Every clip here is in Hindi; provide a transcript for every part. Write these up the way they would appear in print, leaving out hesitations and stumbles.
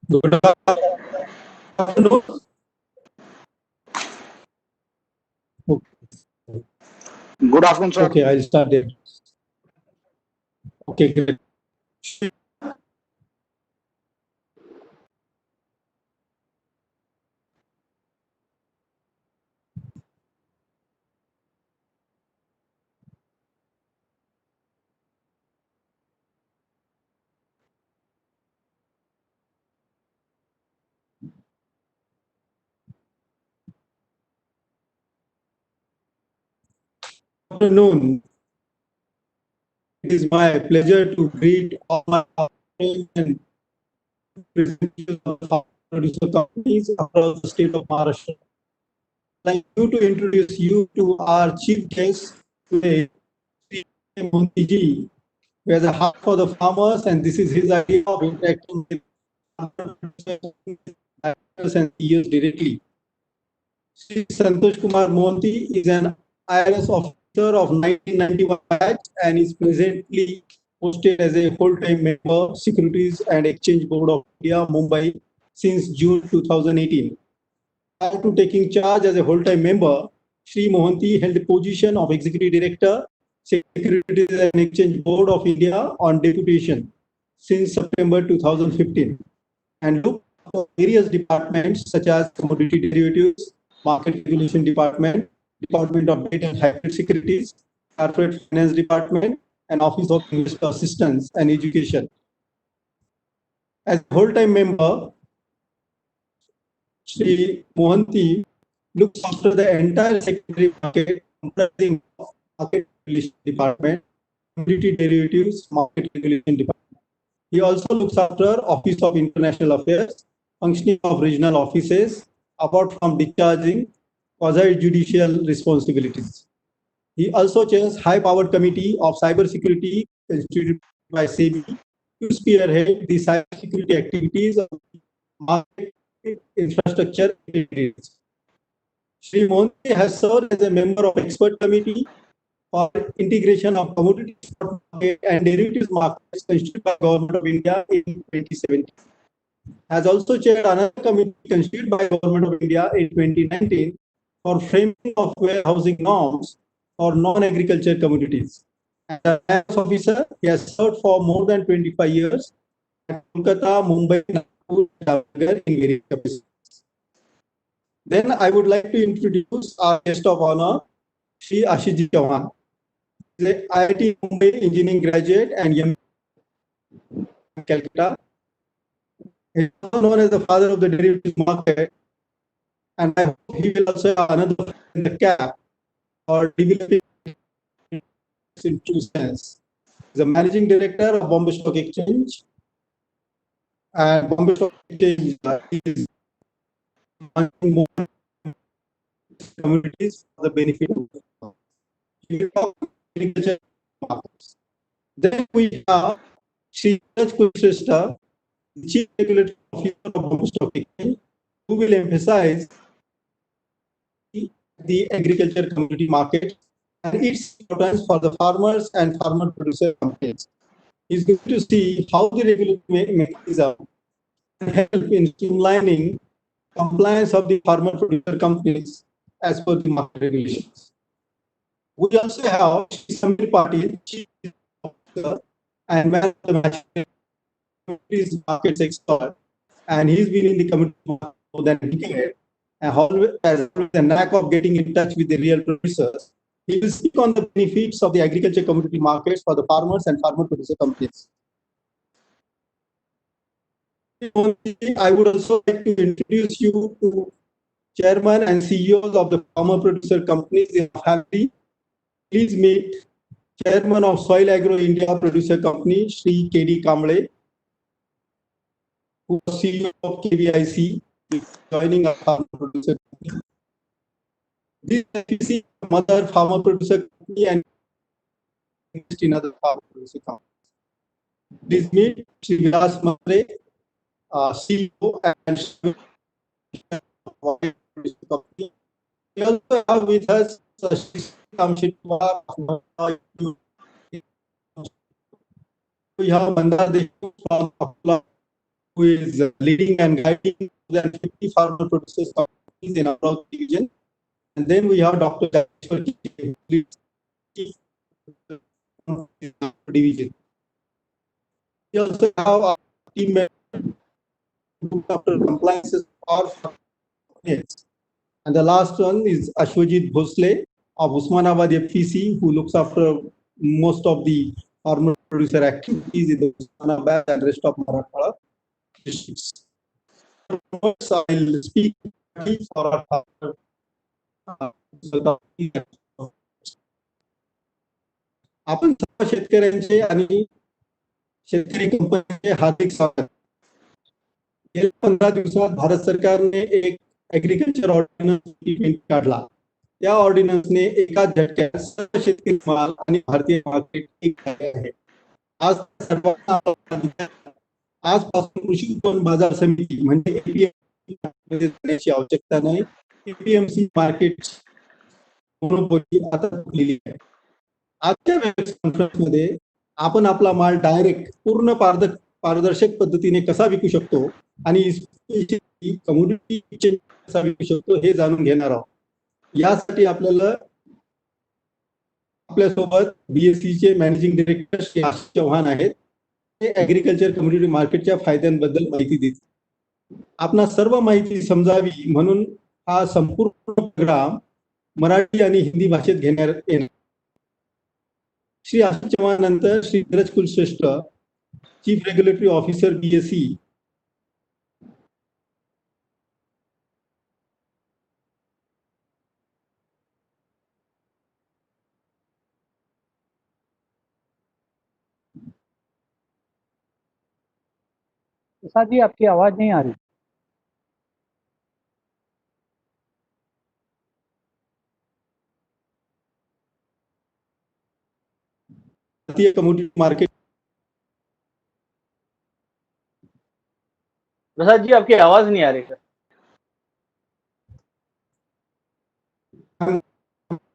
Good afternoon. Good afternoon, sir. Okay, I'll start there. Okay, great. Good afternoon. It is my pleasure to greet all my friends and representatives of the farm producer companies across the state of Maharashtra. I'd like to introduce you to our chief guest today, Sri Monty ji, who has a heart for the farmers, and this is his idea of interacting with farmer producers and CEOs directly. Sri Santosh Kumar Mohanty is an IRS officer of 1991 batch and is presently posted as a full-time member, Securities and Exchange Board of India, Mumbai, since June 2018. Prior to taking charge as a full-time member, Sri Mohanty held the position of Executive Director, Securities and Exchange Board of India on deputation since September 2015 and looked for various departments such as Commodity Derivatives, Market Regulation Department, Department of Debt and Hybrid Securities, Corporate Finance Department, and Office of Investor Assistance and Education. As a whole-time member, Sri Mohanty looks after the entire secondary market, comprising Market Regulation Department, Commodity Derivatives, Market Regulation Department. He also looks after Office of International Affairs, functioning of regional offices, apart from discharging quasi-judicial responsibilities. He also chairs High-Powered Committee of Cybersecurity constituted by SEBI to spearhead the cybersecurity activities of market infrastructure areas. Sri Mohanty has served as a member of expert committee for integration of commodity spot market and derivatives markets constituted by Government of India in 2017. Has also chaired another committee constituted by Government of India in 2019 for framing of warehousing norms for non-agriculture commodities. As a finance officer, he has served for more than 25 years at Kolkata, Mumbai, Nagpur, Jamnagar in various capacities. Then I would like to introduce our guest of honor, Sri Ashish Chauhan. He is an IIT Mumbai engineering graduate and MBA Calcutta. He is also known as the father of the derivatives market, and I hope he will also have another in the cap or developing in true sense. He is a managing director of Bombay Stock Exchange, and Bombay Stock Exchange is more communities for the benefit of agriculture markets. Then we have Sri Raj Kushreshtha, the Chief Regulatory Officer of Bombay Stock Exchange, who will emphasize the agriculture commodity market and its importance for the farmers and farmer producer companies. He's going to see how the regulatory mechanism can help in streamlining compliance of the farmer producer companies as per the market regulations. We also have Samir Patil, Chief Officer and Man of the Match markets expert, and he's been in the committee for more than a decade and has the knack of getting in touch with the real producers. He will speak on the benefits of the agriculture commodity markets for the farmers and farmer producer companies. I would also like to introduce you to chairman and CEOs of the farmer producer companies in our family. Please meet chairman of Soil Agro India Producer Company, Sri K.D. Kamble, who was CEO of KVIC, joining our farmer producer company. This is mother farmer producer company and in other farmer producer companies. Please meet Sri Vilas Matre, CEO and company. We also have with us Sri Kamshit Kumar. We have Mandar Deshmukh from Akula. who is leading and guiding more than 50 farmer producers companies in our division. And then we have Dr. Jageshwar Kishore, who leads Chief division. We also have our team member who look after compliances for farmers. And the last one is Ashwajit Bhosle of Usmanabad FPC, who looks after most of the farmer producer activities in the Usmanabad and rest of Marathwada districts. I'll speak for our आपण सर्व शेतकऱ्यांचे आणि शेतकरी कंपनीचे हार्दिक स्वागत. गेल्या 15 दिवसात भारत सरकारने एक ऍग्रीकल्चर ऑर्डिनन्स काढला. या ऑर्डिनन्सने एकाच झटक्यात सर्व शेतकरी माल आणि भारतीय मार्केट एक झाले आहे. आज सर्वांना आजपासून कृषी उत्पन्न बाजार समिती म्हणजे एपीएमसी जाण्याची आवश्यकता नाही. एपीएमसी मार्केट मोनोपोली आता तुटलेली आहे. आजच्या कॉन्फरन्समध्ये आपण आपला माल डायरेक्ट पूर्ण पारदर्शक पद्धतीने कसा विकू शकतो आणि कमोडिटी एक्सचेंज कसा विकू शकतो हे जाणून घेणार आहोत. यासाठी आपल्यासोबत बीएससीचे मॅनेजिंग डायरेक्टर श्री आशिष चव्हाण आहेत. ते ऍग्रीकल्चर कम्युनिटी मार्केटच्या फायद्यांबद्दल माहिती देतील. आपणा सर्व माहिती समजावी म्हणून हा संपूर्ण प्रोग्राम मराठी आणि हिंदी भाषेत घेण्यात येणार. श्री आशिष चव्हाण नंतर Shri Dheeraj Kulshreshtha, chief regulatory officer BSC, Prasad ji आपकी आवाज नहीं आ रही. भारतीय कमोडिटी मार्केट. प्रसाद जी आपकी आवाज नहीं आ रही सर.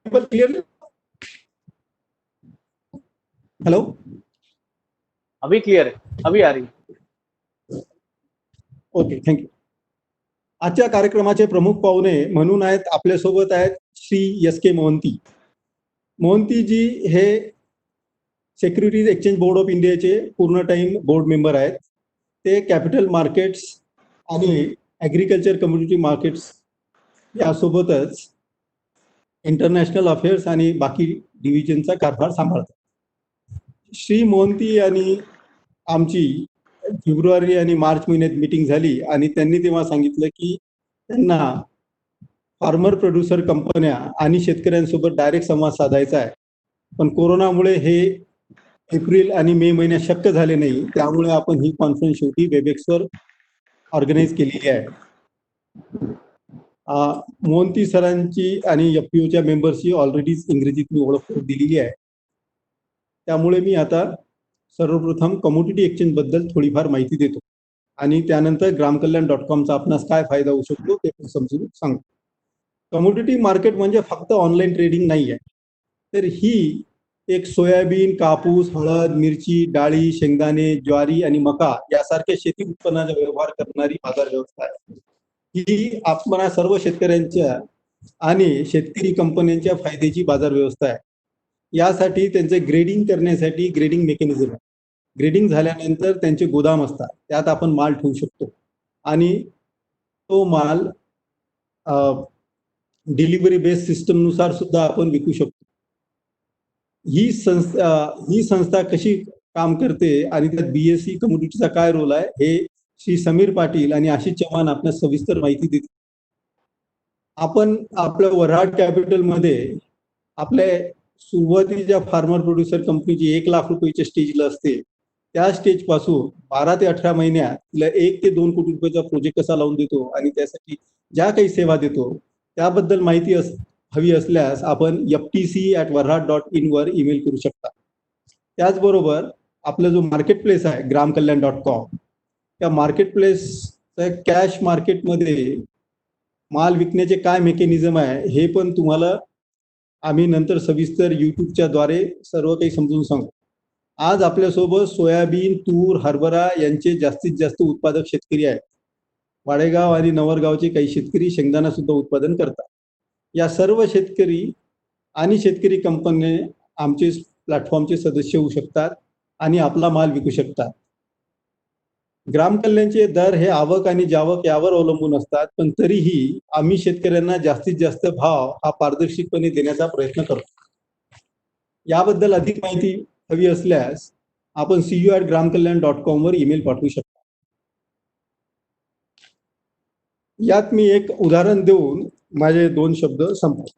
क्लियर? हेलो, अभी क्लियर है, अभी आ रही. Okay, thank you. आजच्या कार्यक्रमाचे प्रमुख पाहुणे म्हणून आपल्यासोबत आहेत श्री एस के मोहंती. मोहंतीजी हे सिक्युरिटीज एक्सचेंज बोर्ड ऑफ इंडियाचे पूर्ण टाइम बोर्ड मेंबर आहेत. ते कॅपिटल मार्केट्स आणि ॲग्रिकल्चर कम्युनिटी मार्केट्स यासोबतच इंटरनॅशनल अफेअर्स आणि बाकी डिव्हिजनचा कारभार सांभाळतात. श्री मोहंती आणि आमची फेब्रुवारी आणि मार्च महिन्यात मीटिंग झाली आणि त्यांनी तेव्हा सांगितलं की त्यांना फार्मर प्रोड्युसर कंपन्या आणि शेतकऱ्यांसोबत डायरेक्ट संवाद साधायचा आहे. पण कोरोनामुळे हे एप्रिल आणि मे महिन्यात शक्य झाले नाही. त्यामुळे आपण ही कॉन्फरन्स शेवटी वेबएक्सवर ऑर्गनाईज केलेली आहे. मोहंती सरांची आणि एफपीओच्या मेंबर्सची ऑलरेडीच इंग्रजीत मी ओळख दिलेली आहे. त्यामुळे मी आता सर्वप्रथम कमोडिटी एक्सचेंज बद्दल थोडीफार माहिती देतो आणि त्यानंतर ग्रामकल्याण.com आपणास काय फायदा होऊ शकतो ते समजून सांगतो. कमोडिटी मार्केट म्हणजे फक्त ऑनलाईन ट्रेडिंग नाही आहे, तर ही एक सोयाबीन, कापूस, हळद, मिरची, डाळी, शेंगदाणे, ज्वारी आणि मका यासारख्या शेती उत्पन्नाचा व्यवहार करणारी बाजार व्यवस्था आहे. ही आपणा सर्व शेतकऱ्यांच्या आणि शेतकरी कंपन्यांच्या फायद्याची बाजार व्यवस्था आहे. यासाठी त्यांचे ग्रेडिंग करण्यासाठी ग्रेडिंग मेकॅनिझम आहे. ग्रेडिंग झाल्यानंतर त्यांचे गोदाम असतात, त्यात आपण माल ठेवू शकतो आणि तो माल डिलिव्हरी बेस्ड सिस्टमनुसार सुद्धा आपण विकू शकतो. ही संस्था कशी काम करते आणि त्यात बीएससी कम्युनिटीचा काय रोल आहे हे श्री समीर पाटील आणि आशिष चव्हाण आपल्याला सविस्तर माहिती देतील. आपण आपल्या वऱ्हाड कॅपिटलमध्ये आपल्या सुरुवातीच्या फार्मर प्रोड्युसर कंपनीची 1 लाख रुपयाच्या स्टेजला असते. त्या स्टेज पासून 12 ते 18 महिन्यात तिला 1 ते 2 कोटी रुपयाचा प्रोजेक्ट कसा लावून देतो आणि त्यासाठी ज्या काही सेवा देतो त्याबद्दल माहिती हवी असल्यास आपण ftc@varhad.in वर ईमेल करू शकता. त्याचबरोबर आपला जो मार्केट प्लेस आहे ग्रामकल्याण.com, त्या मार्केट प्लेस कॅश मार्केटमध्ये माल विकण्याचे काय मेकॅनिझम आहे हे पण तुम्हाला आम्ही नंतर सविस्तर युट्यूबच्या द्वारे सर्व काही समजून सांगू. आज आपल्यासोबत सोयाबीन, तूर, हरभरा यांचे जास्तीत जास्त उत्पादक शेतकरी आहेत. वाडेगाव आणि नवरगावचे काही शेतकरी शेंगदाणा सुद्धा उत्पादन करतात. या सर्व शेतकरी आणि शेतकरी कंपनी आमचे प्लॅटफॉर्मचे सदस्य होऊ शकतात आणि आपला माल विकू शकतात. ग्रामकल्याणचे दर हे आवक आणि जावक यावर अवलंबून असतात, पण तरीही आम्ही शेतकऱ्यांना जास्तीत जास्त भाव हा पारदर्शकपणे देण्याचा प्रयत्न करतो. याबद्दल अधिक माहिती हवी असल्यास आपण cu@gramkalyan.com वर ईमेल पाठवू शकता. यात मी एक उदाहरण देऊन माझे 2 शब्द संपवतो.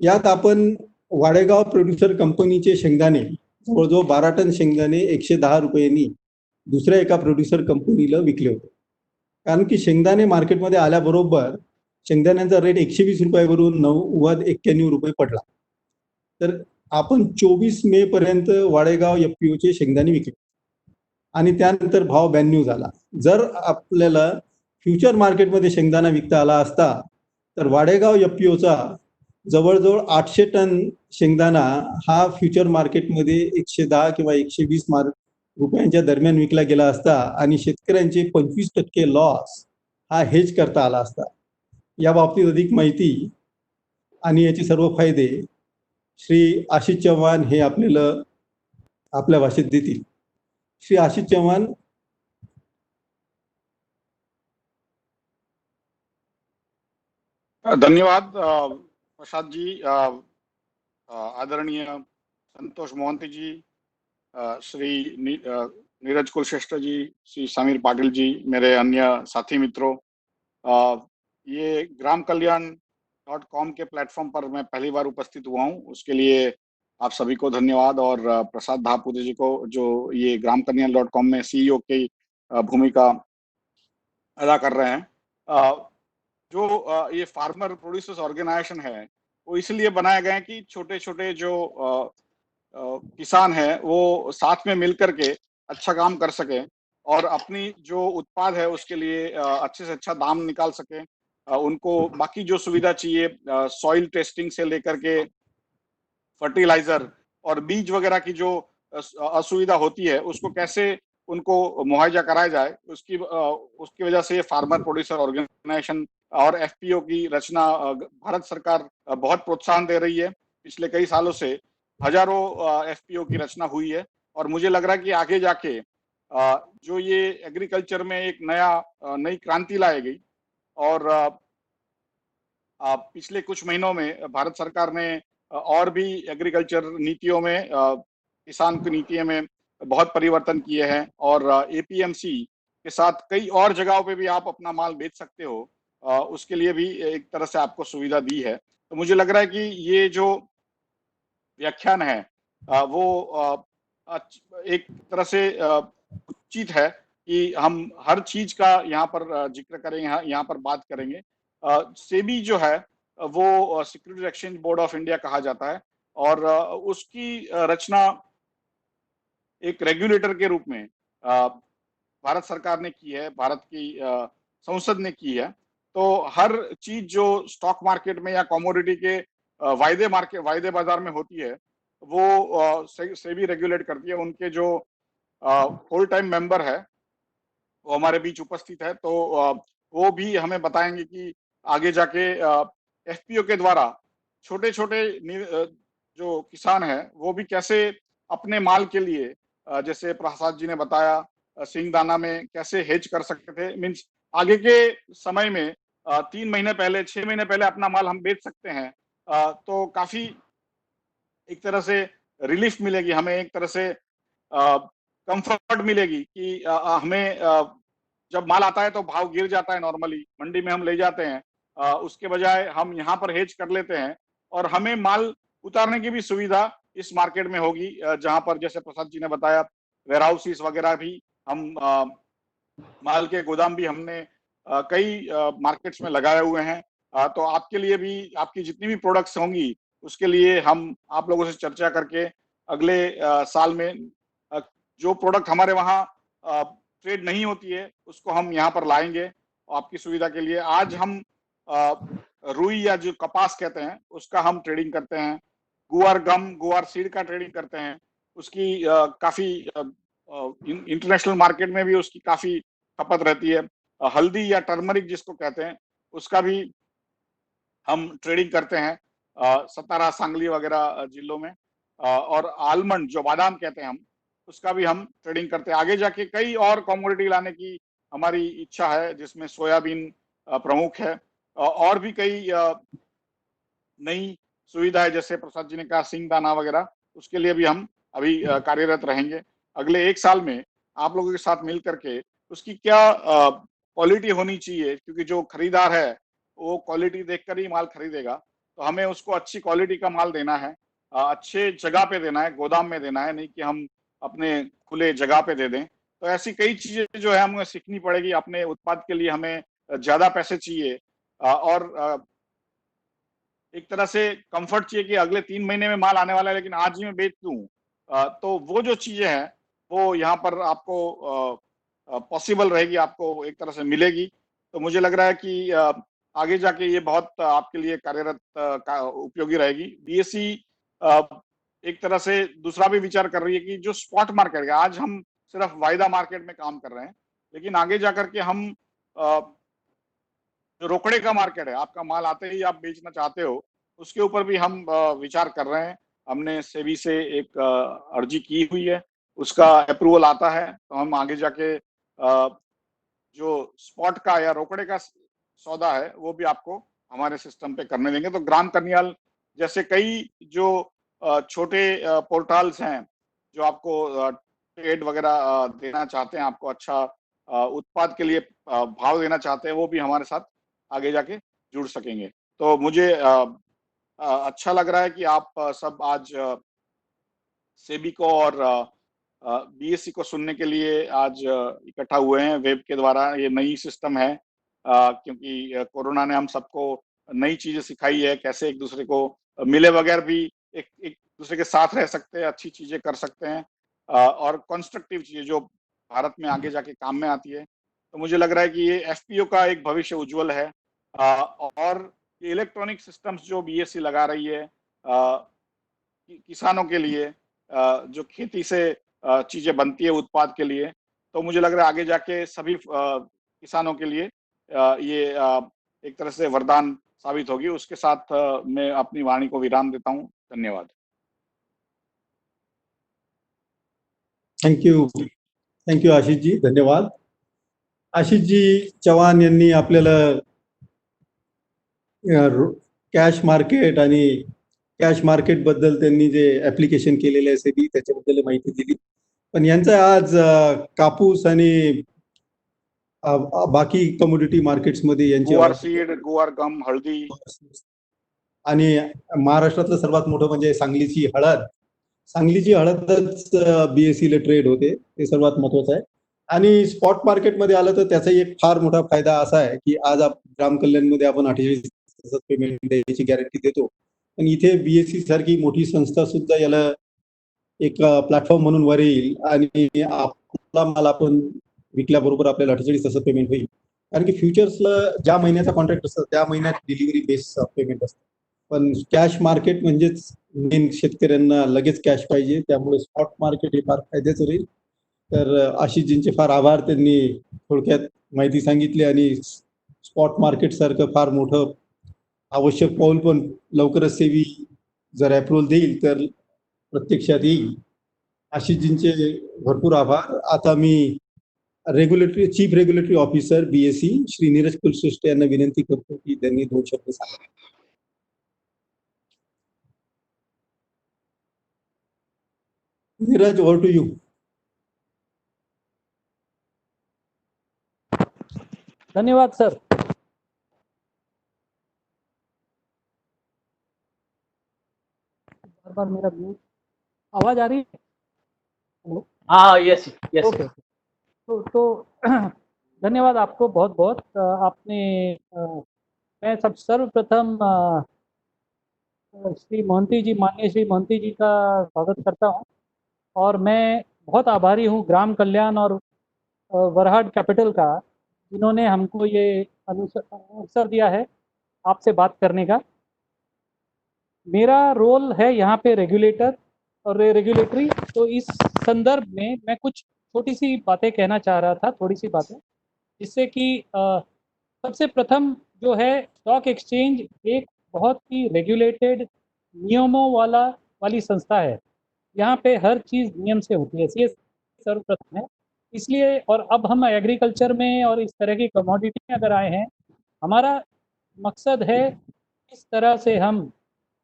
यात आपण वाडेगाव प्रोड्युसर कंपनीचे शेंगदाणे जवळजवळ 12 टन शेंगदाणे 110 रुपयांनी दुसऱ्या एका प्रोड्युसर कंपनीला विकले होते. कारण की शेंगदाणे मार्केटमध्ये आल्याबरोबर शेंगदाण्यांचा रेट 120 रुपयावरून 91 रुपये पडला. तर आपण 24 मे पर्यंत वाडेगाव FPOचे शेंगदाणे विकले आणि त्यानंतर भाव 92 झाला. जर आपल्याला फ्युचर मार्केटमध्ये शेंगदाणा विकता आला असता तर वाडेगाव FPOचा जवळजवळ 800 टन शेंगदाणा हा फ्युचर मार्केटमध्ये 110 किंवा 120 रुपयांच्या दरम्यान विकला गेला असता आणि शेतकऱ्यांचे 25% लॉस हा हेज करता आला असता. या बाबतीत अधिक माहिती आणि याचे सर्व फायदे श्री आशिष चव्हाण हे आपल्याला आपल्या भाषेत देतील. श्री आशिष चव्हाण. धन्यवाद प्रसाद जी, आदरणीय संतोष मोहंती जी, श्री नीरज कुलश्रेष्ठ जी, श्री समीर पाटिल जी, मेरे अन्य साथी मित्रों, ये gramkalyan.com के प्लेटफॉर्म पर मैं पहली बार उपस्थित हुआ हूँ, उसके लिए आप सभी को धन्यवाद। और प्रसाद भापुते जी को, जो ये gramkalyan.com में CEO की भूमिका अदा कर रहे हैं। जो ये फार्मर प्रोड्यूसर्स ऑर्गेनाइजेशन है वो इसलिए बनाए गए हैं कि छोटे छोटे जो किसान हैं वो साथ में मिलकर के अच्छा काम कर सके और अपनी जो उत्पाद है उसके लिए अच्छे से अच्छा दाम निकाल सके। उनको बाकी जो सुविधा चाहिए, सॉइल टेस्टिंग से लेकर के फर्टिलाइजर और बीज वगैरह की जो असुविधा होती है उसको कैसे उनको मुआवजा कराया जाए, उसकी वजह से फार्मर प्रोड्यूसर ऑर्गेनाइजेशन और FPO की रचना भारत सरकार बहुत प्रोत्साहन दे रही है। पिछले कई सालों से हजारों FPO की रचना हुई है और मुझे लग रहा है कि आगे जाके जो ये एग्रीकल्चर में एक नई क्रांति लाएगी। और पिछले कुछ महीनों में भारत सरकार ने और भी एग्रीकल्चर नीतियों में, किसान की नीतियों में बहुत परिवर्तन किए हैं और APMC के साथ कई और जगहों पे भी आप अपना माल बेच सकते हो, उसके लिए भी एक तरह से आपको सुविधा दी है। तो मुझे लग रहा है कि ये जो व्याख्यान है वो एक तरह से उचित है कि हम हर चीज का यहाँ पर जिक्र करेंगे, यहाँ पर बात करेंगे। सेबी जो है वो securities exchange board of India कहा जाता है और उसकी रचना एक रेगुलेटर के रूप में भारत सरकार ने की है, भारत की संसद ने की है। तो हर चीज जो स्टॉक मार्केट में या कमोडिटी के वायदे बाजार में होती है वो सेबी रेगुलेट करती है। उनके जो फुल टाइम मेंबर है वो हमारे बीच उपस्थित है, तो वो भी हमें बताएंगे कि आगे जाके FPO के द्वारा छोटे छोटे जो किसान है वो भी कैसे अपने माल के लिए, जैसे प्रसाद जी ने बताया, सिंगदाना में कैसे हेज कर सकते थे। मीन्स आगे के समय में 3 महीने पहले, 6 महीने पहले अपना माल हम बेच सकते हैं। तो काफी एक तरह से रिलीफ मिलेगी हमें, एक तरह से कंफर्ट मिलेगी कि हमें जब माल आता है तो भाव गिर जाता है, नॉर्मली मंडी में हम ले जाते हैं, उसके बजाय हम यहाँ पर हेज कर लेते हैं और हमें माल उतारने की भी सुविधा इस मार्केट में होगी, जहां पर जैसे प्रसाद जी ने बताया वेयर हाउसेस वगैरह भी हम, माल के गोदाम भी हमने कई मार्केट्स में लगाए हुए हैं। तो आपके लिए भी, आपकी जितनी भी प्रोडक्ट्स होंगी उसके लिए हम आप लोगों से चर्चा करके अगले साल में जो प्रोडक्ट हमारे वहाँ ट्रेड नहीं होती है उसको हम यहाँ पर लाएंगे आपकी सुविधा के लिए। आज हम रुई या जो कपास कहते हैं उसका हम ट्रेडिंग करते हैं, गुआर गम, गुआर सीड का ट्रेडिंग करते हैं, उसकी काफी इंटरनेशनल मार्केट में भी उसकी काफी खपत रहती है। हल्दी या टर्मरिक जिसको कहते हैं, उसका भी हम ट्रेडिंग करते हैं सतारा, सांगली वगैरह जिलों में। और आलमंड जो बादाम कहते हैं हम, उसका भी हम ट्रेडिंग करते हैं। आगे जाके कई और कमोडिटी लाने की हमारी इच्छा है, जिसमें सोयाबीन प्रमुख है। और भी कई नई सुविधा है, जैसे प्रसाद जी ने कहा सिंगदाना वगैरह, उसके लिए भी हम अभी कार्यरत रहेंगे। अगले 1 साल में आप लोगों के साथ मिल करके उसकी क्या क्वालिटी होनी चाहिए, क्योंकि जो खरीदार है वो क्वालिटी देखकर ही माल खरीदेगा, तो हमें उसको अच्छी क्वालिटी का माल देना है, अच्छे जगह पे देना है, गोदाम में देना है, नहीं कि हम अपने खुले जगह पे दे दें। तो ऐसी कई चीजें जो है हमें सीखनी पड़ेगी। अपने उत्पाद के लिए हमें ज्यादा पैसे चाहिए, और एक तरह से कंफर्ट चाहिए कि अगले 3 महीने में माल आने वाला है, लेकिन आज ही मैं बेच दूं। तो वो जो चीजें हैं वो यहाँ पर आपको पॉसिबल रहेगी, आपको एक तरह से मिलेगी। तो मुझे लग रहा है कि आगे जाके ये बहुत आपके लिए कार्यरत का उपयोगी रहेगी। बीएसई एक तरह से दूसरा भी विचार कर रही है कि जो स्पॉट मार्केट है, आज हम सिर्फ वायदा मार्केट में काम कर रहे हैं, लेकिन आगे जाकर के हम जो रोकड़े का मार्केट है, आपका माल आते ही आप बेचना चाहते हो, उसके ऊपर भी हम विचार कर रहे हैं। हमने सेबी से एक अर्जी की हुई है, उसका अप्रूवल आता है तो हम आगे जाके जो स्पॉट का या रोकड़े का सौदा है वो भी आपको हमारे सिस्टम पे करने देंगे। तो ग्राम कन्याल जैसे कई जो छोटे पोर्टल्स हैं, जो आपको ट्रेड वगैरह देना चाहते हैं, आपको अच्छा उत्पाद के लिए भाव देना चाहते हैं, वो भी हमारे साथ आगे जाके जुड़ सकेंगे। तो मुझे अच्छा लग रहा है कि आप सब आज सेबी को और बीएसई को सुनने के लिए आज इकट्ठा हुए हैं वेब के द्वारा। ये नई सिस्टम है, क्योंकि कोरोना ने हम सबको नई चीजें सिखाई है, कैसे एक दूसरे को मिले बगैर भी एक एक दूसरे के साथ रह सकते हैं, अच्छी चीजें कर सकते हैं, और कंस्ट्रक्टिव चीजें जो भारत में आगे जाके काम में आती है। तो मुझे लग रहा है कि ये एफपीओ का एक भविष्य उज्जवल है। और ये इलेक्ट्रॉनिक सिस्टम्स जो बीएसई लगा रही है किसानों के लिए, जो खेती से चीजें बनती है उत्पाद के लिए, तो मुझे लग रहा है आगे जाके सभी किसानों के लिए ये एक तरह से वरदान साबित होगी। उसके साथ मैं अपनी वाणी को विराम देता हूँ। धन्यवाद। थँक्यू आशिष जी, धन्यवाद. आशिष जी चव्हाण यांनी आपल्याला कॅश मार्केट आणि कॅश मार्केट बद्दल त्यांनी जे ऍप्लिकेशन केलेले आहे सेबी त्याच्याबद्दल माहिती दिली. पण यांचा आज कापूस आणि बाकी कमोडिटी मार्केट्समध्ये यांची गुवार सीड, गुवार गम, हळदी आणि महाराष्ट्रातलं सर्वात मोठं म्हणजे सांगलीची हळद. सांगलीची हळदच बीएसईला ट्रेड होते, ते सर्वात महत्वाचं आहे. आणि स्पॉट मार्केटमध्ये आलं तर त्याचा एक फार मोठा फायदा असा आहे की आज ग्राम कल्याणमध्ये आपण 48 पेमेंट द्यायची गॅरंटी देतो, पण इथे बीएसई सारखी मोठी संस्था सुद्धा याला एक प्लॅटफॉर्म म्हणून वर येईल आणि आपला माल आपण विकल्याबरोबर आपल्याला 48 तासात पेमेंट होईल. कारण की फ्युचर्सला ज्या महिन्याचा कॉन्ट्रॅक्ट असतं त्या महिन्यात डिलिव्हरी बेस पेमेंट असतं. पण कॅश मार्केट म्हणजेच मेन शेतकऱ्यांना लगेच कॅश पाहिजे, त्यामुळे स्पॉट मार्केट हे फार फायद्याचं राहील. तर आशिषजींचे फार आभार, त्यांनी थोडक्यात माहिती सांगितली आणि स्पॉट मार्केट सारखं फार मोठं आवश्यक पाऊल पण लवकरच सेबी जर अप्रूव्हल देईल तर प्रत्यक्षात येईल. आशिषजींचे भरपूर आभार. आता मी chief regulatory officer BSE Shri Neeraj Kulshreshtha यांना विनंती करतो की त्यांनी 2 शब्द सांगावे. Neeraj, over to you. धन्यवाद सर. बार मेरा म्यूट, आवाज आ रही है? हेलो. हाँ, यस यस. ओके. तो धन्यवाद आपको बहुत बहुत. आपने मैं सब सर्वप्रथम श्री मोहंती जी, माननीय श्री मोहंती जी का स्वागत करता हूं, और मैं बहुत आभारी हूं ग्राम कल्याण और वरहाड कैपिटल का, जिन्होंने हमको ये अवसर दिया है आपसे बात करने का. मेरा रोल है यहाँ पे रेगुलेटर और रेगुलेटरी। तो इस संदर्भ में मैं कुछ छोटी सी बातें कहना चाह रहा था, थोड़ी सी बातें, जिससे कि सबसे प्रथम जो है, स्टॉक एक्सचेंज एक बहुत ही रेगुलेटेड नियमों वाली संस्था है। यहाँ पे हर चीज़ नियम से होती है, ये सर्वप्रथम है। इसलिए, और अब हम एग्रीकल्चर में और इस तरह की कमोडिटी में अगर आए हैं, हमारा मकसद है इस तरह से हम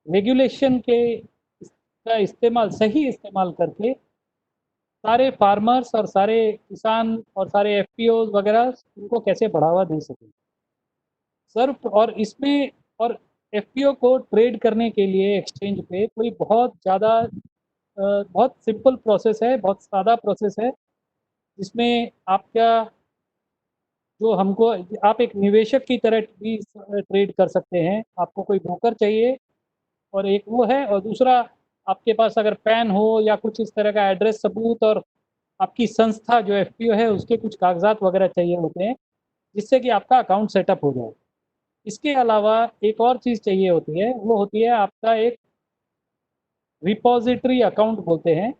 रेगुलेशन का इस्तेमाल, सही इस्तेमाल करके सारे फार्मर्स और सारे किसान और सारे एफपीओ वगैरह उनको कैसे बढ़ावा दे सकें सर। और इसमें, और एफपीओ को ट्रेड करने के लिए एक्सचेंज पे कोई बहुत ज़्यादा बहुत सिंपल प्रोसेस है, बहुत सादा प्रोसेस है, जिसमें आपका जो हमको, आप एक निवेशक की तरह भी ट्रेड कर सकते हैं। आपको कोई ब्रोकर चाहिए, और एक वो है, और दूसरा आपके पास अगर पैन हो या कुछ इस तरह का एड्रेस सबूत, और आपकी संस्था जो एफपीओ है उसके कुछ कागजात वगैरह चाहिए होते हैं, जिससे कि आपका अकाउंट सेटअप हो जाए। इसके अलावा एक और चीज़ चाहिए होती है, वो होती है आपका एक रिपॉजिटरी अकाउंट बोलते हैं,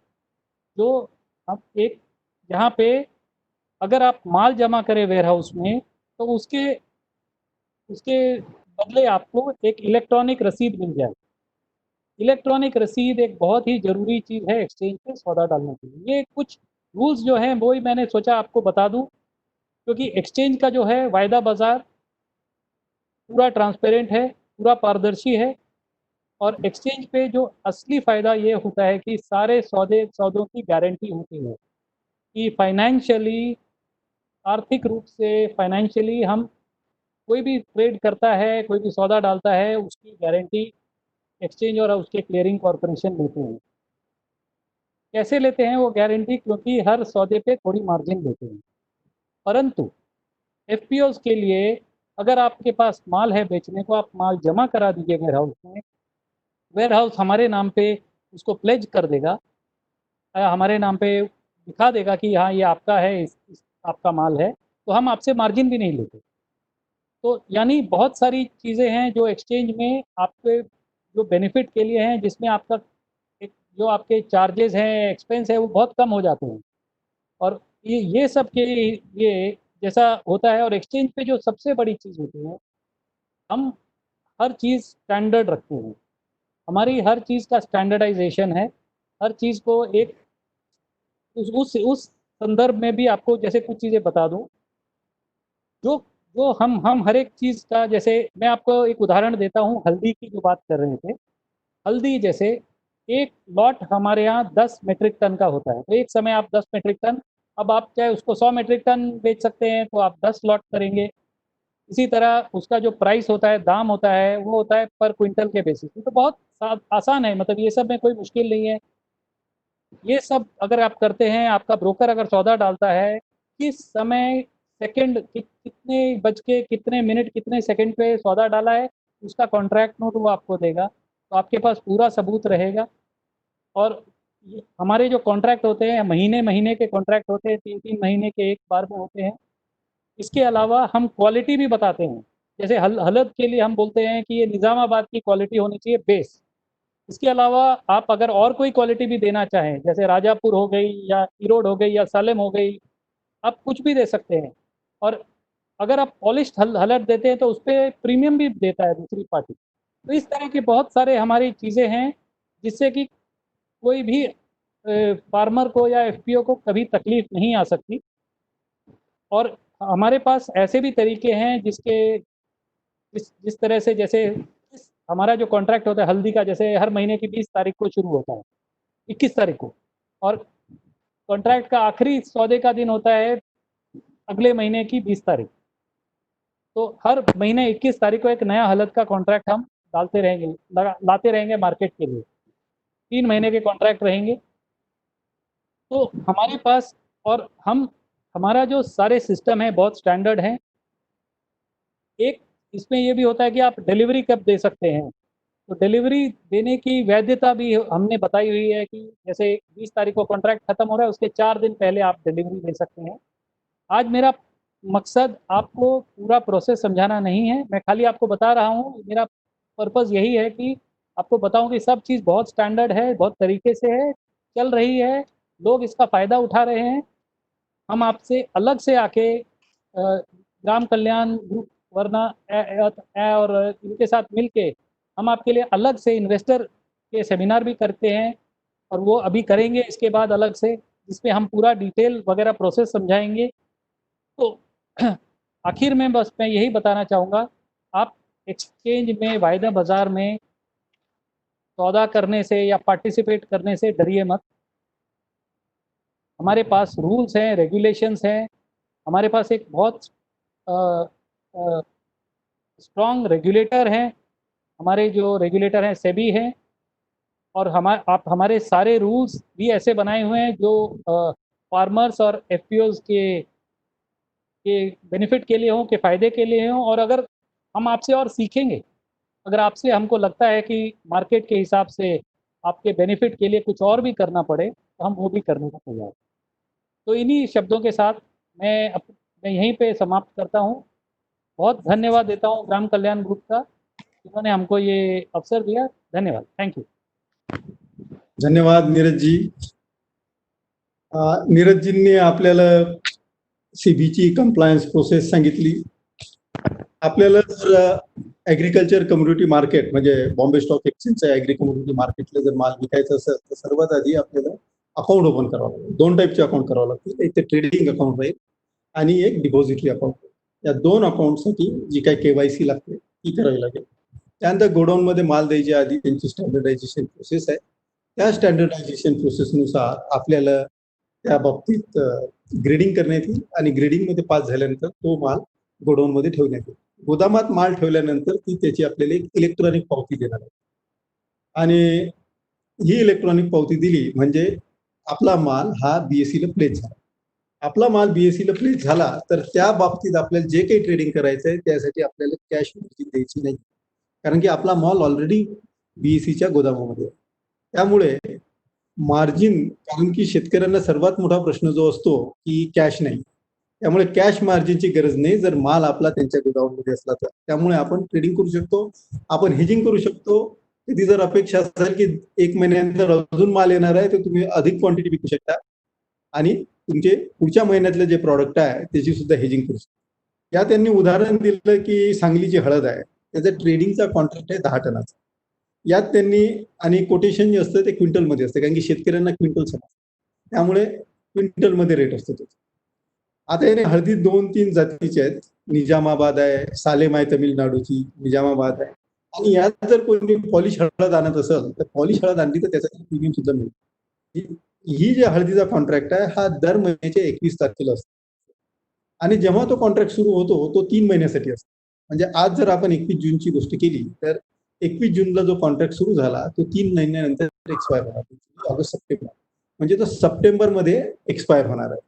जो आप एक, जहाँ पे अगर आप माल जमा करें वेयर हाउस में, तो उसके उसके बदले आपको एक इलेक्ट्रॉनिक रसीद मिल जाए। इलेक्ट्रॉनिक रसीद एक बहुत ही ज़रूरी चीज़ है एक्सचेंज पे सौदा डालने के लिए। ये कुछ रूल्स जो हैं वो ही मैंने सोचा आपको बता दूं, क्योंकि एक्सचेंज का जो है वायदा बाज़ार पूरा ट्रांसपेरेंट है, पूरा पारदर्शी है। और एक्सचेंज पे जो असली फ़ायदा ये होता है कि सारे सौदों की गारंटी होती है कि फाइनेंशियली, आर्थिक रूप से, फाइनेंशियली हम, कोई भी ट्रेड करता है, कोई भी सौदा डालता है, उसकी गारंटी एक्सचेंज और उसके क्लियरिंग कॉरपोरेशन लेते हैं। कैसे लेते हैं वो गारंटी? क्योंकि हर सौदे पे थोड़ी मार्जिन लेते हैं। परंतु एफपीओज के लिए, अगर आपके पास माल है बेचने को, आप माल जमा करा दीजिए वेयर हाउस में, वेयर हाउस हमारे नाम पे उसको प्लेज कर देगा, हमारे नाम पे दिखा देगा कि हाँ ये आपका है, आपका माल है, तो हम आपसे मार्जिन भी नहीं लेते। तो यानी बहुत सारी चीज़ें हैं जो एक्सचेंज में आपके जो बेनिफिट के लिए हैं, जिसमें आपका एक, जो आपके चार्जेस हैं, एक्सपेंस है, वो बहुत कम हो जाते हैं। और ये सब के लिए जैसा होता है। और एक्सचेंज पे जो सबसे बड़ी चीज़ होती है, हम हर चीज़ स्टैंडर्ड रखते हैं। हमारी हर चीज़ का स्टैंडर्डाइजेशन है। हर चीज़ को एक, उस संदर्भ में भी आपको जैसे कुछ चीज़ें बता दूं, जो जो हम हर एक चीज़ का, जैसे मैं आपको एक उदाहरण देता हूँ, हल्दी की जो बात कर रहे थे। हल्दी जैसे, एक लॉट हमारे यहाँ 10 मीट्रिक टन का होता है, तो एक समय आप 10 मीट्रिक टन, अब आप चाहे उसको 100 मीट्रिक टन बेच सकते हैं, तो आप 10 लॉट करेंगे। इसी तरह उसका जो प्राइस होता है, दाम होता है, वो होता है पर क्विंटल के बेसिस पे। तो बहुत आसान है, मतलब ये सब में कोई मुश्किल नहीं है। ये सब अगर आप करते हैं, आपका ब्रोकर अगर सौदा डालता है, किस समय, सेकंड कितने बज के कितने मिनट कितने सेकंड पे सौदा डाला है, उसका कॉन्ट्रैक्ट नोट वो आपको देगा, तो आपके पास पूरा सबूत रहेगा। और हमारे जो कॉन्ट्रैक्ट होते हैं, महीने महीने के कॉन्ट्रैक्ट होते हैं, 3-3 महीने के एक बार में होते हैं। इसके अलावा हम क्वालिटी भी बताते हैं। जैसे हलद के लिए हम बोलते हैं कि ये निज़ामाबाद की क्वालिटी होनी चाहिए, बेस। इसके अलावा आप अगर और कोई क्वालिटी भी देना चाहें, जैसे राजापुर हो गई, या इरोड हो गई, या सालेम हो गई, आप कुछ भी दे सकते हैं। और अगर आप पॉलिश्ड हलद देते हैं, तो उस पर प्रीमियम भी देता है दूसरी पार्टी। तो इस तरह के बहुत सारे हमारी चीज़ें हैं, जिससे कि कोई भी फार्मर को या एफपीओ को कभी तकलीफ नहीं आ सकती। और हमारे पास ऐसे भी तरीके हैं जिस तरह से, जैसे हमारा जो कॉन्ट्रैक्ट होता है हल्दी का, जैसे हर महीने की 20 तारीख को शुरू होता है, 21 तारीख को, और कॉन्ट्रैक्ट का आखिरी सौदे का दिन होता है अगले महीने की 20 तारीख। तो हर महीने 21 तारीख को एक नया हलद का कॉन्ट्रैक्ट हम डालते रहेंगे, लाते रहेंगे मार्केट के लिए। 3 महीने के कॉन्ट्रैक्ट रहेंगे। तो हमारे पास, और हमारा जो सारे सिस्टम है बहुत स्टैंडर्ड है। एक इसमें ये भी होता है कि आप डिलीवरी कब दे सकते हैं, तो डिलीवरी देने की वैधता भी हमने बताई हुई है कि जैसे 20 तारीख को कॉन्ट्रैक्ट खत्म हो रहा है, उसके 4 दिन पहले आप डिलीवरी दे सकते हैं। आज मेरा मकसद आपको पूरा प्रोसेस समझाना नहीं है, मैं खाली आपको बता रहा हूँ। मेरा पर्पज़ यही है कि आपको बताऊं कि सब चीज़ बहुत स्टैंडर्ड है, बहुत तरीके से है, चल रही है, लोग इसका फ़ायदा उठा रहे हैं। हम आपसे अलग से आके ग्राम कल्याण ग्रुप वरना और इनके साथ मिलके हम आपके लिए अलग से इन्वेस्टर के सेमिनार भी करते हैं, और वो अभी करेंगे इसके बाद अलग से, जिसमें हम पूरा डिटेल वगैरह प्रोसेस समझाएंगे। तो आखिर में बस मैं यही बताना चाहूँगा, आप एक्सचेंज में, वायदा बाज़ार में सौदा करने से या पार्टिसिपेट करने से डरिए मत। हमारे पास रूल्स हैं, रेगुलेशंस हैं, हमारे पास एक बहुत स्ट्रॉन्ग रेगुलेटर हैं, हमारे जो रेगुलेटर हैं सेबी हैं, और आप हमारे सारे रूल्स भी ऐसे बनाए हुए हैं जो फार्मर्स और एफपीओज के बेनिफिट के लिए हों, के फ़ायदे के लिए हों। और अगर हम आपसे और सीखेंगे, अगर आपसे हमको लगता है कि मार्केट के हिसाब से आपके बेनिफिट के लिए कुछ और भी करना पड़े, तो हम वो भी करने को तैयार हैं। तो इन्हीं शब्दों के साथ मैं यहीं पे समाप्त करता हूँ। बहुत धन्यवाद देता हूँ ग्राम कल्याण ग्रुप का, जिन्होंने हमको ये अवसर दिया। धन्यवाद, थैंक यू। धन्यवाद नीरज जी. नीरजजींनी आपल्याला सीबीची कंप्लायन्स प्रोसेस सांगितली. आपल्याला जर ॲग्रिकल्चर कम्युनिटी मार्केट म्हणजे बॉम्बे स्टॉक एक्सचेंजच्या ॲग्री कम्युनिटी मार्केटला जर माल विकायचा असेल तर सर्वात आधी आपल्याला अकाउंट ओपन करावं लागेल. 2 टाईपचे अकाउंट करावं लागतील. एक ते ट्रेडिंग अकाउंट राहील आणि एक डिपॉझिटरी अकाउंट. या 2 अकाउंटसाठी जी काही केवायसी लागते ती करावी लागेल. त्यानंतर गोडाऊनमध्ये माल द्यायच्या आधी त्यांची स्टँडर्डायझेशन प्रोसेस आहे. त्या स्टँडर्डायझेशन प्रोसेसनुसार आपल्याला त्या बाबतीत ग्रेडिंग करण्यात येईल आणि ग्रेडिंगमध्ये पास झाल्यानंतर तो माल गोडाऊनमध्ये ठेवण्यात येईल. गोदामात माल ठेवल्यानंतर ती त्याची आपल्याला एक इलेक्ट्रॉनिक पावती देणार आहे आणि ही इलेक्ट्रॉनिक पावती दिली म्हणजे आपला माल हा बीएससीला प्लेस झाला. आपला माल बीएससीला प्लेस झाला तर त्या बाबतीत आपल्याला जे काही ट्रेडिंग करायचं आहे त्यासाठी आपल्याला कॅश मार्जिन द्यायची नाही, कारण की आपला माल ऑलरेडी बीएससीच्या गोदामामध्ये आहे. त्यामुळे मार्जिन, कारण की शेतकऱ्यांना सर्वात मोठा प्रश्न जो असतो की कॅश नाही, त्यामुळे कॅश मार्जिनची गरज नाही जर माल आपला त्यांच्या गोदामामध्ये असला तर. त्यामुळे आपण ट्रेडिंग करू शकतो, आपण हेजिंग करू शकतो. कधी जर अपेक्षा असेल की 1 महिन्यानंतर अजून माल येणार आहे तर तुम्ही अधिक क्वांटिटी विकू शकता आणि तुमचे पुढच्या महिन्यातले जे प्रॉडक्ट आहे त्याची सुद्धा हेजिंग करू शकता. या त्यांनी उदाहरण दिलं की सांगलीची हळद आहे, त्याचा ट्रेडिंगचा कॉन्ट्रॅक्ट आहे 10 टनाचा. यात त्यांनी, आणि कोटेशन जे असतं ते क्विंटलमध्ये असतं, कारण की शेतकऱ्यांना क्विंटल समजतं, त्यामुळे क्विंटलमध्ये रेट असतो त्याचा. आता याने हळदी 2-3 जातीचे आहेत. निजामाबाद आहे, सालेम आहे तमिळनाडूची, निजामाबाद आहे. आणि यात जर कोणी पॉलिश हळद आणत असेल तर पॉलिश हळद आणली तर त्याचा प्रीमियम सुद्धा मिळेल. ही जे हळदीचा कॉन्ट्रॅक्ट आहे हा दर महिन्याच्या 21 तारखेला असतो आणि जेव्हा तो कॉन्ट्रॅक्ट सुरू होतो तो 3 महिन्यासाठी असतो. म्हणजे आज जर आपण 21 जूनची गोष्ट केली तर 21 जूनला जो कॉन्ट्रॅक्ट सुरू झाला तो 3 महिन्यानंतर एक्सपायर होणार. ऑगस्ट सप्टेंबर, म्हणजे तो सप्टेंबरमध्ये एक्सपायर होणार आहे.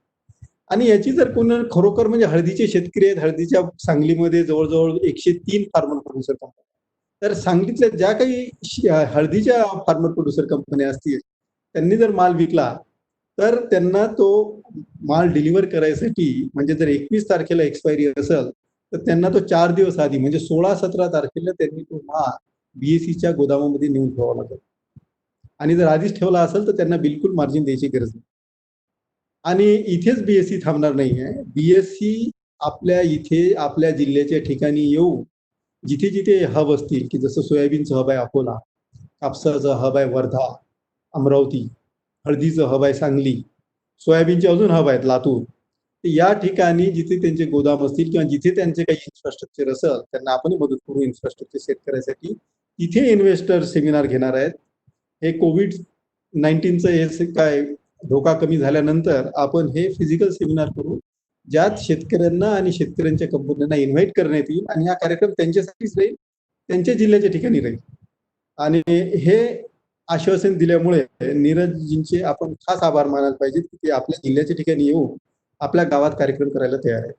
आणि याची जर कोणी खरोखर म्हणजे हळदीचे शेतकरी आहेत, हळदीच्या सांगलीमध्ये जवळजवळ 103 फार्मर प्रोड्युसर कंपन्या, तर सांगलीतल्या ज्या काही हळदीच्या फार्मर प्रोड्युसर कंपन्या असतील त्यांनी जर माल विकला तर त्यांना तो माल डिलिव्हर करायसाठी, म्हणजे जर 21 तारखेला एक्सपायरी असेल तर त्यांना तो 4 दिवस आधी म्हणजे 16-17 तारखेला त्यांनी तो माल बीएससीच्या गोदामामध्ये नेऊन ठेवावा लागेल. आणि जर आधीच ठेवला असेल तर त्यांना बिलकुल मार्जिन द्यायची गरज नाही. आणि इथेच बीएससी थांबणार नाहीये. बीएससी आपल्या इथे आपल्या जिल्ह्याच्या ठिकाणी येऊ, जिथे जिथे हब असतील की जसं सोयाबीनचं हब आहे अकोला, कापसाचं हब आहे वर्धा, अमरावती, हळदीचं हब आहे सांगली, सोयाबीनचे अजून हब आहेत लातूर. या ठिकाणी जिथे त्यांचे गोदाम असतील किंवा जिथे त्यांचे काही इन्फ्रास्ट्रक्चर असेल त्यांना आपण मदत करू इन्फ्रास्ट्रक्चर सेट करायसाठी. तिथे इन्व्हेस्टर सेमिनार घेणार आहेत. हे कोविड-19चं हे काय धोका कमी झाल्यानंतर आपण हे फिजिकल सेमिनार करू, ज्यात शेतकऱ्यांना आणि शेतकऱ्यांच्या कंपन्यांना इन्व्हाइट करण्यात येईल आणि हा कार्यक्रम त्यांच्यासाठीच राहील, त्यांच्या जिल्ह्याच्या ठिकाणी राहील. आणि हे आश्वासन दिल्यामुळे नीरजजींचे आपण खास आभार मानायला पाहिजेत की ते आपल्या जिल्ह्याच्या ठिकाणी येऊन आपल्या गावात कार्यक्रम करायला तयार आहेत.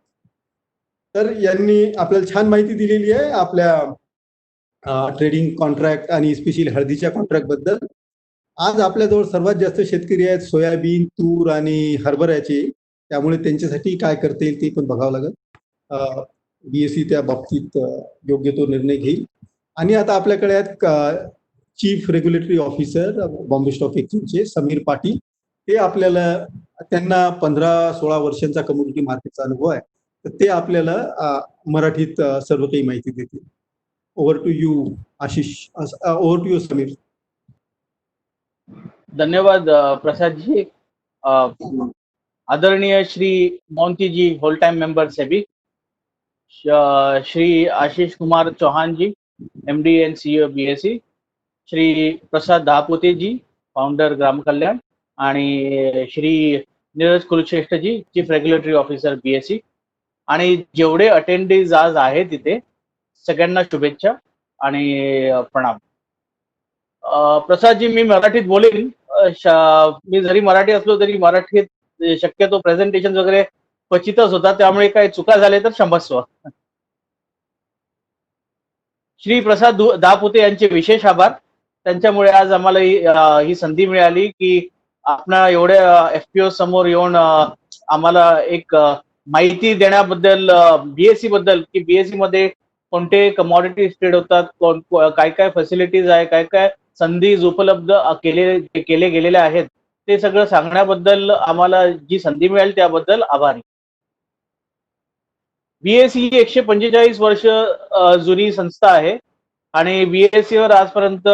तर यांनी आपल्याला छान माहिती दिलेली आहे आपल्या ट्रेडिंग कॉन्ट्रॅक्ट आणि स्पेशली हळदीच्या कॉन्ट्रॅक्ट बद्दल. आज आपल्याजवळ सर्वात जास्त शेतकरी आहेत सोयाबीन, तूर आणि हरभऱ्याचे, त्यामुळे त्यांच्यासाठी काय करता येईल ते पण बघावं लागेल. बीएससी त्या बाबतीत योग्य तो निर्णय घेईल. आणि आता आपल्याकडे आहेत chief regulatory officer Bombay stock एक्सचेंजचे समीर पाटील, ते आपल्याला, त्यांना 15-16 वर्षांचा कमोडिटी मार्केटचा अनुभव आहे, तर ते आपल्याला मराठीत सर्व काही माहिती देतील. Over to you Ashish, over to you Sameer. धन्यवाद प्रसाद जी. आदरणीय Shri Monti ji, whole time member SEBI, Shri Ashish Kumar Chauhan ji, MD and CEO BSE, Shri Prasad Dahapote ji, founder Gram Kalyan, आणि Shri Neeraj Kulshreshtha ji, chief regulatory officer BSE, आणि जेवढे अटेंडीज आज आहेत तिथे सगळ्यांना शुभेच्छा आणि प्रणाम. प्रसाद जी, मी मराठीत बोलेन. मी जरी मराठी असलो तरी मराठीत शक्यतो प्रेझेंटेशन वगैरे क्वचितच होता, त्यामुळे काही चुका झाल्या तर क्षमस्व. श्री प्रसाद दहापुते यांचे विशेष आभार. त्यांच्यामुळे आज आम्हाला ही संधी मिळाली की आपणा एवढ्या एफपीओ समोर येऊन आम्हाला एक माहिती देण्याबद्दल, बीएसई बद्दल, की बीएसई मध्ये कोणते कमॉडिटीज ट्रेड होतात, काय काय फॅसिलिटीज आहे, काय काय संधीज उपलब्ध केले गेलेले आहेत, ते सगळं सांगण्याबद्दल आम्हाला जी संधी मिळाली त्याबद्दल आभारी. बीएसई 145 वर्ष जुनी संस्था आहे आणि बीएसई वर आजपर्यंत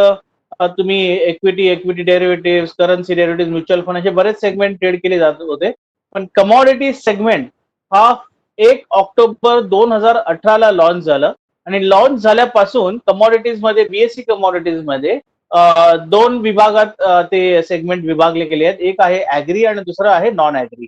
तुम्ही equity derivative, currency derivative, mutual fund असे बरेच सेगमेंट ट्रेड केले जात होते. पण कमॉडिटी सेगमेंट हा 1 ऑक्टोबर 2018 ला लॉन्च झाला आणि लॉन्च झाल्यापासून कमॉडिटीज मध्ये, बीएसई कमॉडिटीज मध्ये 2 विभागात ते सेगमेंट विभागले गेले आहेत. एक आहे ऍग्री आणि दुसरं आहे नॉन ऍग्री.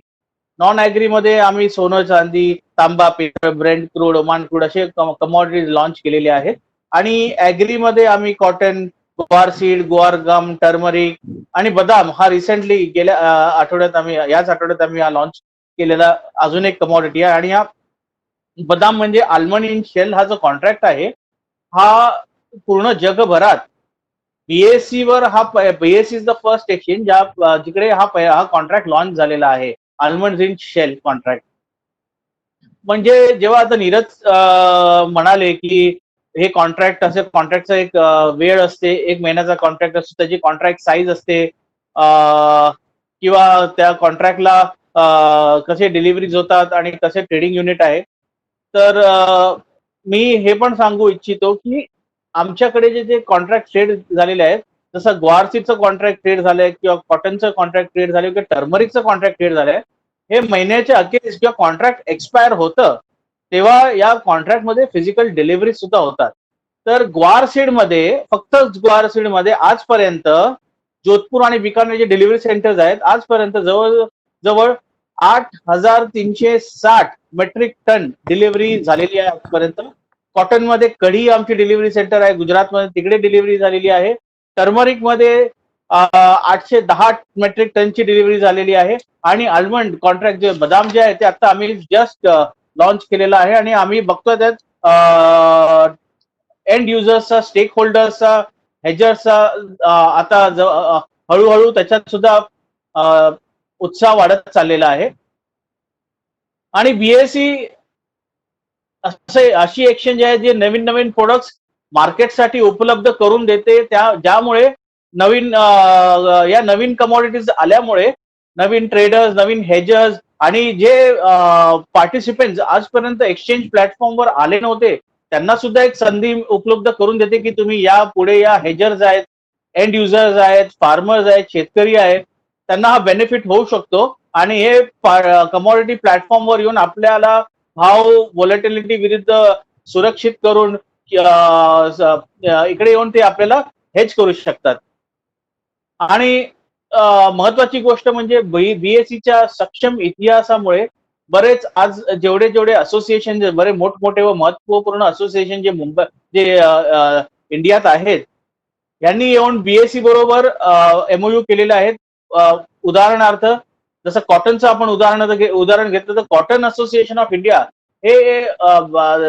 नॉन ऍग्री मध्ये आम्ही सोनं, चांदी, तांबा, petrol, Brent crude, Oman crude असे कमॉडिटीज लॉन्च केलेले आहेत. आणि ऍग्री मध्ये आम्ही कॉटन, गुवार सीड, गुवार गम, टर्मरिक आणि बदाम हा रिसेंटली गेल्या याच आठवड्यात आम्ही हा लॉन्च केलेला अजून एक कमॉडिटी आहे. आणि हा बदाम म्हणजे आल्मंड इन शेल हा जो कॉन्ट्रॅक्ट आहे, हा पूर्ण जगभरात बीएसई वर, हा BSE is the first exchange जिकडे हा कॉन्ट्रॅक्ट लॉन्च झालेला आहे, आल्मंड इन शेल कॉन्ट्रॅक्ट. म्हणजे जेव्हा आता नीरज म्हणाले की हे कॉन्ट्रॅक्ट, असे कॉन्ट्रॅक्टचा एक वेळ असते, 1 महिन्याचा कॉन्ट्रॅक्ट असतो, त्याची कॉन्ट्रॅक्ट साईज असते, किंवा त्या कॉन्ट्रॅक्टला कसे डिलिव्हरीज होतात आणि कसे ट्रेडिंग युनिट आहे. तर मी हे पण सांगू इच्छितो की आमच्याकडे जे कॉन्ट्रॅक्ट ट्रेड झालेले आहेत, जसं ग्वारसीचं कॉन्ट्रॅक्ट ट्रेड झालंय किंवा कॉटनचं कॉन्ट्रॅक्ट ट्रेड झालंय किंवा टर्मरिकचं कॉन्ट्रॅक्ट ट्रेड झालंय, हे महिन्याच्या अखेरीस जेव्हा कॉन्ट्रॅक्ट एक्सपायर होतं तेव्हा या कॉन्ट्रॅक्ट मध्ये फिजिकल डिलिव्हरी सुद्धा होतात. तर ग्वारसीड मध्ये, फक्त ग्वारसीड मध्ये आजपर्यंत जोधपूर आणि बिकानेर जे डिलिव्हरी सेंटर्स आहेत, आजपर्यंत जवळ 8,360 मेट्रिक टन डिलिव्हरी झालेली आहे आजपर्यंत. कॉटन मध्ये कढी आमची डिलिव्हरी सेंटर आहे गुजरातमध्ये, तिकडे डिलिव्हरी झालेली आहे. टर्मरिक मध्ये 810 मेट्रिक टनची डिलिव्हरी झालेली आहे. आणि आल्मंड कॉन्ट्रॅक्ट जे बदाम जे आहे ते आता आम्ही जस्ट लॉन्च केलेला आहे. आणि आम्ही बघतो त्यात एंड युजर्सचा, स्टेक होल्डर्सचा, हेजर्सचा आता हळूहळू त्याच्यात सुद्धा उत्साह वाढत चाललेला आहे. आणि बीएसई अशी एक्सचेंज आहे जे नवीन नवीन प्रोडक्ट्स मार्केटसाठी उपलब्ध करून देते, ज्यामुळे या नवीन कमॉडिटीज आल्यामुळे नवीन ट्रेडर्स, नवीन हेजर्स आणि जे पार्टिसिपेंट्स आजपर्यंत एक्सचेंज प्लॅटफॉर्मवर आले नव्हते त्यांना सुद्धा एक संधी उपलब्ध करून देते की तुम्ही या पुढे या हेजर्स आहेत, एंड युजर्स आहेत, फार्मर्स आहेत, शेतकरी आहेत, त्यांना हा बेनिफिट होऊ शकतो. आणि हे कमॉडिटी प्लॅटफॉर्मवर येऊन आपल्याला भाव व्हॉलेटिलिटी विरुद्ध सुरक्षित करून इकडे येऊन ते आपल्याला हेज करू शकतात. आणि महत्वाची गोष्ट म्हणजे बीएसईच्या सक्षम इतिहासामुळे बरेच आज जेवढे असोसिएशन, बरे मोठमोठे व महत्वपूर्ण असोसिएशन जे इंडियात आहेत, यांनी येऊन बीएसई बरोबर एमओयू केलेले आहेत. उदाहरणार्थ जसं कॉटनचं आपण उदाहरण घेतलं तर कॉटन असोसिएशन ऑफ इंडिया हे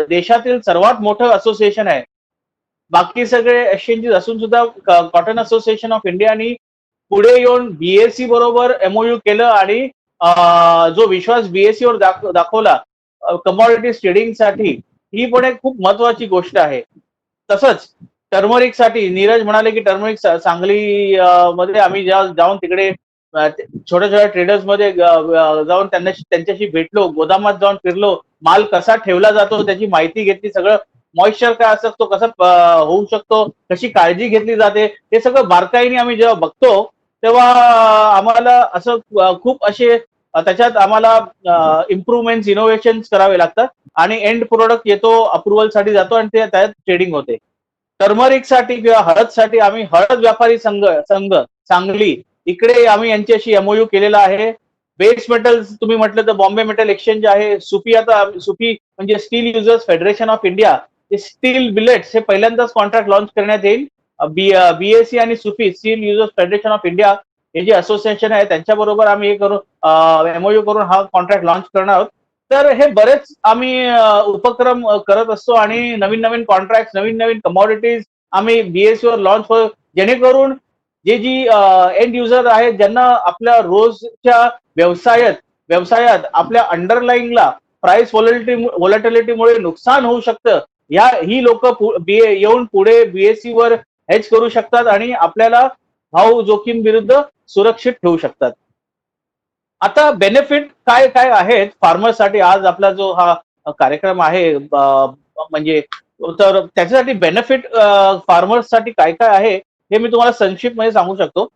देशातील सर्वात मोठं असोसिएशन आहे. बाकी सगळे एक्सचेंजेस असून सुद्धा कॉटन असोसिएशन ऑफ इंडियानी पुढे येऊन बीएसई बरोबर एमओयू केलं आणि जो विश्वास बीएसई वर दाखवला कमॉडिटी ट्रेडिंग साठी, ही पण एक खूप महत्वाची गोष्ट आहे. तसंच टर्मरिक साठी नीरज म्हणाले की टर्मरिक सांगली मध्ये आम्ही जाऊन तिकडे छोट्या छोट्या ट्रेडर्स मध्ये जाऊन त्यांच्याशी भेटलो, गोदामात जाऊन फिरलो, माल कसा ठेवला जातो त्याची माहिती घेतली, सगळं मॉइश्चर काय असतो, कसं होऊ शकतो, कशी काळजी घेतली जाते, हे सगळं बारकाईने आम्ही जेव्हा बघतो तेव्हा आम्हाला असं खूप असे त्याच्यात आम्हाला इम्प्रुव्हमेंट इनोव्हेशन करावे लागतात आणि एंड प्रोडक्ट येतो, अप्रुव्हल साठी जातो आणि ते त्यात ट्रेडिंग होते. टर्मरिक साठी किंवा हळद साठी आम्ही हळद व्यापारी संघ सांगली इकडे आम्ही यांच्याशी एमओयू केलेला आहे. बेस मेटल तुम्ही म्हटलं तर बॉम्बे मेटल एक्सचेंज आहे. सुफी आता सुफी म्हणजे steel users federation of India, steel billets हे पहिल्यांदाच कॉन्ट्रॅक्ट लॉन्च करण्यात येईल. बीएससी आणि SUFI steel users federation of India हे जे असोसिएशन आहे त्यांच्याबरोबर आम्ही हे करून एमओयू करून हा कॉन्ट्रॅक्ट लॉन्च करणार आहोत. तर हे बरेच आम्ही उपक्रम करत असतो आणि नवीन नवीन कॉन्ट्रॅक्ट, नवीन नवीन कमॉडिटीज आम्ही बीएससी वर लॉन्च होतो, जेणेकरून जी एंड युजर आहेत ज्यांना आपल्या रोजच्या व्यवसायात आपल्या अंडरलाईंगला प्राइस व्होलॅटिलिटीमुळे नुकसान होऊ शकतं, ही लोक येऊन पुढे बीएससी वर हेज करू शकतात आणि आपल्याला भाव जोखीम विरुद्ध सुरक्षित ठेवू शकतात. आता बेनिफिट काय काय आहेत फार्मर्ससाठी? आज आपला जो हा कार्यक्रम आहे म्हणजे तर त्याच्यासाठी बेनिफिट फार्मर्ससाठी काय काय आहे हे मी तुम्हाला संक्षिप्त मध्ये सांगू शकतो.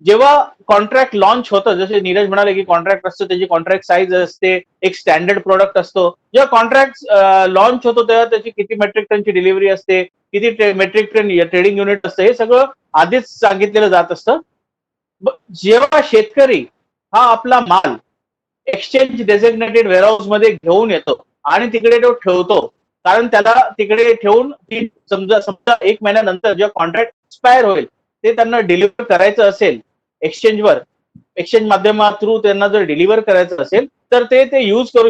जेव्हा कॉन्ट्रॅक्ट लॉन्च होतं, जसे नीरज म्हणाले की कॉन्ट्रॅक्ट असतो, त्याची कॉन्ट्रॅक्ट साईज असते, एक स्टँडर्ड प्रोडक्ट असतो. जेव्हा कॉन्ट्रॅक्ट लॉन्च होतो तेव्हा त्याची किती मेट्रिक टनची डिलिव्हरी असते, किती मेट्रिक टन ट्रेडिंग युनिट असतं, हे सगळं आधीच सांगितलेलं जात असतं. जेव्हा शेतकरी हा आपला माल एक्सचेंज डेझिग्नेटेड वेअरहाऊस मध्ये घेऊन येतो आणि तिकडे तो ठेवतो, कारण त्याला तिकडे ठेवून समजा 1 महिन्यानंतर जेव्हा कॉन्ट्रॅक्ट एक्सपायर होईल ते त्यांना डिलिव्हर करायचं असेल एक्सचेंजवर, एक्सचेंज माध्यमा थ्रू त्यांना जर डिलिव्हर करायचं असेल तर ते यूज करू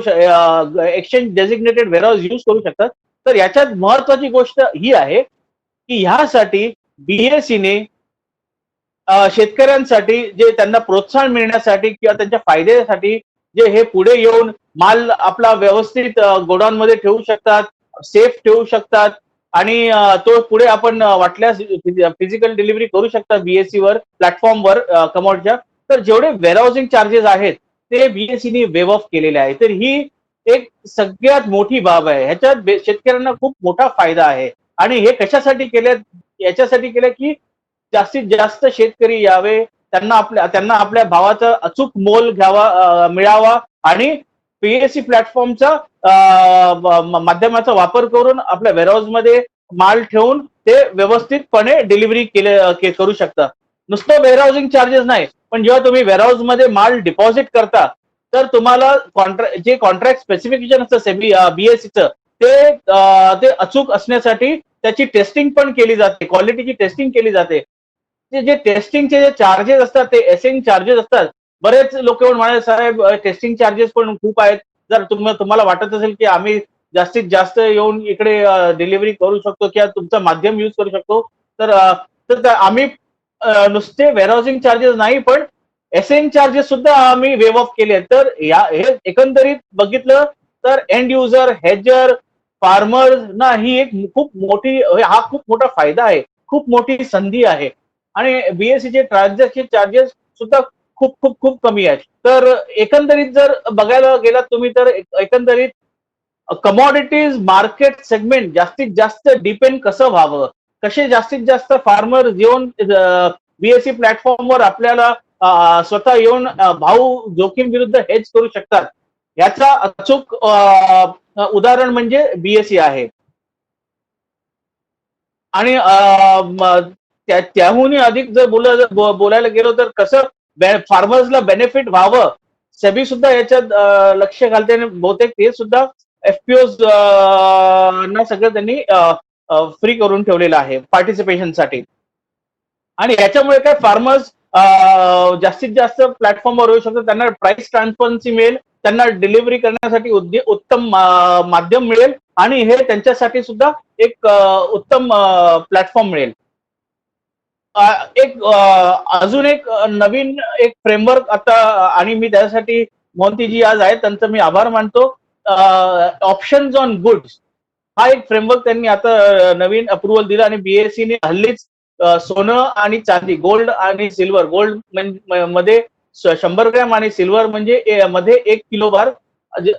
एक्सचेंज डेझिग्नेटेड वेअरहाऊस यूज करू शकतात. तर याच्यात महत्वाची गोष्ट ही आहे की ह्यासाठी बीएससीने शेतकऱ्यांसाठी जे त्यांना प्रोत्साहन मिळण्यासाठी किंवा त्यांच्या फायद्यासाठी जे हे पुढे येऊन माल आपला व्यवस्थित गोडाऊन मध्ये ठेवू शकतात, सेफ ठेवू शकतात आणि तो पुढे आपण वाटल्यास फिजिकल डिलिव्हरी करू शकतात बीएससी वर प्लॅटफॉर्मवर कमॉडच्या. तर जेवढे वेअरहाऊसिंग चार्जेस आहेत ते बीएससीने वेव ऑफ केलेले आहे. तर ही एक सगळ्यात मोठी बाब आहे, ह्याच्यात शेतकऱ्यांना खूप मोठा फायदा आहे. आणि हे कशासाठी केले? याच्यासाठी केलं की जास्तीत जास्त शेतकरी यावे, त्यांना आपल्या भावाचा अचूक मोल मिळावा आणि पीएससी प्लॅटफॉर्मचा माध्यमाचा वापर करून आपल्या वेअरहाऊस मध्ये माल ठेवून ते व्यवस्थितपणे डिलिव्हरी करू शकता. नुसतं वेअरहाऊसिंग चार्जेस नाही, पण जेव्हा तुम्ही वेअरहाऊस मध्ये माल डिपॉझिट करता तर तुम्हाला जे कॉन्ट्रॅक्ट स्पेसिफिकेशन असतं बीएससीचं ते अचूक असण्यासाठी त्याची टेस्टिंग पण केली जाते, क्वालिटीची टेस्टिंग केली जाते. जे टेस्टिंगचे जे चार्जेस असतात ते एसिंग चार्जेस असतात. बरेच लोक येऊन म्हणाले साहेब टेस्टिंग चार्जेस पण खूप आहेत, जर तुम्हाला वाटत असेल की आम्ही जास्तीत जास्त येऊन इकडे डिलिव्हरी करू शकतो किंवा तुमचं माध्यम युज करू शकतो तर आम्ही नुसते वेअरहाऊसिंग चार्जेस नाही पण एसिंग चार्जेस सुद्धा आम्ही वेव ऑफ केले. तर हे एकंदरीत बघितलं तर एंड युजर, हेजर, फार्मर ना ही एक खूप मोठा फायदा आहे, खूप मोठी संधी आहे. आणि बीएससीचे ट्रान्झॅक्शन चार्जेस सुद्धा खूप खूप खूप कमी आहेत. तर एकंदरीत जर बघायला गेलात तुम्ही तर एकंदरीत कमॉडिटीज मार्केट सेगमेंट जास्तीत जास्त डिपेंड कसं व्हावं, कसे जास्तीत जास्त फार्मर येऊन बीएससी प्लॅटफॉर्मवर आपल्याला स्वतः येऊन भाव जोखीम विरुद्ध हेज करू शकतात, याचा अचूक उदाहरण म्हणजे बीएससी आहे. आणि त्याहूनही अधिक जर बोलायला गेलो तर कसं फार्मर्सला बेनिफिट व्हावं, सेबी सुद्धा याच्यात लक्ष घालते आणि बहुतेक ते सुद्धा एफपीओज ना सगळं त्यांनी फ्री करून ठेवलेलं आहे पार्टिसिपेशनसाठी. आणि याच्यामुळे काय फार्मर्स जास्तीत जास्त प्लॅटफॉर्मवर येऊ शकतात, त्यांना प्राइस ट्रान्सपरन्सी मिळेल, त्यांना डिलिव्हरी करण्यासाठी उत्तम माध्यम मिळेल आणि हे त्यांच्यासाठी सुद्धा एक उत्तम प्लॅटफॉर्म मिळेल. अजून एक नवीन एक फ्रेमवर्क आता, आणि मी त्यासाठी मोहंतीजी आज आहेत त्यांचं मी आभार मानतो. ऑप्शन्स ऑन गुड्स हा एक फ्रेमवर्क त्यांनी आता नवीन अप्रुव्हल दिला आणि BSE ने हल्लीच सोनं आणि चांदी, गोल्ड आणि सिल्वर, गोल्ड मध्ये 100 ग्रॅम आणि सिल्वर म्हणजे मध्ये 1 kilo bar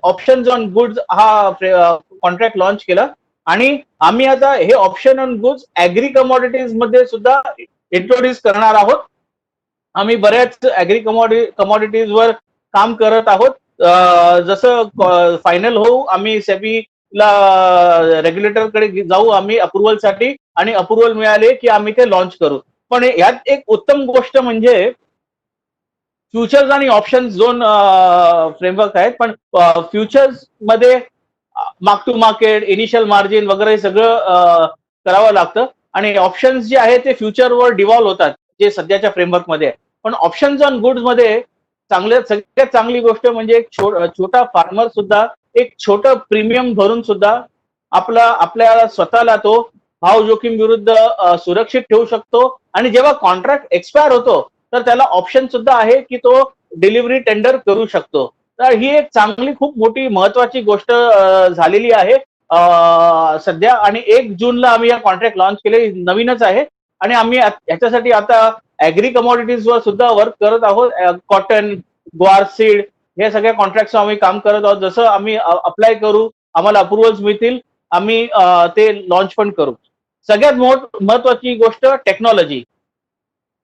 options on goods हा कॉन्ट्रॅक्ट लॉन्च केला. आणि आम्ही आता हे option on goods agri commodities मध्ये सुद्धा इंट्रोड्यूस करणार आहोत. आम्ही बऱ्याच ऍग्री कमॉडिटीज वर काम करत आहोत. जसं फायनल होऊ आम्ही सेबीला रेग्युलेटरकडे जाऊ आम्ही अप्रुव्हलसाठी आणि अप्रुव्हल मिळाले की आम्ही ते लॉन्च करू. पण यात एक उत्तम गोष्ट म्हणजे फ्युचर्स आणि ऑप्शन्स दोन फ्रेमवर्क आहेत. पण फ्युचर्स मध्ये mark to market, initial margin वगैरे सगळं करावं लागतं आणि ऑप्शन्स जे आहेत ते फ्युचरवर डिव्हॉल्व होतात जे सध्याच्या फ्रेमवर्क मध्ये. पण ऑप्शन्स ऑन गुड्स मध्ये सगळ्यात चांगली गोष्ट म्हणजे छोटा फार्मर सुद्धा एक छोटं प्रीमियम भरून सुद्धा आपल्या स्वतःला तो भाव जोखीम विरुद्ध सुरक्षित ठेवू शकतो. आणि जेव्हा कॉन्ट्रॅक्ट एक्सपायर होतो तर त्याला ऑप्शन सुद्धा आहे की तो डिलिव्हरी टेंडर करू शकतो. तर ही एक चांगली खूप मोठी महत्वाची गोष्ट झालेली आहे सध्या. आणि 1 जूनला आम्ही या कॉन्ट्रॅक्ट लॉन्च केले, नवीनच आहे. आणि आम्ही याच्यासाठी आता ऍग्री कमॉडिटीज वर सुद्धा वर्क करत आहोत. कॉटन, ग्वार सीड हे सगळ्या कॉन्ट्रॅक्ट आम्ही काम करत आहोत. जसं आम्ही अप्लाय करू, आम्हाला अप्रुव्हल्स मिळतील, आम्ही ते लॉन्च पण करू. सगळ्यात महत्वाची गोष्ट टेक्नॉलॉजी.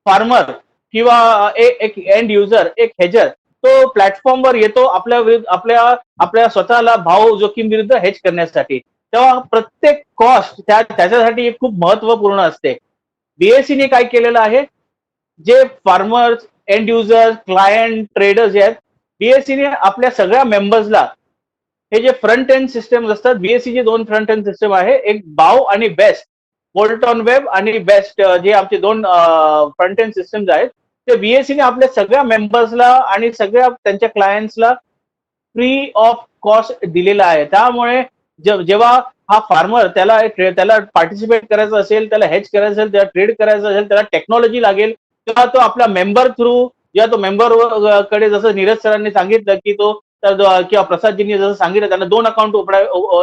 फार्मर किंवा एक एंड युजर, एक हेजर तो प्लॅटफॉर्मवर येतो आपल्या स्वतःला भाव जोखीम विरुद्ध हेज करण्यासाठी. तेव्हा प्रत्येक कॉस्ट त्याच्यासाठी खूप महत्वपूर्ण असते. BSE ने काय केलेलं आहे, जे farmers, end users, client, traders आहेत, BSE ने आपल्या सगळ्या मेंबर्सला हे जे फ्रंट एंड सिस्टम असतात, BSE चे 2 फ्रंट एंड सिस्टम आहे, एक बाव आणि बेस्ट, बोल्ट ऑन वेब आणि बेस्ट, जे आमचे 2 फ्रंट एंड सिस्टम्स आहेत, ते BSE ने आपल्या सगळ्या मेंबर्सला आणि सगळ्या त्यांच्या क्लायंट्सला फ्री ऑफ कॉस्ट दिलेला आहे. त्यामुळे जेव्हा हा फार्मर त्याला पार्टिसिपेट करायचं असेल, त्याला हेज करायचं असेल, त्याला ट्रेड करायचं असेल, त्याला टेक्नॉलॉजी लागेल, तेव्हा तो आपल्या मेंबर थ्रू या तो मेंबर कडे, जसं नीरज सरांनी सांगितलं की तो किंवा प्रसादजींनी जसं सांगितलं, त्यांना 2 अकाउंट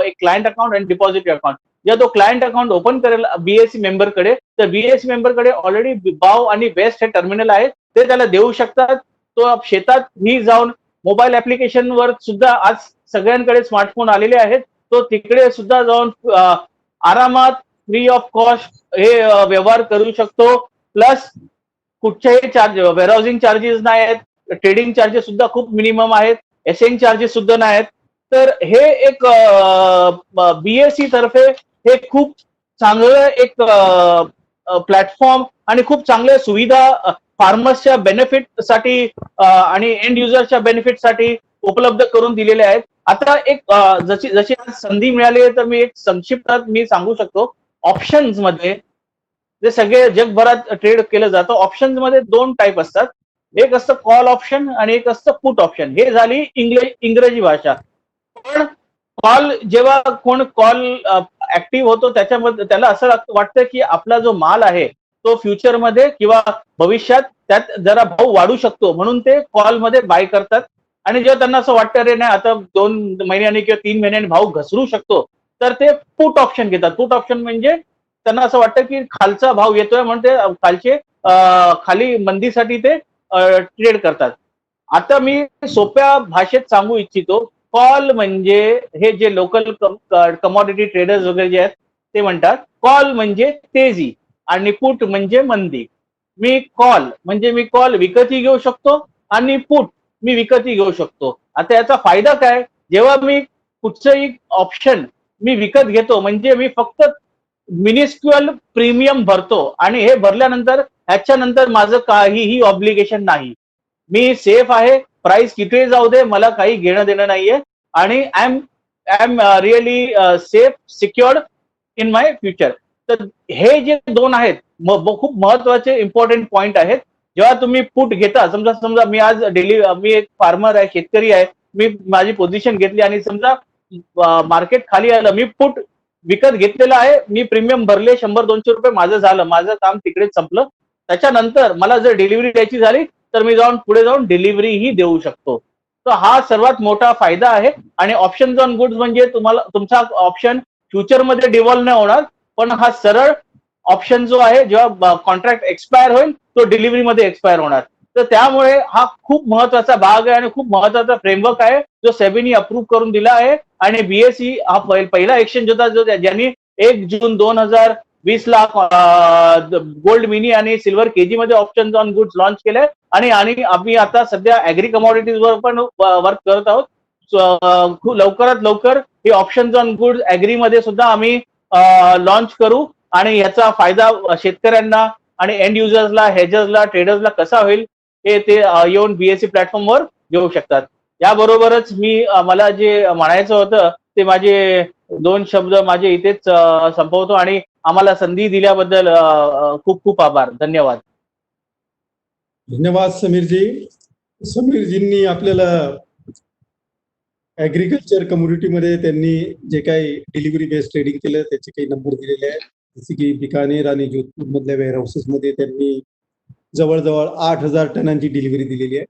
एक क्लायंट अकाउंट आणि डिपॉझिट अकाउंट. जेव्हा तो क्लायंट अकाउंट ओपन करेल BSE मेंबरकडे, तर BSE मेंबरकडे ऑलरेडी बाव आणि बेस्ट हे टर्मिनल आहे, ते त्याला देऊ शकतात. तो शेतात ही जाऊन मोबाईल ऍप्लिकेशनवर सुद्धा आज सगळ्यांकडे स्मार्टफोन आलेले आहेत, तो तिकडे सुद्धा जाऊन आरामात फ्री ऑफ कॉस्ट हे व्यवहार करू शकतो. प्लस कुठच्याही वेअरहाऊसिंग चार्जेस नाही आहेत, ट्रेडिंग चार्जेस सुद्धा खूप मिनिमम आहेत, एसेंग चार्जेस सुद्धा नाही आहेत. तर हे एक BSE तर्फे हे खूप चांगलं एक प्लॅटफॉर्म आणि खूप चांगल्या सुविधा फार्मर्सच्या बेनिफिटसाठी आणि एंड युजर्सच्या बेनिफिटसाठी उपलब्ध करून दिलेले आहेत. आता एक जशी संधी मिळाली आहे, तर मी एक संक्षिप्तात मी सांगू शकतो. ऑप्शन्स मध्ये जे सगळे जगभरात ट्रेड केलं जातं, ऑप्शन्स मध्ये 2 टाईप असतात. एक असतं कॉल ऑप्शन आणि एक असतं पुट ऑप्शन. हे झाली इंग्रजी भाषा. पण कॉल, जेव्हा कोण कॉल ऍक्टिव्ह होतो त्याच्यामध्ये त्याला असं वाटतं की आपला जो माल आहे तो फ्युचरमध्ये किंवा भविष्यात त्यात जरा भाव वाढू शकतो, म्हणून ते कॉलमध्ये बाय करतात. आणि जेव्हा त्यांना असं वाटतं रे नाही आता 2 महिन्यांनी किंवा 3 महिन्यांनी भाव घसरू शकतो, तर ते पुट ऑप्शन घेतात. पुट ऑप्शन म्हणजे त्यांना असं वाटतं की खालचा भाव येतोय म्हणून ते खाली मंदीसाठी ते ट्रेड करतात. आता मी सोप्या भाषेत सांगू इच्छितो, कॉल म्हणजे हे जे लोकल कमॉडिटी ट्रेडर्स वगैरे जे आहेत ते म्हणतात, कॉल म्हणजे तेजी आणि पुट म्हणजे मंदी. मी कॉल विकतही घेऊ शकतो आणि पुट मी विकतही घेऊ शकतो. आता याचा फायदा काय, जेव्हा मी कुठचंही ऑप्शन मी विकत घेतो म्हणजे मी फक्त मिनिस्क्युअल प्रीमियम भरतो आणि हे भरल्यानंतर ह्याच्यानंतर माझं काहीही ऑब्लिगेशन नाही. मी सेफ आहे, प्राइस किती जाऊ दे, मला काही घेणं देणं नाहीये आणि I am really safe, secured in my future. तर हे जे 2 आहेत खूप महत्वाचे इम्पॉर्टंट पॉइंट आहेत. जेव्हा तुम्ही पुट घेता, समजा मी एक फार्मर आहे, शेतकरी आहे, मी माझी पोझिशन घेतली आणि समजा मार्केट खाली आलं, मी पुट विकत घेतलेलं आहे, मी प्रीमियम भरले 100-200 रुपये, माझं झालं, माझं काम तिकडेच संपलं. त्याच्यानंतर मला जर डिलिव्हरी द्यायची झाली तर मी पुढे जाऊन डिलिव्हरी ही देऊ शकतो. तर हा सर्वात मोठा फायदा आहे. आणि ऑप्शन्स ऑन गुड्स म्हणजे तुमचा ऑप्शन फ्युचरमध्ये डिव्हॉल्व नाही होणार, पण हा सरळ ऑप्शन जो आहे जेव्हा कॉन्ट्रॅक्ट एक्सपायर होईल तो डिलिव्हरीमध्ये एक्सपायर होणार. तर त्यामुळे हा खूप महत्वाचा भाग आहे आणि खूप महत्वाचा फ्रेमवर्क आहे जो सेबीनी अप्रूव्ह करून दिला आहे. आणि बीएसई हा पहिला एक्सचेंज होता जो ज्यांनी 1 जून 2020 ला गोल्ड मिनी आणि सिल्वर केजी मध्ये ऑप्शन ऑन गुड्स लॉन्च केले. आणि आम्ही आता सध्या ऍग्री कमॉडिटीज वर पण वर्क करत आहोत. खूप लवकरात लवकर हे ऑप्शन ऑन गुड्स ऍग्री मध्ये सुद्धा आम्ही लॉन्च करू आणि याचा फायदा शेतकऱ्यांना आणि एंड युजर्सला, हेजर्सला, ट्रेडर्सला कसा होईल हे ते येऊन बीएसई प्लॅटफॉर्मवर घेऊ शकतात. याबरोबरच मला जे म्हणायचं होतं ते माझे 2 शब्द माझे इथेच संपवतो आणि आम्हाला संधी दिल्याबद्दल खूप खूप आभार. धन्यवाद. धन्यवाद समीरजी. समीरजींनी आपल्याला ऍग्रिकल्चर कम्युनिटीमध्ये त्यांनी जे काही डिलिव्हरी बेस्ड ट्रेडिंग केलं त्याचे काही नंबर दिलेले आहेत. जसे की बिकानेर आणि जोधपूर मधल्या वेअर हाऊसेसमध्ये त्यांनी जवळजवळ 8,000 टनांची डिलिव्हरी दिलेली आहे.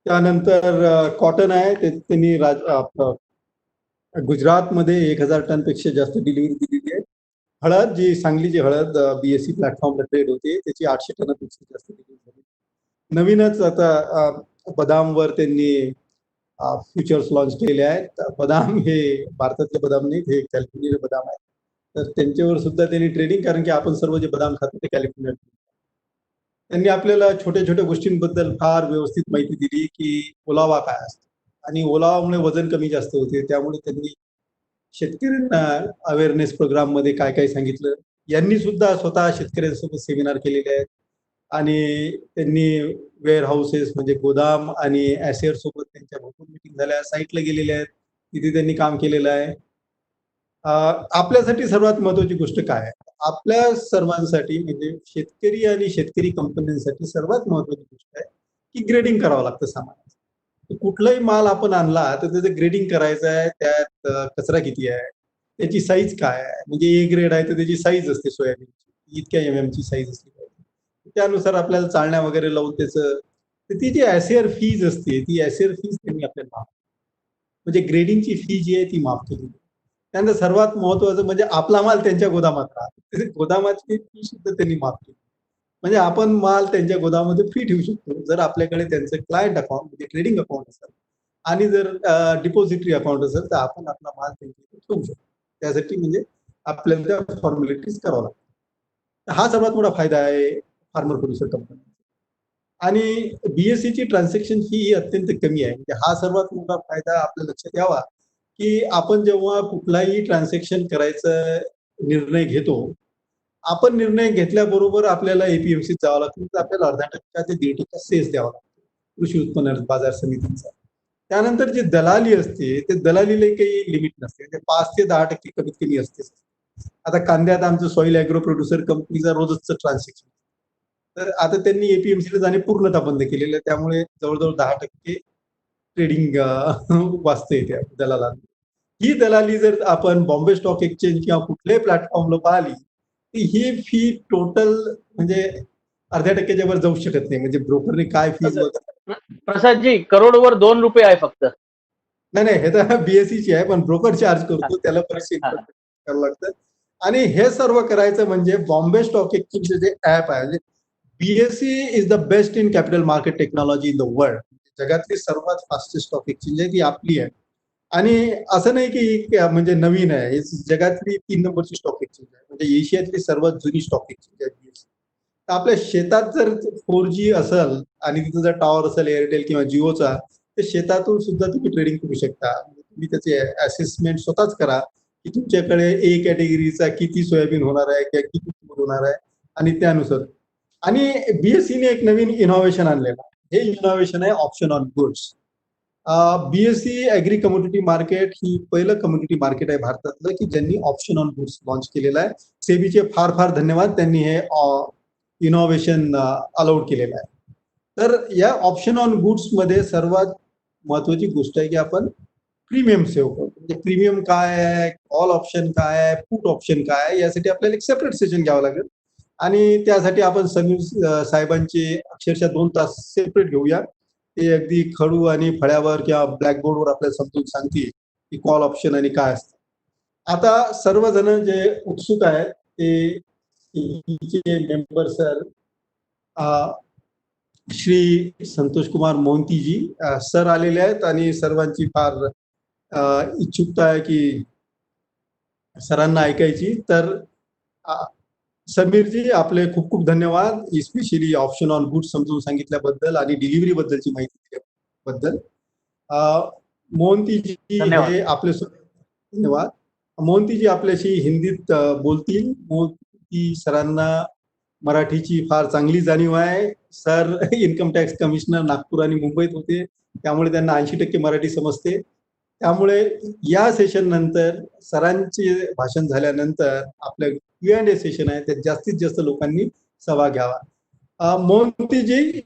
त्यानंतर कॉटन आहे त्यांनी गुजरातमध्ये 1,000 टनपेक्षा जास्त डिलिव्हरी दिलेली आहे. हळद, जी सांगलीची हळद बीएसई प्लॅटफॉर्मला ट्रेड होते त्याची 800 टनापेक्षा जास्त डिलिव्हरी झाली. नवीनच आता बदामवर त्यांनी फ्युचर्स लॉन्च केले आहेत. बदाम हे भारतातले बदाम नाहीत, हे कॅलिफोर्निया बदाम आहेत. तर त्यांच्यावर सुद्धा त्यांनी ट्रेडिंग, कारण की आपण सर्व जे बदाम खातो ते कॅलिफोर्निया. त्यांनी आपल्याला छोट्या छोट्या गोष्टींबद्दल फार व्यवस्थित माहिती दिली की ओलावा काय असतो आणि ओलावामुळे वजन कमी जास्त होते. त्यामुळे त्यांनी शेतकऱ्यांना अवेअरनेस प्रोग्राम मध्ये काय काय सांगितलं. यांनी सुद्धा स्वतः शेतकऱ्यांसोबत सेमिनार केलेले आहेत आणि त्यांनी वेअर हाऊसेस म्हणजे गोदाम आणि ऍसियर सोबत त्यांच्या भरपूर मिटिंग झाल्या, साईटला गेलेल्या आहेत, तिथे त्यांनी काम केलेलं आहे. आपल्यासाठी सर्वात महत्वाची गोष्ट काय आहे? आपल्या सर्वांसाठी म्हणजे शेतकरी आणि शेतकरी कंपन्यांसाठी सर्वात महत्वाची गोष्ट आहे की ग्रेडिंग करावं लागतं सामानाचं. कुठलाही माल आपण आणला तर त्याचं ग्रेडिंग करायचं आहे. त्यात कचरा किती आहे, त्याची साईज काय आहे. म्हणजे ए ग्रेड आहे तर त्याची साईज असते सोयाबीनची, इतक्या MM ची साईज असते. त्यानुसार आपल्याला चालण्या वगैरे लावून त्याचं ती जी ऍसियर फीज असते ती ऍसियर फीज त्यांनी आपल्याला माफ, म्हणजे ग्रेडिंगची फी जी आहे ती माफ केली. त्यानंतर सर्वात महत्वाचं म्हणजे आपला माल त्यांच्या गोदामात राहतो, गोदामाची फी सुद्धा त्यांनी माफ केली. म्हणजे आपण माल त्यांच्या गोदामामध्ये फ्री ठेवू शकतो जर आपल्याकडे त्यांचं क्लायंट अकाउंट म्हणजे ट्रेडिंग अकाउंट असेल आणि जर डिपॉझिटरी अकाउंट असेल तर आपण आपला माल त्यांच्याकडे ठेवू शकतो. त्यासाठी म्हणजे आपल्याला त्या फॉर्मॅलिटीज करावं लागतात. हा सर्वात मोठा फायदा आहे फार्मर प्रोड्युसर कंपनी. आणि बीएसई ची ट्रान्झॅक्शन फी ही अत्यंत कमी आहे. म्हणजे हा सर्वात मोठा फायदा आपल्या लक्षात यावा की आपण जेव्हा कुठलाही ट्रान्झॅक्शन करायचा निर्णय घेतो, आपण निर्णय घेतल्याबरोबर आपल्याला एपीएमसी जावं लागतं, तर आपल्याला 0.5% ते 1.5% सेस द्यावा लागतो कृषी उत्पन्न बाजार समितीचा. त्यानंतर जी दलाली असते ते दलालीला काही लिमिट नसते, म्हणजे 5 ते 10% कमीत कमी असते. आता कांद्यात आमचं सॉइल ॲग्रो प्रोड्युसर कंपनीचा रोजचं ट्रान्झॅक्शन, तर आता त्यांनी एपीएमसीला जाणे पूर्णतः बंद केलेलं आहे. त्यामुळे जवळजवळ 10% ट्रेडिंग वाचते त्या दलाला. ही दलाली जर आपण बॉम्बे स्टॉक एक्सचेंज किंवा कुठल्याही प्लॅटफॉर्मला पाहिली तर ही फी टोटल म्हणजे 0.5% वर जाऊ शकत नाही. म्हणजे ब्रोकरने काय फी, प्रसादजी, करोडवर 2 रुपये आहे फक्त. नाही हे तर बीएसई ची आहे, पण ब्रोकर चार्ज करतो त्याला पैसे करावं लागतं. आणि हे सर्व करायचं म्हणजे बॉम्बे स्टॉक एक्सचेंजचे जे ऍप आहे, BSE is the best in capital market technology in the world. जगातली सर्वात फास्टेस्ट स्टॉक एक्सचेंज आहे ती आपली आहे. आणि असं नाही की म्हणजे नवीन आहे, जगातली 3 नंबरची स्टॉक एक्सचेंज आहे, म्हणजे एशियातली सर्वात जुनी स्टॉक एक्सचेंज आहे बीएसई. तर आपल्या शेतात जर 4G असेल आणि तिथं जर टॉवर असेल एअरटेल किंवा जिओचा, तर शेतातून सुद्धा तुम्ही ट्रेडिंग करू शकता. तुम्ही त्याचे असेसमेंट स्वतःच करा की तुमच्याकडे ए कॅटेगरीचा किती सोयाबीन होणार आहे किंवा किती तूर होणार आहे आणि त्यानुसार. आणि बीएसईने एक नवीन इनोव्हेशन आणलेलं, हे इनोव्हेशन आहे option on goods. BSE agri commodity market ही पहिलं कम्युनिटी मार्केट आहे भारतातलं की ज्यांनी ऑप्शन ऑन गुड्स लॉन्च केलेलं आहे. सेबीचे फार फार धन्यवाद, त्यांनी हे इनोव्हेशन अलाउड केलेलं आहे. तर या ऑप्शन ऑन गुड्स मध्ये सर्वात महत्वाची गोष्ट आहे की आपण प्रीमियम सेव्ह करतो. म्हणजे प्रीमियम काय आहे, कॉल ऑप्शन काय आहे, पुट ऑप्शन काय आहे, यासाठी आपल्याला एक सेपरेट सेशन घ्यावं लागेल. आणि त्यासाठी आपण समीर साहेबांचे अक्षरशः 2 तास सेपरेट घेऊया. ते अगदी खडू आणि फळ्यावर किंवा ब्लॅकबोर्डवर आपल्याला समजून सांगतील की कॉल ऑप्शन आणि काय असतं. आता सर्वजण जे उत्सुक आहेत ते member sir Shri Santosh Kumar मोहंतीजी sir आलेले आहेत आणि सर्वांची फार इच्छुकता आहे की सरांना ऐकायची. तर समीरजी आपले खूप खूप धन्यवाद, इस्पेशली ऑप्शन ऑन गुड समजून सांगितल्याबद्दल आणि डिलिव्हरी बद्दलची माहिती दिल्याबद्दल. मोहंतीजी हे आपले धन्यवाद. मोहंतीजी आपल्याशी हिंदीत बोलतील. मोहंती सरांना मराठीची फार चांगली जाणीव आहे. Sir income tax commissioner Nagpur आणि मुंबईत होते, त्यामुळे त्यांना 80% मराठी समजते. त्यामुळे या सेशन नंतर सरांचे भाषण झाल्यानंतर आपलं Q&A सेशन आहे, त्यात जास्तीत जास्त लोकांनी सहभाग घ्यावा. मोहंतीजी,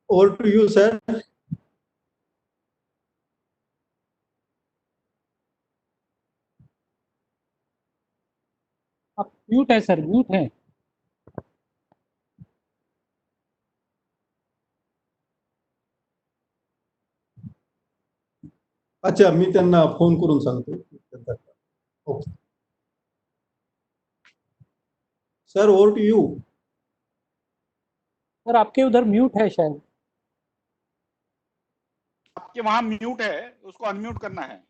ओव्हर टू यू सर. आप म्यूट है सर, म्यूट है. अच्छा, मी त्यांना फोन करून सांगतो. Okay sir, over to you. Sir आपके उधर म्यूट है शायद. आपके वहां म्यूट है, उसको अनम्यूट करना है.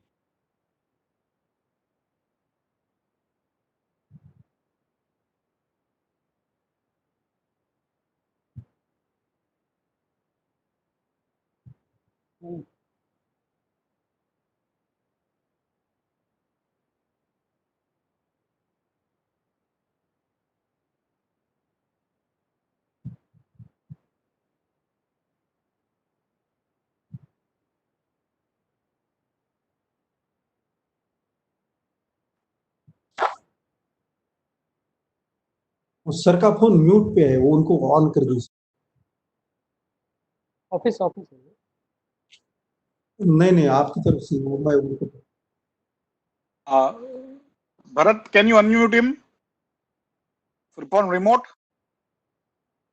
सर का फोन म्यूट पे है, वो उनको ऑन कर दीजिए. ऑफिस नहीं, आपकी तरफ से वो मैं उनको. Bharat, can you unmute him from remote?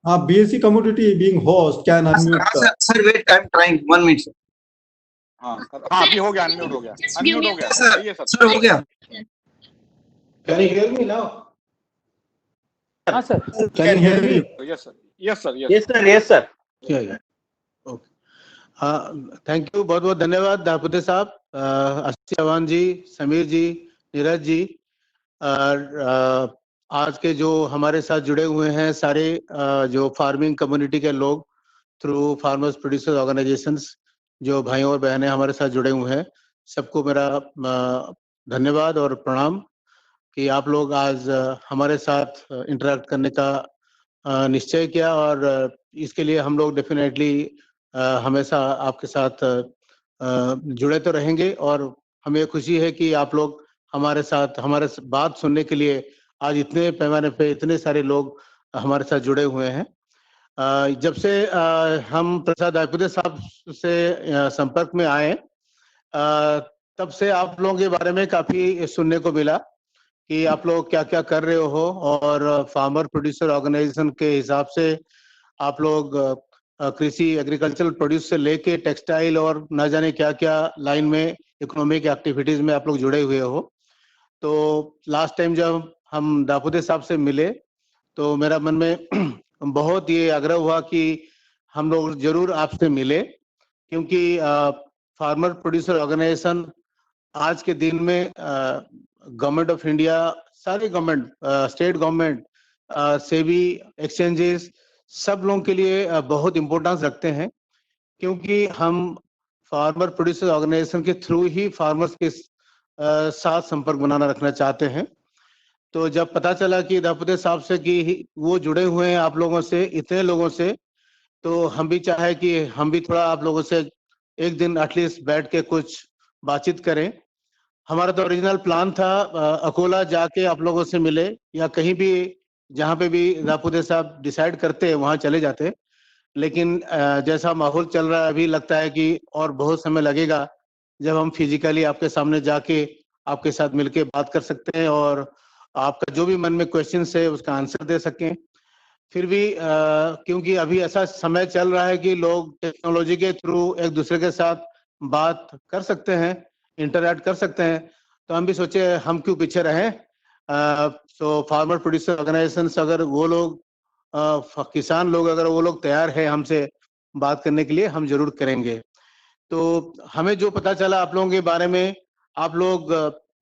हाँ, BSc Commodity being host can unmute. Sir, wait, I'm trying. 1 minute, sir. हाँ, अभी हो गया, अनम्यूट हो गया. अनम्यूट हो गया. सही है सर. Sir, हो गया. Can you hear me now? हाँ sir. Can hear me. Yes sir. Yes sir. Yes sir. Yes sir. Yeah. Okay. Thank you, बहुत बहुत धन्यवाद दापुते साहब, अस्सी चौहान जी, समीर जी, नीरज जी, और आज के जो हमारे साथ जुड़े हुए हैं सारे जो फार्मिंग कम्युनिटी के लोग थ्रू फार्मर्स प्रोड्यूसर्स ऑर्गेनाइजेशंस, जो भाई और बहनें हमारे साथ जुड़े हुए हैं, सबको मेरा धन्यवाद और प्रणाम कि आप लोग आज हमारे साथ इंटरेक्ट करने का निश्चय किया, और इसके लिए हम लोग डेफिनेटली हमेशा आपके साथ जुड़े तो रहेंगे, और हमें खुशी है कि आप लोग हमारे साथ हमारे बात सुनने के लिए आज इतने पैमाने पे इतने सारे लोग हमारे साथ जुड़े हुए हैं. जब से हम प्रसाद दापुते साहब से संपर्क में आए, तब से आप लोगों के बारे में काफी सुनने को मिला कि आप लोग क्या क्या कर रहे हो, और फार्मर प्रोड्यूसर ऑर्गेनाइजेशन के हिसाब से आप लोग कृषि एग्रीकल्चरल प्रोड्यूस से लेके टेक्सटाइल और न जाने क्या क्या लाइन में इकोनॉमिक एक्टिविटीज में आप लोग जुड़े हुए हो. तो लास्ट टाइम जब हम दापुते साहब से मिले तो मेरा मन में बहुत ये आग्रह हुआ कि हम लोग जरूर आपसे मिले, क्योंकि फार्मर प्रोड्यूसर ऑर्गेनाइजेशन आज के दिन में गवर्नमेंट ऑफ इंडिया, सारे government, state government, SEBI, exchanges, सब लोगों के लिए बहुत इम्पोर्टेंस रखते हैं, क्योंकि हम फार्मर प्रोड्यूसर ऑर्गेनाइजेशन के थ्रू ही फार्मर्स के साथ संपर्क बनाना रखना चाहते हैं. तो जब पता चला कि दापुते साहब से कि वो जुड़े हुए हैं आप लोगों से, इतने लोगों से, तो हम भी चाहे कि हम भी थोड़ा आप लोगों से एक दिन एटलीस्ट बैठ के कुछ बातचीत करें. हमारा तो ओरिजिनल प्लान था अकोला जाके आप लोगों से मिले, या कहीं भी जहाँ पे भी दापुते साहब डिसाइड करते हैं वहाँ चले जाते, लेकिन जैसा माहौल चल रहा है अभी लगता है कि और बहुत समय लगेगा जब हम फिजिकली आपके सामने जाके आपके साथ मिलके बात कर सकते हैं और आपका जो भी मन में क्वेश्चन है उसका आंसर दे सकें. फिर भी क्योंकि अभी ऐसा समय चल रहा है कि लोग टेक्नोलॉजी के थ्रू एक दूसरे के साथ बात कर सकते हैं, इंटरैक्ट कर सकते हैं, तो हम भी सोचे हम क्यों पीछे रहें। सो फार्मर प्रोड्यूसर ऑर्गेनाइजेशंस, अगर वो लोग किसान लोग अगर वो लोग तैयार है हमसे बात करने के लिए, हम जरूर करेंगे। तो हमें जो पता चला आप लोगों के बारे में, आप लोग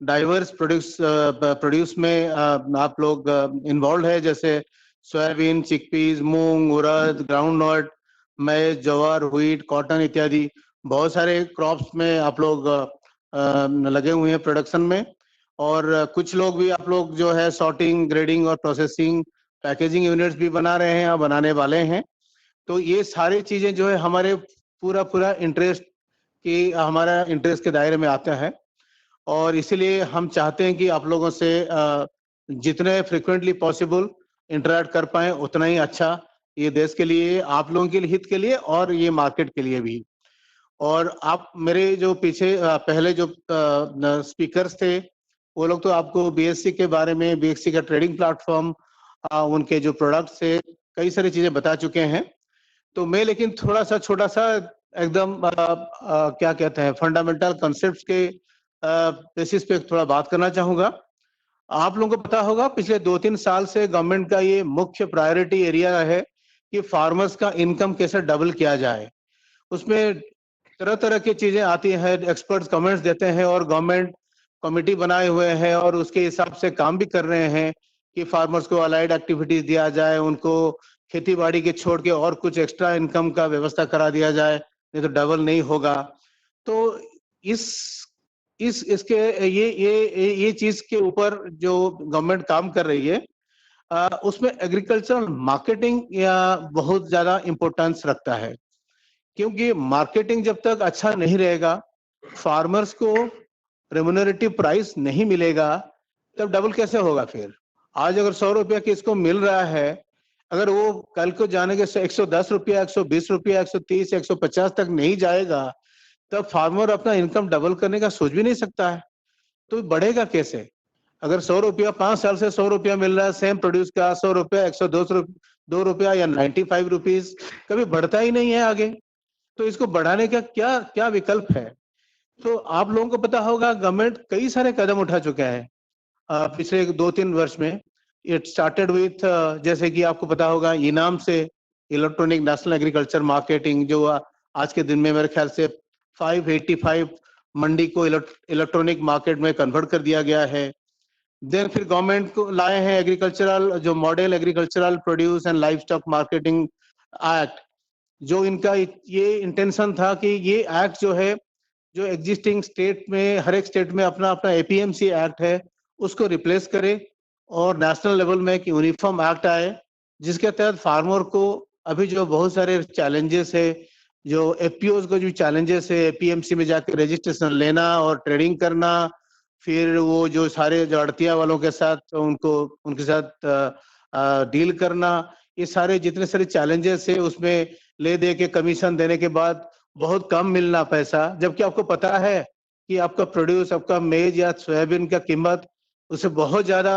डाइवर्स प्रोड्यूस में आप लोग इन्वॉल्व है, जैसे सोयाबीन, चिकपीस, मूंग, उड़द, ग्राउंडनट, मैज, ज्वार, व्हीट, कॉटन इत्यादि बहुत सारे क्रॉप्स में आप लोग लगे हुए हैं प्रोडक्शन में। और कुछ लोग भी आप लोग जो है सॉर्टिंग, ग्रेडिंग और प्रोसेसिंग, पैकेजिंग यूनिट्स भी बना रहे हैं या बनाने वाले हैं। तो ये सारी चीजें जो है हमारे पूरा इंटरेस्ट की हमारा इंटरेस्ट के दायरे में आता है, और इसीलिए हम चाहते हैं कि आप लोगों से जितने फ्रिक्वेंटली पॉसिबल इंटरेक्ट कर पाए उतना ही अच्छा, ये देश के लिए, आप लोगों के हित के लिए और ये मार्केट के लिए भी। और आप मेरे जो पीछे पहले जो स्पीकर्स थे वो लोग तो आपको बीएससी के बारे में, बीएससी का ट्रेडिंग प्लेटफॉर्म, उनके जो प्रोडक्ट्स है, कई सारी चीजें बता चुके हैं। तो मैं लेकिन थोड़ा सा छोटा सा एकदम क्या कहते हैं फंडामेंटल कॉन्सेप्ट्स के बेसिस पे थोड़ा बात करना चाहूंगा। आप लोगों को पता होगा पिछले 2-3 साल से गवर्नमेंट का ये मुख्य प्रायोरिटी एरिया है कि फार्मर्स का इनकम कैसे डबल किया जाए। उसमें तरह तरह की चीजें आती हैं, एक्सपर्ट्स कमेंट्स देते हैं और गवर्नमेंट कमेटी बनाए हुए हैं और उसके हिसाब से काम भी कर रहे हैं कि फार्मर्स को अलाइड एक्टिविटीज दिया जाए, उनको खेती बाड़ी के छोड़ के और कुछ एक्स्ट्रा इनकम का व्यवस्था करा दिया जाए, नहीं तो डबल नहीं होगा। तो इसके ये चीज के ऊपर जो गवर्नमेंट काम कर रही है, उसमें एग्रीकल्चरल मार्केटिंग या बहुत ज्यादा इम्पोर्टेंस रखता है, क्योंकि मार्केटिंग जब तक अच्छा नहीं रहेगा, फार्मर्स को रेम्युनरेटिव प्राइस नहीं मिलेगा, तब डबल कैसे होगा फिर। आज अगर 100 रुपया किसको मिल रहा है, अगर वो कल को जाने के 110 रुपया, 120 रुपया, 130, 150 तक नहीं जाएगा, तब फार्मर अपना इनकम डबल करने का सोच भी नहीं सकता है। तो बढ़ेगा कैसे? अगर 100 रुपया 5 साल से 100 रुपया मिल रहा है सेम प्रोड्यूस का, 100 रुपया, 102 रुपया या 95 रुपीज, कभी बढ़ता ही नहीं है आगे। तो इसको बढ़ाने का क्या क्या विकल्प है? तो आप लोगों को पता होगा गवर्नमेंट कई सारे कदम उठा चुके हैं पिछले 2-3 वर्ष में। इट स्टार्टेड विथ जैसे कि आपको पता होगा इनाम से इलेक्ट्रॉनिक नेशनल एग्रीकल्चर मार्केटिंग, जो आज के दिन में मेरे ख्याल से 585 मंडी को इलेक्ट्रॉनिक मार्केट में कन्वर्ट कर दिया गया है। देन फिर गवर्नमेंट को लाए हैं एग्रीकल्चरल जो model agricultural produce and live stock marketing act, जो इनका ये इंटेंशन था कि ये एक्ट जो है, जो एग्जिस्टिंग स्टेट में हर एक स्टेट में अपना अपना एपीएमसी एक्ट है, उसको रिप्लेस करे और नेशनल लेवल में एक यूनिफॉर्म एक्ट आए, जिसके तहत फार्मर को अभी जो बहुत सारे चैलेंजेस है, जो एफपीओ को जो चैलेंजेस है, एपीएमसी में जाकर रजिस्ट्रेशन लेना और ट्रेडिंग करना, फिर वो जो सारे जो अड़तिया वालों के साथ उनके साथ डील करना, ये सारे जितने सारे चैलेंजेस है उसमें ले दे के कमीशन देने के बाद बहुत कम मिलना पैसा, जबकि आपको पता है कि आपका प्रोड्यूस, आपका मेज या सोयाबीन का कीमत उससे बहुत ज्यादा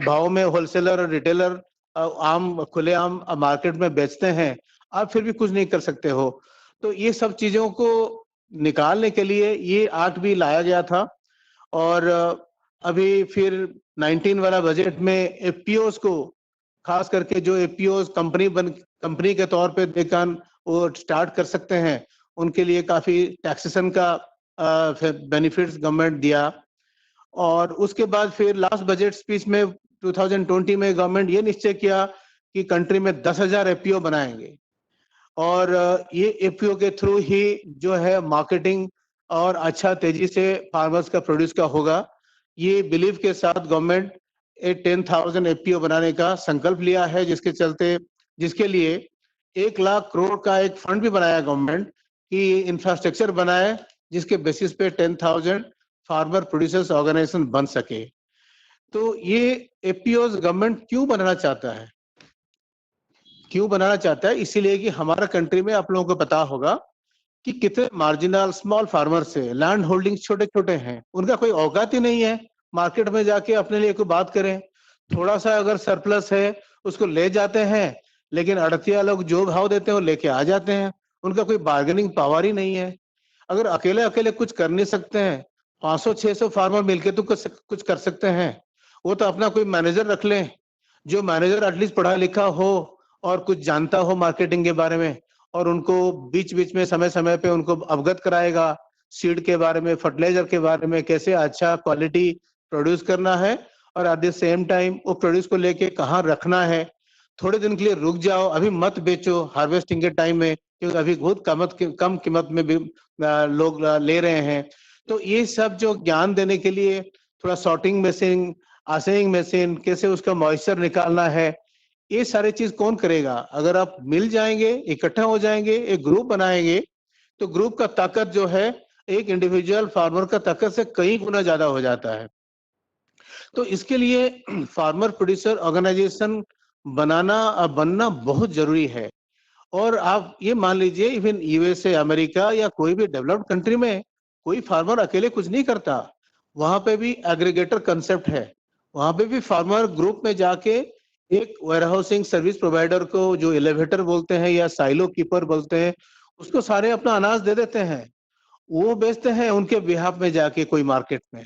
भाव में होलसेलर और रिटेलर आम खुलेआम मार्केट में बेचते हैं, आप फिर भी कुछ नहीं कर सकते हो। तो ये सब चीजों को निकालने के लिए ये एक्ट भी लाया गया था। और अभी फिर 19 वाला बजट में एफपीओ को, खास करके जो एफपीओ कंपनी के तौर पे देकर वो स्टार्ट कर सकते हैं, उनके लिए काफी टैक्सेशन का बेनिफिट्स गवर्नमेंट दिया। और उसके बाद फिर लास्ट बजट स्पीच में 2020 में गवर्नमेंट ये निश्चय किया कि कंट्री में 10,000 एफपीओ बनाएंगे, और ये एफपीओ के थ्रू ही जो है मार्केटिंग और अच्छा तेजी से फार्मर्स का प्रोड्यूस का होगा। ये बिलीव के साथ गवर्नमेंट 10,000 एफपीओ बनाने का संकल्प लिया है, जिसके लिए 1 लाख करोड़ का एक फंड भी बनाया गवर्नमेंट कि इंफ्रास्ट्रक्चर बनाए, जिसके बेसिस पे 10,000 फार्मर प्रोड्यूसर्स ऑर्गेनाइजेशन बन सके। तो ये एफपीओ गवर्नमेंट क्यों बनाना चाहता है? इसीलिए कि हमारा कंट्री में आप लोगों को पता होगा कि कितने मार्जिनल स्मॉल फार्मर्स है, लैंड होल्डिंग छोटे छोटे हैं, उनका कोई औकात ही नहीं है मार्केट में जाके अपने लिए कोई बात करें। थोड़ा सा अगर सरप्लस है उसको ले जाते हैं, लेकिन अड़तिया लोग जो भाव देते हैं वो लेके आ जाते हैं, उनका कोई बार्गेनिंग पावर ही नहीं है। अगर अकेले कुछ कर नहीं सकते हैं 500-600 फार्मर मिलके तो कुछ कर सकते हैं। वो तो अपना कोई मैनेजर रख लें, जो मैनेजर एटलीस्ट पढ़ा लिखा हो और कुछ जानता हो मार्केटिंग के बारे में, और उनको बीच बीच में समय समय पे उनको अवगत कराएगा सीड के बारे में, फर्टिलाइजर के बारे में, कैसे अच्छा क्वालिटी प्रोड्यूस करना है, और एट द सेम टाइम वो प्रोड्यूस को लेके कहाँ रखना है। थोड़े दिन के लिए रुक जाओ, अभी मत बेचो हार्वेस्टिंग के टाइम में, क्योंकि अभी बहुत कम कीमत में भी लोग ले रहे हैं। तो ये सब जो ज्ञान देने के लिए थोड़ा सॉर्टिंग मशीन, आसेइंग मशीन, कैसे उसका मॉइस्चर निकालना है, ये सारी चीज कौन करेगा? अगर आप मिल जाएंगे, इकट्ठा हो जाएंगे, एक ग्रुप बनाएंगे, तो ग्रुप का ताकत जो है एक इंडिविजुअल फार्मर का ताकत से कई गुना ज्यादा हो जाता है। तो इसके लिए फार्मर प्रोड्यूसर ऑर्गेनाइजेशन बनना बहुत जरूरी है। और आप ये मान लीजिए, इवन यूएसए, अमेरिका या कोई भी डेवलप्ड कंट्री में कोई फार्मर अकेले कुछ नहीं करता। वहां पे भी एग्रीगेटर कंसेप्ट है। वहां पे भी फार्मर ग्रुप में जाके एक वेयरहाउसिंग सर्विस प्रोवाइडर को, जो एलिवेटर बोलते हैं या साइलो कीपर बोलते हैं, उसको सारे अपना अनाज दे देते हैं, वो बेचते हैं उनके बिहाफ में जाके कोई मार्केट में।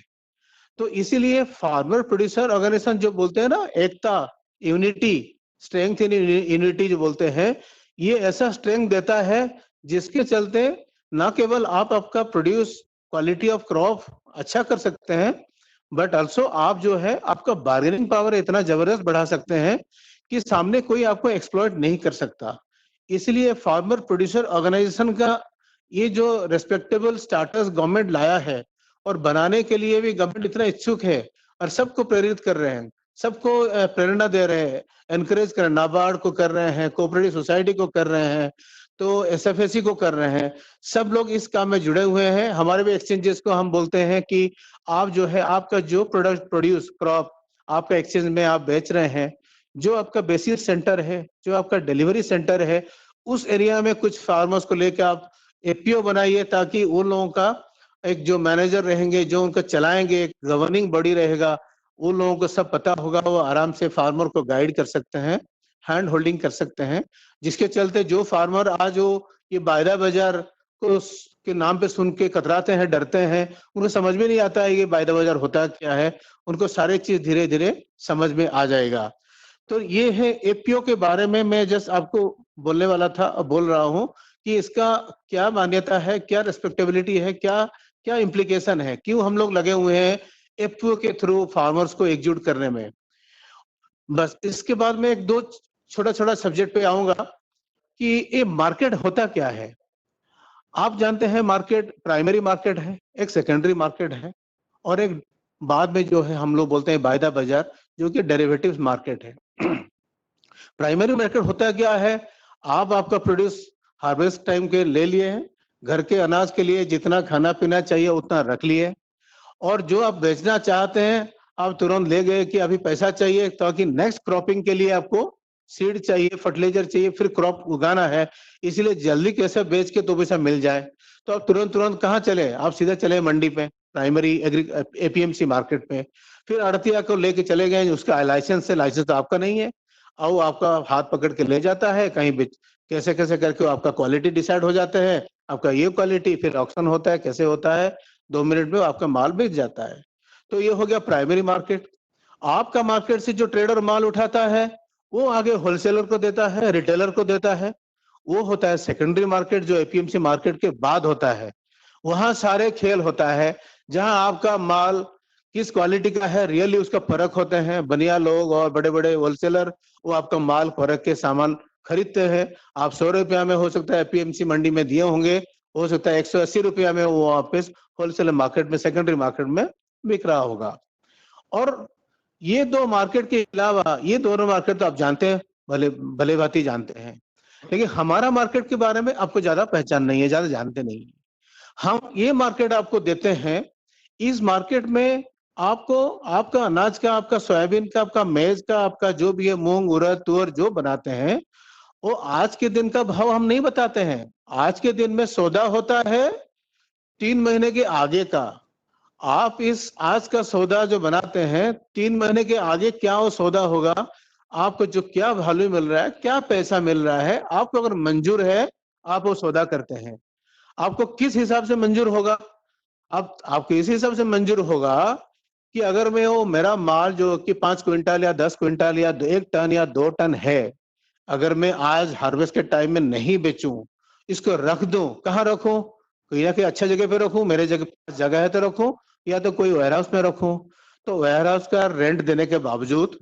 तो इसीलिए फार्मर प्रोड्यूसर ऑर्गेनाइजेशन जो बोलते हैं ना, एकता, यूनिटी, स्ट्रेंथ इन यूनिटी जो बोलते हैं, ये ऐसा स्ट्रेंथ देता है जिसके चलते ना केवल आप आपका प्रोड्यूस क्वालिटी ऑफ क्रॉप अच्छा कर सकते हैं, बट ऑल्सो आप जो है आपका बार्गेनिंग पावर इतना जबरदस्त बढ़ा सकते हैं कि सामने कोई आपको एक्सप्लॉइट नहीं कर सकता। इसलिए फार्मर प्रोड्यूसर ऑर्गेनाइजेशन का ये जो रेस्पेक्टेबल स्टाटस गवर्नमेंट लाया है, और बनाने के लिए भी गवर्नमेंट इतना इच्छुक है और सबको प्रेरित कर रहे हैं, सबको प्रेरणा दे रहे हैं, एनकरेज कर, नाबार्ड को कर रहे हैं, कोऑपरेटिव सोसाइटी को कर रहे हैं, तो एसएफएसी को कर रहे हैं। सब लोग इस काम में जुड़े हुए हैं। हमारे भी एक्सचेंजेस को हम बोलते हैं कि आप जो है आपका जो प्रोडक्ट प्रोड्यूस क्रॉप आपका एक्सचेंज में आप बेच रहे हैं, जो आपका बेसिस सेंटर है, जो आपका डिलीवरी सेंटर है, उस एरिया में कुछ फार्मर्स को लेकर आप एपीओ बनाइए, ताकि उन लोगों का एक जो मैनेजर रहेंगे, जो उनको चलाएंगे, एक गवर्निंग बॉडी रहेगा, उन लोगों को सब पता होगा, वो आराम से फार्मर को गाइड कर सकते हैं, हैंड होल्डिंग कर सकते हैं। जिसके चलते जो फार्मर आज वो ये वायदा बाजार को के नाम पे सुन के कतराते हैं, डरते हैं, उनको समझ में नहीं आता है ये वायदा बाजार होता क्या है, उनको सारे चीज धीरे धीरे समझ में आ जाएगा। तो ये है एपीओ के बारे में मैं जस्ट आपको बोलने वाला था, बोल रहा हूँ कि इसका क्या मान्यता है, क्या रेस्पेक्टेबिलिटी है, क्या क्या इम्प्लीकेशन है, क्यों हम लोग लगे हुए हैं एफपीओ के थ्रू फार्मर्स को एकजुट करने में। बस इसके बाद में एक दो छोटा छोटा सब्जेक्ट पे आऊंगा कि ये मार्केट होता क्या है। आप जानते हैं मार्केट प्राइमरी मार्केट है, एक सेकेंडरी मार्केट है, और एक बाद में जो है हम लोग बोलते हैं वायदा बाजार, जो कि डेरिवेटिव्स मार्केट है। प्राइमरी मार्केट होता क्या है? आप आपका प्रोड्यूस हार्वेस्ट टाइम के ले लिए हैं, घर के अनाज के लिए जितना खाना पीना चाहिए उतना रख लिए, और जो आप बेचना चाहते हैं आप तुरंत ले गए कि अभी पैसा चाहिए, ताकि नेक्स्ट क्रॉपिंग के लिए आपको सीड चाहिए, फर्टिलाइजर चाहिए, फिर क्रॉप उगाना है, इसलिए जल्दी कैसे बेच के तो पैसा मिल जाए। तो आप तुरंत तुरंत कहाँ चले? आप सीधा चले मंडी पे, प्राइमरी एपीएमसी मार्केट पे, फिर आड़तिया को लेके चले गए, उसका लाइसेंस है, लाइसेंस तो आपका नहीं है, और वो आपका हाथ पकड़ के ले जाता है कहीं कैसे कैसे करके आपका क्वालिटी डिसाइड हो जाता है, आपका ये क्वालिटी, फिर ऑक्शन होता है, कैसे होता है, 2 मिनट में आपका माल बिक जाता है। तो ये हो गया प्राइमरी मार्केट। आपका मार्केट से जो ट्रेडर माल उठाता है वो आगे होलसेलर को देता है, रिटेलर को देता है, वो होता है सेकेंडरी मार्केट, जो एपीएमसी मार्केट के बाद होता है। वहां सारे खेल होता है, जहां आपका माल किस क्वालिटी का है, रियली उसका परख होते हैं। बनिया लोग और बड़े बड़े होलसेलर वो आपका माल परख के सामान खरीदते हैं। आप 100 रुपया में हो सकता है एपीएमसी मंडी में दिए होंगे, हो सकता है 180 रुपया में वो वापस होलसेल मार्केट में, सेकेंडरी मार्केट में बिक रहा होगा। और ये दो मार्केट के अलावा ये दोनों मार्केट तो आप जानते हैं, भले भांति जानते हैं, लेकिन हमारा मार्केट के बारे में आपको ज्यादा पहचान नहीं है, ज्यादा जानते नहीं है। हम ये मार्केट आपको देते हैं, इस मार्केट में आपको आपका अनाज का, आपका सोयाबीन का, आपका मेज का, आपका जो भी है मूंग, उड़द, तुअर जो बनाते हैं, वो आज के दिन का भाव हम नहीं बताते हैं। आज के दिन में सौदा होता है 3 महीने के आगे का। आप इस आज का सौदा जो बनाते हैं, 3 महीने के आगे क्या वो सौदा होगा, आपको जो क्या वैल्यू मिल रहा है, क्या पैसा मिल रहा है, आपको अगर मंजूर है आप वो सौदा करते हैं। आपको किस हिसाब से मंजूर होगा? अब आपको इसी हिसाब से मंजूर होगा कि अगर मैं वो मेरा माल जो कि 5 क्विंटल या 10 क्विंटल या 1 टन या 2 टन है, अगर मैं आज हार्वेस्ट के टाइम में नहीं बेचूं, इसको रख दूं, कहाँ रखूं? कहीं ना कहीं अच्छा जगह पे रखूं, मेरे जगह है तो रखूं, या तो कोई वेयर हाउस में रखूं। तो वेयर हाउस का रेंट देने के बावजूद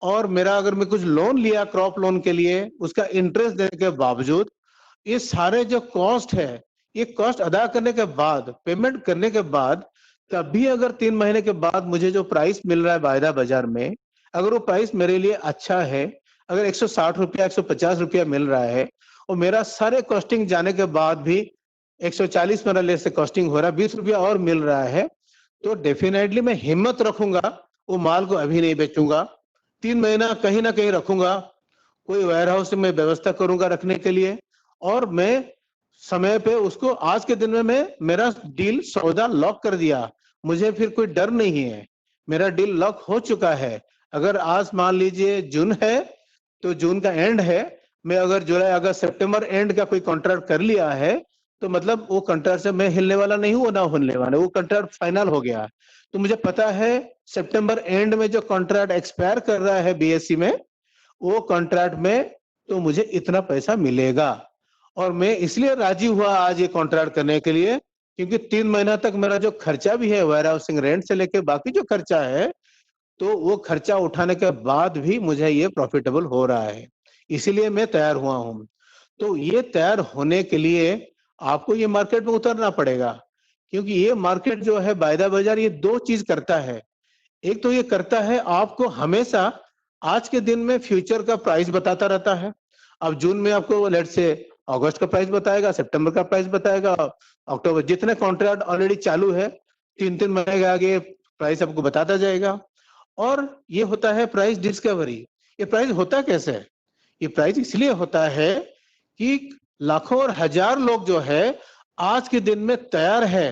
और मेरा अगर मैं कुछ लोन लिया क्रॉप लोन के लिए, उसका इंटरेस्ट देने के बावजूद, ये सारे जो कॉस्ट है, ये कॉस्ट अदा करने के बाद, पेमेंट करने के बाद, तभी अगर 3 महीने के बाद मुझे जो प्राइस मिल रहा है वायदा बाजार में, अगर वो प्राइस मेरे लिए अच्छा है, अगर 160 रुपया 150 रुपया मिल रहा है और मेरा सारे कॉस्टिंग जाने के बाद भी 140 मेरा ले से कॉस्टिंग हो रहा है, 20 रुपया और मिल रहा है, तो डेफिनेटली मैं हिम्मत रखूंगा, वो माल को अभी नहीं बेचूंगा, 3 महीना कहीं ना कहीं रखूंगा, कोई वेयर हाउस में व्यवस्था करूंगा रखने के लिए, और मैं समय पे उसको आज के दिन में मैं मेरा डील सौदा लॉक कर दिया, मुझे फिर कोई डर नहीं है, मेरा डील लॉक हो चुका है। अगर आज मान लीजिए जून है तो जून का एंड है, मैं अगर जुलाई अगस्त सितंबर एंड का कोई कॉन्ट्रैक्ट कर लिया है तो मतलब वो कॉन्ट्रैक्ट से मैं हिलने वाला नहीं हूँ, ना होने वाला, वो कॉन्ट्रैक्ट फाइनल हो गया। तो मुझे पता है सितंबर एंड में जो कॉन्ट्रैक्ट एक्सपायर कर रहा है बीएससी में, वो कॉन्ट्रैक्ट में तो मुझे इतना पैसा मिलेगा, और मैं इसलिए राजी हुआ आज ये कॉन्ट्रैक्ट करने के लिए, क्योंकि 3 महीना तक मेरा जो खर्चा भी है वेयर हाउसिंग रेंट से लेके बाकी जो खर्चा है, तो वो खर्चा उठाने के बाद भी मुझे ये प्रॉफिटेबल हो रहा है, इसीलिए मैं तैयार हुआ हूँ। तो ये तैयार होने के लिए आपको ये मार्केट में उतरना पड़ेगा, क्योंकि ये मार्केट जो है वायदा बाजार, ये 2 चीज करता है। एक तो ये करता है आपको हमेशा आज के दिन में फ्यूचर का प्राइस बताता रहता है। अब जून में आपको लेट से अगस्त का प्राइस बताएगा, सितंबर का प्राइस बताएगा, अक्टूबर, जितने कॉन्ट्रैक्ट ऑलरेडी चालू है 3-3 महीने के आगे प्राइस आपको बताता जाएगा। और ये होता है प्राइस डिस्कवरी। ये प्राइस होता कैसे है? ये प्राइस इसलिए होता है कि लाखों और हजार लोग जो है आज के दिन में तैयार है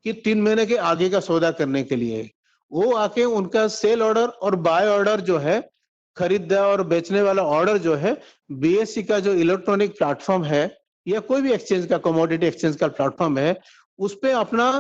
कि 3 महीने के आगे का सौदा करने के लिए, वो आके उनका सेल ऑर्डर और बाय ऑर्डर जो है, खरीदने और बेचने वाला ऑर्डर जो है, बीएससी का जो इलेक्ट्रॉनिक प्लेटफॉर्म है या कोई भी एक्सचेंज का, कमोडिटी एक्सचेंज का प्लेटफॉर्म है, उस पे अपना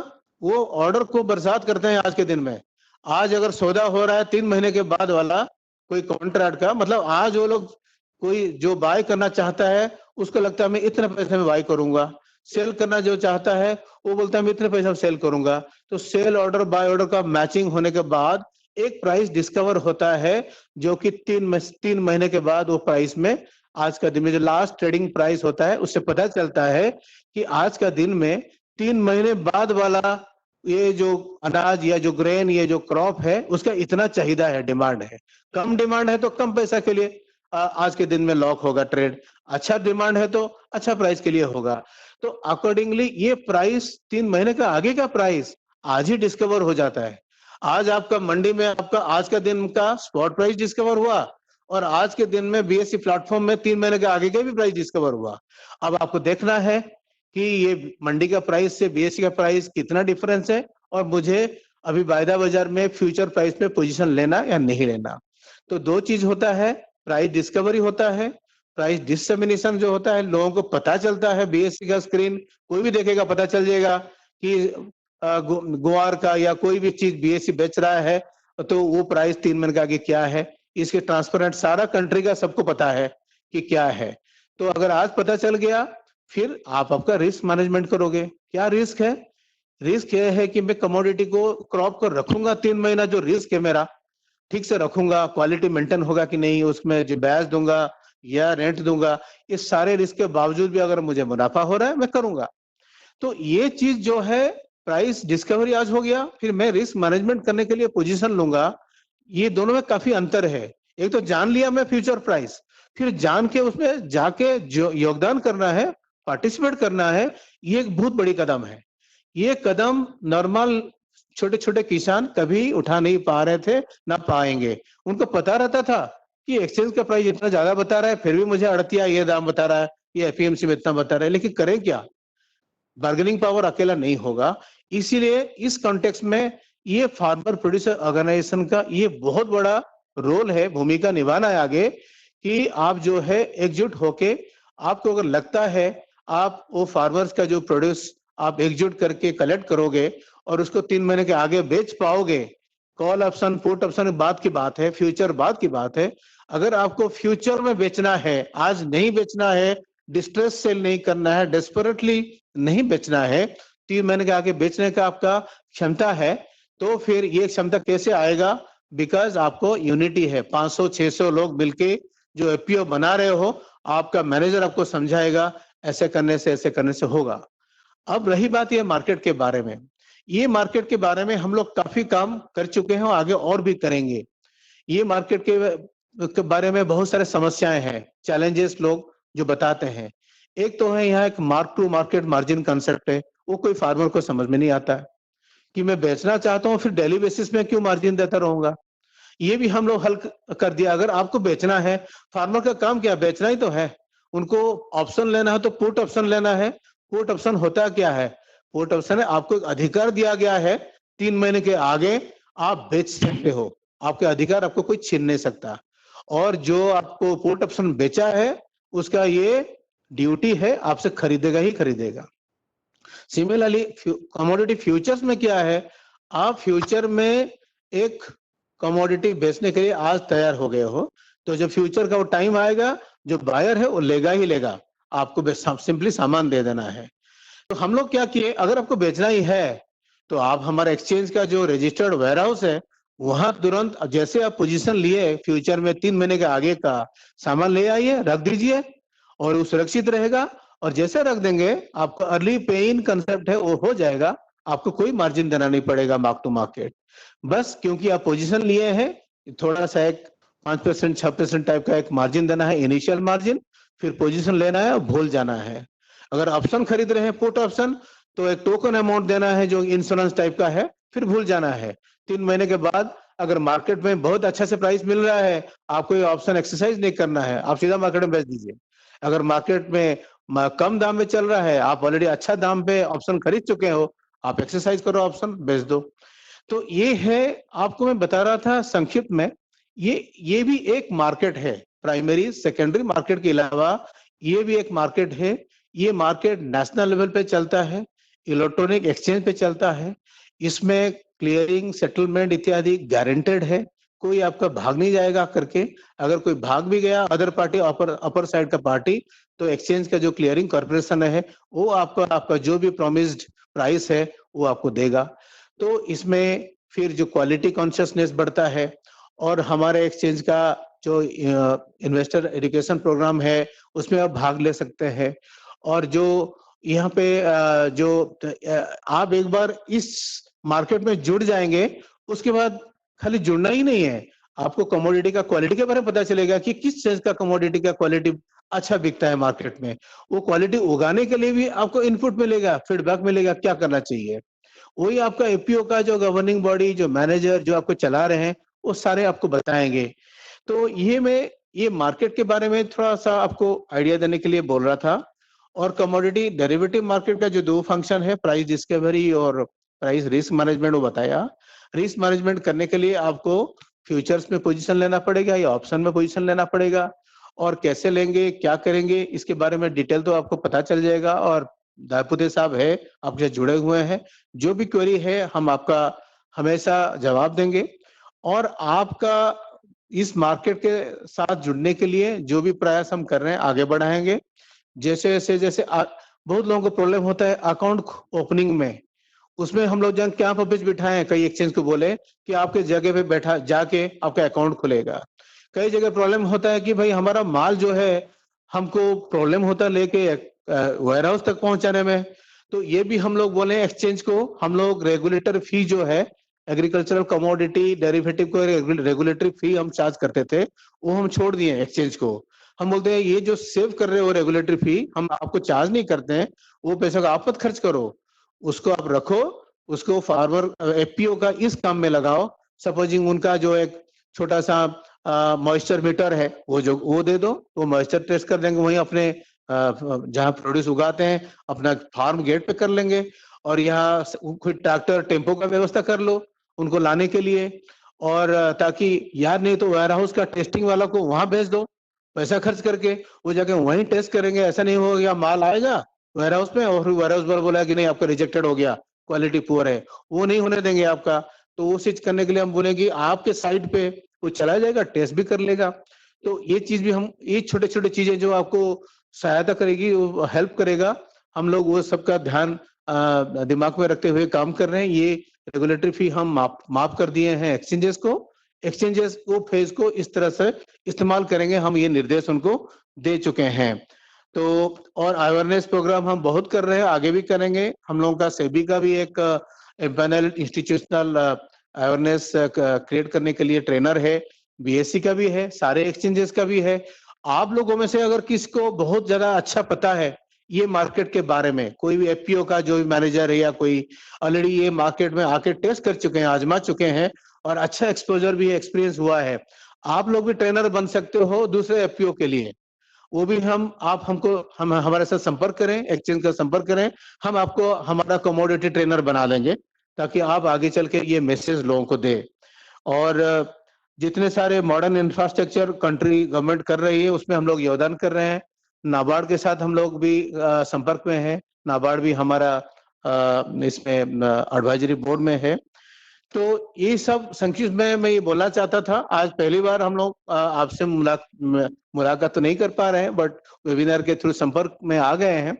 वो ऑर्डर को बरसात करते हैं आज के दिन में। आज अगर सौदा हो रहा है 3 महीने के बाद वाला कोई कॉन्ट्रैक्ट का, मतलब आज वो लोग कोई जो बाय करना चाहता है उसको लगता है मैं इतने पैसे में बाय करूंगा, सेल करना जो चाहता है वो बोलता है मैं इतने पैसे में सेल करूंगा। तो सेल ऑर्डर बाय ऑर्डर का मैचिंग होने के बाद एक प्राइस डिस्कवर होता है, जो कि 3 महीने के बाद वो प्राइस में, आज का दिन में जो लास्ट ट्रेडिंग प्राइस होता है उससे पता चलता है कि आज का दिन में 3 महीने बाद वाला ये जो अनाज या जो ग्रेन, ये जो क्रॉप है, उसका इतना चाहिदा है, डिमांड है। कम डिमांड है तो कम पैसा के लिए आज के दिन में लॉक होगा ट्रेड, अच्छा डिमांड है तो अच्छा प्राइस के लिए होगा। तो अकॉर्डिंगली ये प्राइस 3 महीने का आगे का प्राइस आज ही डिस्कवर हो जाता है। आज आपका मंडी में आपका आज का दिन का स्पॉट प्राइस डिस्कवर हुआ और आज के दिन में बीएससी प्लेटफॉर्म में 3 महीने के आगे का भी प्राइस डिस्कवर हुआ। अब आपको देखना है कि ये मंडी का प्राइस से बीएससी का प्राइस कितना डिफरेंस है, और मुझे अभी वायदा बाजार में फ्यूचर प्राइस पे पोजीशन लेना या नहीं लेना। तो 2 चीज होता है, प्राइस डिस्कवरी होता है, प्राइस डिसमिनेशन जो होता है, लोगों को पता चलता है, बीएससी का स्क्रीन कोई भी देखेगा पता चल जाएगा कि गुआर का या कोई भी चीज बीएससी बेच रहा है तो वो प्राइस 3 महीने का आगे क्या है, इसके ट्रांसपेरेंट सारा कंट्री का सबको पता है कि क्या है। तो अगर आज पता चल गया, फिर आप आपका रिस्क मैनेजमेंट करोगे। क्या रिस्क है? रिस्क यह है कि मैं कमोडिटी को, क्रॉप को रखूंगा 3 महीना, जो रिस्क है मेरा ठीक से रखूंगा, क्वालिटी मेंटेन होगा कि नहीं, उसमें जो बैच दूंगा या रेंट दूंगा, इस सारे रिस्क के बावजूद भी अगर मुझे मुनाफा हो रहा है मैं करूंगा। तो ये चीज जो है, प्राइस डिस्कवरी आज हो गया, फिर मैं रिस्क मैनेजमेंट करने के लिए पोजीशन लूंगा। ये दोनों में काफी अंतर है। एक तो जान लिया मैं फ्यूचर प्राइस, फिर जान के उसमें जाके जो योगदान करना है, पार्टिसिपेट करना है, ये एक बहुत बड़ी कदम है। ये कदम नॉर्मल छोटे छोटे किसान कभी उठा नहीं पा रहे थे, ना पाएंगे। उनको पता रहता था कि एक्सचेंज का प्राइस इतना ज्यादा बता रहा है, फिर भी मुझे अड़तिया ये दाम बता रहा है, ये एपीएमसी में इतना बता रहा है, लेकिन करें क्या? बार्गेनिंग पावर अकेला नहीं होगा। इसीलिए इस कॉन्टेक्स्ट में ये फार्मर प्रोड्यूसर ऑर्गेनाइजेशन का ये बहुत बड़ा रोल है, भूमिका निभाना है आगे, कि आप जो है एकजुट होके, आपको अगर लगता है आप वो फार्मर्स का जो प्रोड्यूस आप एकजुट करके कलेक्ट करोगे और उसको 3 महीने के आगे बेच पाओगे। कॉल ऑप्शन, पुट ऑप्शन बात की बात है, फ्यूचर बात की बात है। अगर आपको फ्यूचर में बेचना है, आज नहीं बेचना है, डिस्ट्रेस सेल नहीं करना है, डेस्परेटली नहीं बेचना है, 3 महीने के आगे बेचने का आपका क्षमता है, तो फिर ये क्षमता कैसे आएगा? बिकॉज आपको यूनिटी है, 500-600 लोग मिलके जो एपीओ बना रहे हो, आपका मैनेजर आपको समझाएगा ऐसे करने से होगा। अब रही बात ये मार्केट के बारे में, ये मार्केट के बारे में हम लोग काफी काम कर चुके हैं और आगे और भी करेंगे। ये मार्केट के बारे में बहुत सारे समस्याएं हैं, चैलेंजेस लोग जो बताते हैं। एक तो है यहाँ एक mark to market margin concept है, वो कोई फार्मर को समझ में नहीं आता है कि मैं बेचना चाहता हूँ, फिर डेली बेसिस में क्यों मार्जिन देता रहूंगा। ये भी हम लोग हल कर दिया। अगर आपको बेचना है, फार्मर का काम क्या, बेचना ही तो है। उनको ऑप्शन लेना है तो पुट ऑप्शन लेना है। पुट ऑप्शन होता क्या है? पुट ऑप्शन है आपको एक अधिकार दिया गया है, 3 महीने के आगे आप बेच सकते हो, आपके अधिकार आपको कोई छीन नहीं सकता। और जो आपको पुट ऑप्शन बेचा है उसका ये ड्यूटी है, आपसे खरीदेगा ही खरीदेगा। सिमिलरली कमोडिटी फ्यूचर्स में क्या है, आप फ्यूचर में एक कमोडिटी बेचने के लिए आज तैयार हो गए हो, तो जब फ्यूचर का वो टाइम आएगा, जो बायर है वो लेगा ही लेगा, आपको सिंपली सामान दे देना है। तो हम लोग क्या किए, अगर आपको बेचना ही है तो आप हमारा एक्सचेंज का जो रजिस्टर्ड वेयरहाउस है वहां तुरंत जैसे आप पोजीशन लिए फ्यूचर में 3 महीने के आगे का सामान ले आइए, रख दीजिए और वो सुरक्षित रहेगा। और जैसे रख देंगे आपका अर्ली पे इन कंसेप्ट है वो हो जाएगा, आपको कोई मार्जिन देना नहीं पड़ेगा मार्क टू मार्केट। बस क्योंकि आप पोजीशन लिए हैं, थोड़ा सा एक 5% 6% टाइप का एक मार्जिन देना है, इनिशियल मार्जिन, फिर पोजीशन लेना है और भूल जाना है। अगर ऑप्शन खरीद रहे हैं पुट ऑप्शन, तो एक टोकन अमाउंट देना है जो इंश्योरेंस टाइप का है, फिर भूल जाना है। 3 महीने के बाद अगर मार्केट में बहुत अच्छा से प्राइस मिल रहा है, आपको ये ऑप्शन एक्सरसाइज नहीं करना है, आप सीधा मार्केट में बेच दीजिए। अगर मार्केट में कम दाम में चल रहा है, आप ऑलरेडी अच्छा दाम पे ऑप्शन खरीद चुके हो, आप एक्सरसाइज करो, ऑप्शन बेच दो। तो ये है, आपको मैं बता रहा था संक्षिप्त में, ये भी एक मार्केट है। प्राइमरी सेकेंडरी मार्केट के अलावा ये भी एक मार्केट है। ये मार्केट नेशनल लेवल पे चलता है, इलेक्ट्रॉनिक एक्सचेंज पे चलता है। इसमें क्लियरिंग, सेटलमेंट इत्यादि गारंटेड है, कोई आपका भाग नहीं जाएगा करके। अगर कोई भाग भी गया, अदर पार्टी, अपर साइड का पार्टी, तो एक्सचेंज का जो क्लियरिंग कॉर्पोरेशन है वो आपका जो भी प्रॉमिस्ड प्राइस है वो आपको देगा। तो इसमें फिर जो क्वालिटी कॉन्शियसनेस बढ़ता है और हमारे एक्सचेंज का जो इन्वेस्टर एजुकेशन प्रोग्राम है उसमें आप भाग ले सकते हैं। और जो यहाँ पे आप एक बार इस मार्केट में जुड़ जाएंगे, उसके बाद खाली जुड़ना ही नहीं है, आपको कमोडिटी का क्वालिटी के बारे में पता चलेगा कि किस चीज का कमोडिटी का क्वालिटी अच्छा बिकता है मार्केट में। वो क्वालिटी उगाने के लिए भी आपको इनपुट मिलेगा, फीडबैक मिलेगा, क्या करना चाहिए। वही आपका एपीओ का जो गवर्निंग बॉडी, जो मैनेजर जो आपको चला रहे हैं, वो सारे आपको बताएंगे। तो ये मार्केट के बारे में थोड़ा सा आपको आइडिया देने के लिए बोल रहा था। और कमोडिटी डेरिवेटिव मार्केट का जो 2 फंक्शन है, प्राइस डिस्कवरी और प्राइस रिस्क मैनेजमेंट, वो बताया। रिस्क मैनेजमेंट करने के लिए आपको फ्यूचर्स में पोजीशन लेना पड़ेगा या ऑप्शन में पोजीशन लेना पड़ेगा, और कैसे लेंगे, क्या करेंगे, इसके बारे में डिटेल तो आपको पता चल जाएगा। और दायपुते साहब है आपसे जुड़े हुए हैं, जो भी क्वेरी है हम आपका हमेशा जवाब देंगे। और आपका इस मार्केट के साथ जुड़ने के लिए जो भी प्रयास हम कर रहे हैं आगे बढ़ाएंगे। जैसे बहुत लोगों को प्रॉब्लम होता है अकाउंट ओपनिंग में, उसमें हम लोग जब कैंप ऑफिस बिठाए, कई एक्सचेंज को बोले कि आपके जगह पे बैठा जाके आपका अकाउंट खुलेगा। कई जगह प्रॉब्लम होता है कि भाई हमारा माल जो है, हमको प्रॉब्लम होता है लेके वेयर हाउस तक पहुंचाने में। तो ये भी हम लोग बोले एक्सचेंज को, हम लोग रेगुलेटर फी जो है, एग्रीकल्चरल कमोडिटी डेरिवेटिव को रेगुलेटरी फी हम चार्ज करते थे, वो हम छोड़ दिए एक्सचेंज को। हम बोलते हैं ये जो सेव कर रहे हो रेगुलेटरी फी, हम आपको चार्ज नहीं करते हैं, वो पैसा का आप मत खर्च करो, उसको आप रखो, उसको फार्मर एफपीओ का इस काम में लगाओ। सपोजिंग उनका जो एक छोटा सा मॉइस्चर मीटर है, वो दे दो, वो मॉइस्चर टेस्ट कर देंगे, वहीं अपने जहाँ प्रोड्यूस उगाते हैं अपना फार्म गेट पे कर लेंगे। और यहाँ कोई ट्रैक्टर टेम्पो का व्यवस्था कर लो उनको लाने के लिए। और ताकि यार नहीं तो वेयर हाउस का टेस्टिंग वाला को वहां भेज दो, पैसा खर्च करके वो जाके वहीं टेस्ट करेंगे। ऐसा नहीं होगा माल आएगा वेयर हाउस में, और वेयर हाउस पर बोला कि नहीं आपका रिजेक्टेड हो गया, क्वालिटी पुअर है, वो नहीं होने देंगे आपका। तो वो चीज करने के लिए हम बोलेंगे आपके साइट पे वो चला जाएगा, टेस्ट भी कर लेगा। तो ये चीज भी हम, ये छोटे छोटे चीजें जो आपको सहायता करेगी, हेल्प करेगा, हम लोग वो सबका ध्यान दिमाग में रखते हुए काम कर रहे हैं। ये रेगुलेटरी फी हम माफ कर दिए हैं एक्सचेंजेस को। एक्सचेंजेस को फेज को इस तरह से इस्तेमाल करेंगे, हम ये निर्देश उनको दे चुके हैं। तो और अवेयरनेस प्रोग्राम हम बहुत कर रहे हैं, आगे भी करेंगे। हम लोगों का सेबी का भी एक पैनल इंस्टीट्यूशनल अवेयरनेस क्रिएट करने के लिए ट्रेनर है, बीएससी का भी है, सारे एक्सचेंजेस का भी है। आप लोगों में से अगर किसको बहुत ज्यादा अच्छा पता है ये मार्केट के बारे में, कोई भी एफपीओ का जो भी मैनेजर है या कोई ऑलरेडी ये मार्केट में आके टेस्ट कर चुके हैं, आजमा चुके हैं और अच्छा एक्सपोजर भी एक्सपीरियंस हुआ है, आप लोग भी ट्रेनर बन सकते हो दूसरे एफपीओ के लिए। वो भी आप हमको हमारे साथ संपर्क करें, एक्सचेंज का संपर्क करें, हम आपको हमारा कमोडिटी ट्रेनर बना देंगे ताकि आप आगे चल के ये मैसेज लोगों को दे। और जितने सारे मॉडर्न इंफ्रास्ट्रक्चर कंट्री गवर्नमेंट कर रही है उसमें हम लोग योगदान कर रहे हैं। नाबार्ड के साथ हम लोग भी संपर्क में हैं, नाबार्ड भी हमारा इसमें एडवाइजरी बोर्ड में है। तो ये सब संक्षिप्त में मैं ये बोलना चाहता था। आज पहली बार हम लोग आपसे मुलाकात तो नहीं कर पा रहे हैं, बट वेबिनार के थ्रू संपर्क में आ गए हैं।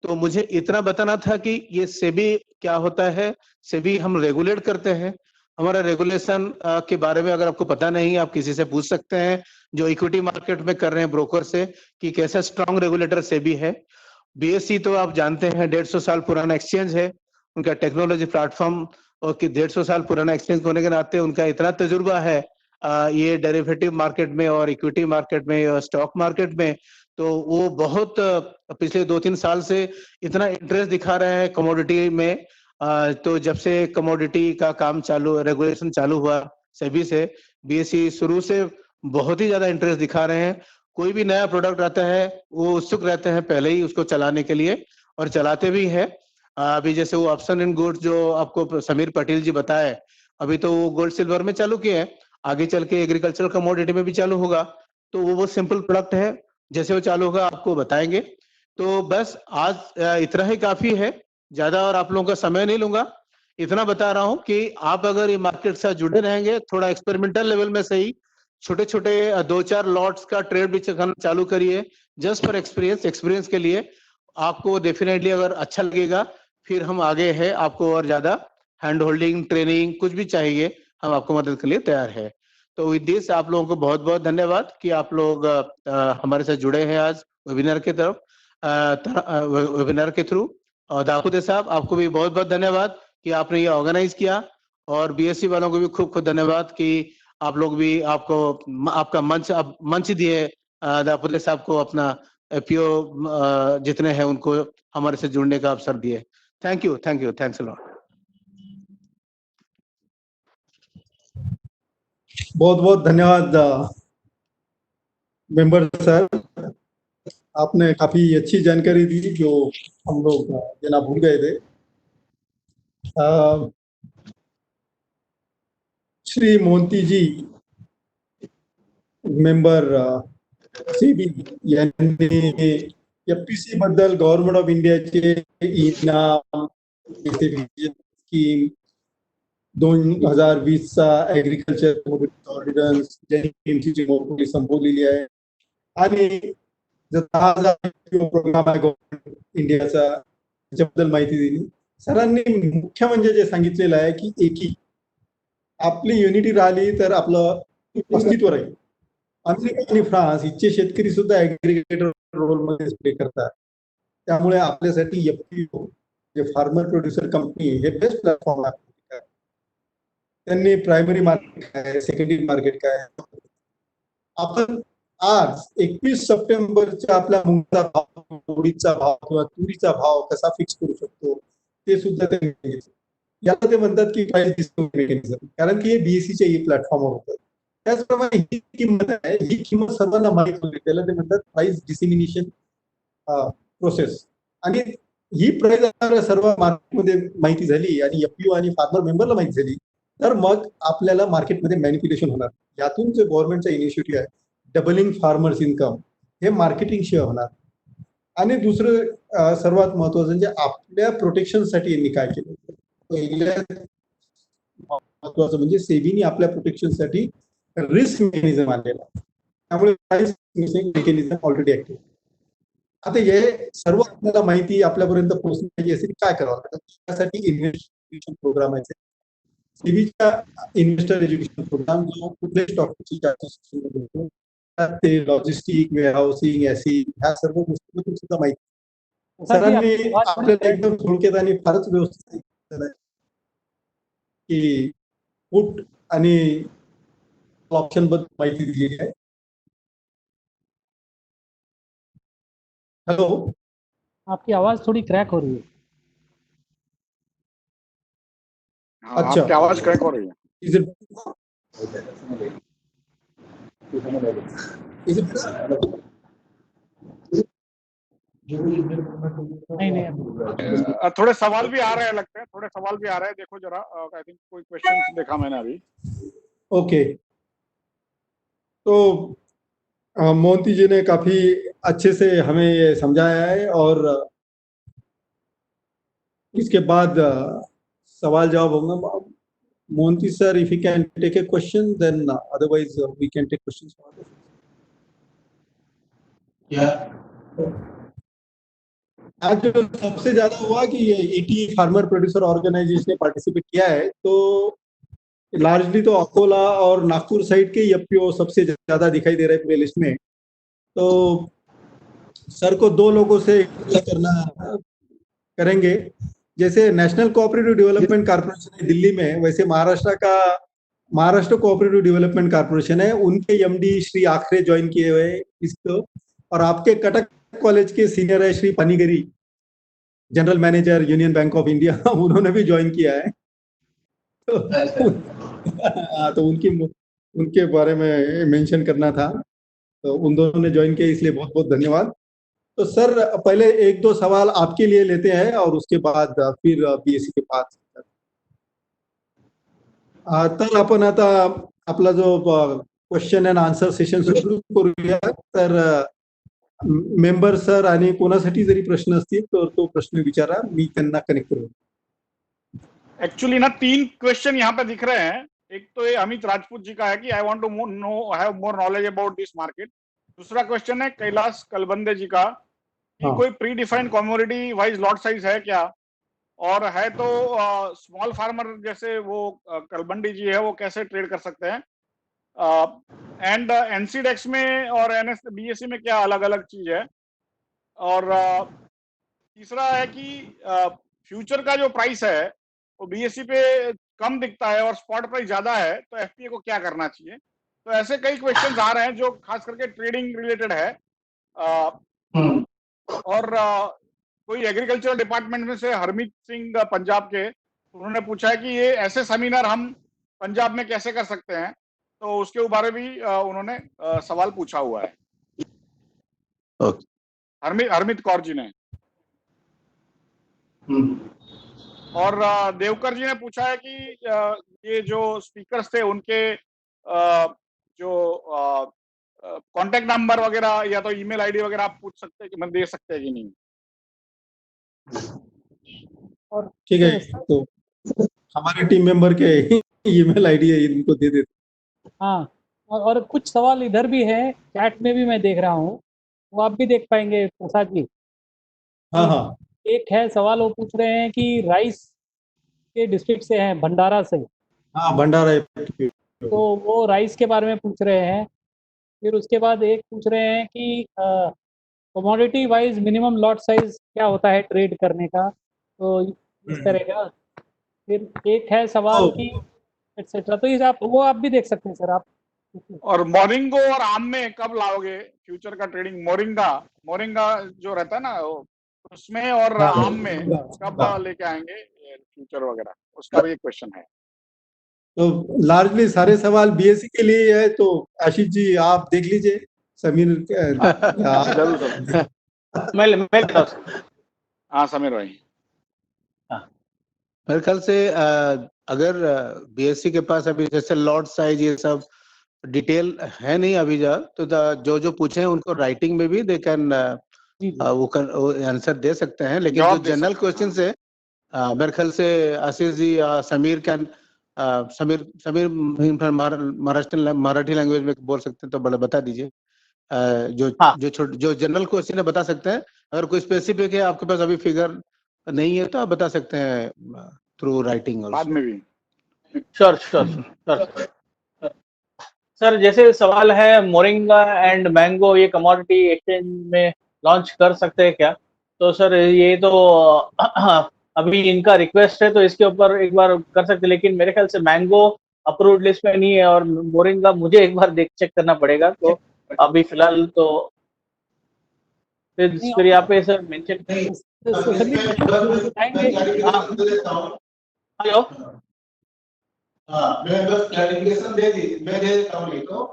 तो मुझे इतना बताना था कि ये सेबी क्या होता है। सेबी हम रेगुलेट करते हैं, हमारा रेगुलेशन के बारे में अगर आपको पता नहीं, आप किसी से पूछ सकते हैं जो इक्विटी मार्केट में कर रहे हैं ब्रोकर से, कि कैसा स्ट्रांग रेगुलेटर सेबी है। बीएससी तो आप जानते हैं 150 साल पुराना एक्सचेंज है, उनका टेक्नोलॉजी प्लेटफॉर्म और कि 150 साल पुराना एक्सचेंज होने के नाते उनका इतना तजुर्बा है ये डेरिवेटिव मार्केट में और इक्विटी मार्केट में और स्टॉक मार्केट में। तो वो बहुत पिछले 2-3 साल से इतना इंटरेस्ट दिखा रहे हैं कमोडिटी में। तो जब से कमोडिटी का काम चालू, रेगुलेशन चालू हुआ सेबी से, बीएससी शुरू से बहुत ही ज्यादा इंटरेस्ट दिखा रहे हैं। कोई भी नया प्रोडक्ट आता है वो उत्सुक रहते हैं पहले ही उसको चलाने के लिए, और चलाते भी है। अभी जैसे वो ऑप्शन इन गुड्स जो आपको समीर पटेल जी बताए, अभी तो वो गोल्ड सिल्वर में चालू किए हैं, आगे चल के एग्रीकल्चर कमोडिटी में भी चालू होगा। तो वो सिंपल प्रोडक्ट है, जैसे वो चालू होगा आपको बताएंगे। तो बस आज इतना ही काफी है, ज्यादा और आप लोगों का समय नहीं लूंगा। इतना बता रहा हूँ कि आप अगर ये मार्केट से जुड़े रहेंगे, थोड़ा एक्सपेरिमेंटल लेवल में सही, छोटे छोटे 2-4 लॉट्स का ट्रेड भी चालू करिए, जस्ट फॉर एक्सपीरियंस के लिए। आपको डेफिनेटली अगर अच्छा लगेगा, फिर हम आगे है, आपको और ज्यादा हैंड होल्डिंग, ट्रेनिंग कुछ भी चाहिए, हम आपको मदद के लिए तैयार है। तो विद दिस आप लोगों को बहुत बहुत धन्यवाद कि आप लोग हमारे साथ जुड़े हैं आज वेबिनार के तरफ, वेबिनार के थ्रू। और दाऊदे साहब आपको भी बहुत बहुत धन्यवाद कि आपने ये ऑर्गेनाइज किया, और बीएससी वालों को भी खूब खूब धन्यवाद कि आप लोग भी आपका मंच दिए दाऊदे साहब को, अपना एपीओ जितने हैं उनको हमारे से जुड़ने का अवसर दिए। Thank you, thanks a lot. बहुत बहुत धन्यवाद मेंबर सर, आपने काफी अच्छी जानकारी दी जो हम लोग देना भूल गए थे। श्री मोहंती जी, मेंबर सेबी यांनी एफपीसी बद्दल गव्हर्नमेंट ऑफ इंडियाचे इनाम स्कीम 2020 चा ऍग्रिकल्चर ऑर्डिनन्स ज्यांनी मोठी संबोधलेली आहे, आणि जो 10,000 प्रोग्राम आहे गव्हर्नमेंट इंडियाचा त्याच्याबद्दल माहिती दिली सरांनी। मुख्य म्हणजे जे सांगितलेलं आहे की एकी आपली युनिटी राहिली तर आपलं अस्तित्व राहील। अमेरिका आणि फ्रान्स इथचे शेतकरी सुद्धा ऍग्रिगेटर रोल मध्ये प्ले करतात, त्यामुळे आपल्यासाठी एफपीओ जे फार्मर प्रोड्युसर कंपनी हे बेस्ट प्लॅटफॉर्म आहे। त्यांनी प्रायमरी मार्केट काय, सेकंडरी मार्केट काय, आपण आज 21 सप्टेंबरच्या आपला मुंगचा भाव, उडीदचा भाव किंवा तुरीचा भाव कसा फिक्स करू शकतो ते सुद्धा त्यांनी सांगितलं। याला ते म्हणतात की प्राइस डिस्काउंट मेकॅनिझम, कारण की हे बीएससीच्या ई प्लॅटफॉर्मवर होतं। त्याचप्रमाणे ही किंमत आहे, ही किंमत सर्वांना माहित होती, त्याला ते म्हणतात प्राइस डिसेमिनेशन प्रोसेस। आणि ही प्राइस सर्व मार्केटमध्ये माहिती झाली आणि एफपीओ आणि फार्मर मेंबरला माहिती झाली, तर मग आपल्याला मार्केटमध्ये मॅनिप्युलेशन होणार। यातून जो गव्हर्नमेंटचा इनिशिएटिव्ह आहे डबलिंग फार्मर्स इन्कम, हे मार्केटिंग शिवाय होणार। आणि दुसरं सर्वात महत्वाचं म्हणजे आपल्या प्रोटेक्शनसाठी यांनी काय केलं. पहिल्या महत्वाचं म्हणजे सेबीने आपल्या प्रोटेक्शनसाठी रिस्क मेकॅनिझम आणलेला, त्यामुळे मेकॅनिझम ऑलरेडी ऍक्टिव्ह. आता हे सर्व आपल्याला माहिती आपल्यापर्यंत पोहोचण्याची असेल काय करावं लागतं. त्यासाठी इन्व्हेस्टिगेशन प्रोग्राम आहे सेबीचा इन्व्हेस्टर एज्युकेशन प्रोग्राम, जो कुठल्याही स्टॉकची होतो, ते लॉजिस्टिक, वेअरहाऊसिंग, एसिंग ह्या सर्व गोष्टी सुद्धा माहिती सरांनी आपल्याला एकदम थोडक्यात आणि फारच व्यवस्थित की पुट आणि ऑप्शन बद्दल माहिती दिलेली आहे. हेलो, आपकी आवाज थोड़ी क्रैक हो रही है. अच्छा, आपकी आवाज क्रैक हो रही है. Is it? नहीं थोड़े सवाल भी आ रहे हैं, लगता है थोड़े सवाल भी आ रहे हैं. देखो जरा, आई थिंक कोई क्वेश्चन देखा मैंने अभी. ओके, तो मोहंती जी ने काफी अच्छे से हमें ये समझाया है और इसके बाद सवाल जवाब होंगे. Mohanty sir, if you can take a question, then otherwise we can take questions. आज जो सबसे ज्यादा हुआ कि ये ईटी फार्मर प्रोड्यूसर ऑर्गेनाइजेशन ने पार्टिसिपेट किया है, तो लार्जली तो अकोला और नागपुर साइड के एफपीओ सबसे ज्यादा दिखाई दे रहे हैं पूरे लिस्ट में. तो सर को दो लोगों से करना करेंगे. जैसे नेशनल कोऑपरेटिव डेवलपमेंट कॉर्पोरेशन है दिल्ली में, वैसे महाराष्ट्र कोऑपरेटिव डेवलपमेंट कॉर्पोरेशन है, उनके एमडी श्री आखरे ज्वाइन किए हुए इसको. और आपके कटक कॉलेज के सीनियर है Shri Panigrahi, general manager union bank of India, उन्होंने भी ज्वाइन किया है. तो उनके बारे में मेंशन करना था, तो उन दोनों ने ज्वाइन किया, इसलिए बहुत बहुत धन्यवाद. तो सर पहले एक दो सवाल आपके लिए लेते हैं और उसके बाद फिर बीएससी के पास. तर आपण आता आपला जो क्वेश्चन अँड आन्सर सेशन सुरू करूया. तर मेंबर सर आणि कोणासाठी जरी प्रश्न असतील तर तो प्रश्न विचारा, मी त्यांना कनेक्ट करू. एक्चुअली ना 3 क्वेश्चन यहाँ पे दिख रहे हैं. एक तो ये अमित राजपूत जी का है कि I want to have more knowledge about this market. दूसरा क्वेश्चन है कैलाश कलबंदे जी का कि कोई predefined commodity wise lot size है क्या, और है तो स्मॉल फार्मर जैसे वो कलबंडी जी है वो कैसे ट्रेड कर सकते हैं. एंड एनसीडेक्स में और बीएससी में क्या अलग अलग चीज है. और तीसरा है कि फ्यूचर का जो प्राइस है वो बीएससी पे कम दिखता है और स्पॉट प्राइस ज्यादा है, तो एफपीए को क्या करना चाहिए. तो ऐसे कई क्वेश्चंस आ रहे हैं जो खास करके ट्रेडिंग रिलेटेड है. और कोई एग्रीकल्चर डिपार्टमेंट में से हरमीत सिंह पंजाब के, उन्होंने पूछा है कि ये ऐसे सेमिनार हम पंजाब में कैसे कर सकते हैं, तो उसके बारे भी उन्होंने सवाल पूछा हुआ है. हरमीत कौर जी ने. और देवकर जी ने पूछा है कि ये जो स्पीकर्स थे उनके जो कांटेक्ट नंबर वगैरह या तो ईमेल आईडी वगैरह आप पूछ सकते हैं कि मैं दे सकते हैं कि नहीं. और ठीक है, तो हमारे टीम मेंबर के ईमेल आईडी है, इनको दे देते. हाँ, और कुछ सवाल इधर भी है, चैट में भी मैं देख रहा हूँ, वो आप भी देख पाएंगे प्रसाद जी. हाँ हाँ, एक है सवाल, वो पूछ रहे हैं कि राइस के डिस्ट्रिक्ट से हैं, भंडारा से. हाँ भंडारा. तो वो राइस के बारे में पूछ रहे हैं. फिर उसके बाद एक पूछ रहे हैं कि commodity wise minimum lot size क्या होता है ट्रेड करने का, तो इस तरह का. फिर एक है सवाल कि एक्सेट्रा. तो इसे आप भी देख सकते हैं सर आप. और मोरिंगो और आम में कब लाओगे फ्यूचर का ट्रेडिंग. मोरिंगा जो रहता है ना उसमें, और आम में कब लेके आएंगे फ्यूचर वगैरह, उसका भी एक क्वेश्चन है. तो लार्जली सारे सवाल बीएससी के लिए है, तो आशीष जी आप देख लीजिए. समीर हाँ समीर भाई. मेरे ख्याल से अगर बीएससी के पास अभी जैसे लॉट साइज ये सब डिटेल है नहीं अभी, तो जो जो पूछे हैं उनको राइटिंग में भी दे कैन जी जी वो आंसर दे सकते हैं, लेकिन जवाब जो दे जनरल सकते हैं, क्वेश्चन है मेरे ख्याल से आशीष जी या समीर कैन समीर समीर मराठी लैंग्वेज में बोल सकते हैं तो बता दीजिए। जो हाँ। जो जनरल क्वेश्चन है बता सकते हैं। अगर कोई स्पेसिफिक है आपके पास अभी फिगर नहीं है तो आप बता सकते हैं थ्रू राइटिंग बाद में भी। श्योर श्योर श्योर सर, जैसे सवाल है मोरिंगा एंड मैंगो ये कमोडिटी एक्सचेंज में लॉन्च कर सकते हैं क्या? तो सर ये तो अभी इनका रिक्वेस्ट है तो इसके ऊपर एक बार कर सकते हैं, लेकिन मेरे ख्याल से मैंगो अप्रूव्ड लिस्ट में नहीं है और मोरिंगा मुझे एक बार चेक करना पड़ेगा। तो अभी फिलहाल तो फिर यहाँ पे सर मेंशन समीर बताएंगे। हेलो। मैं बस क्लैरिफिकेशन मैं दे देता हूँ लिखो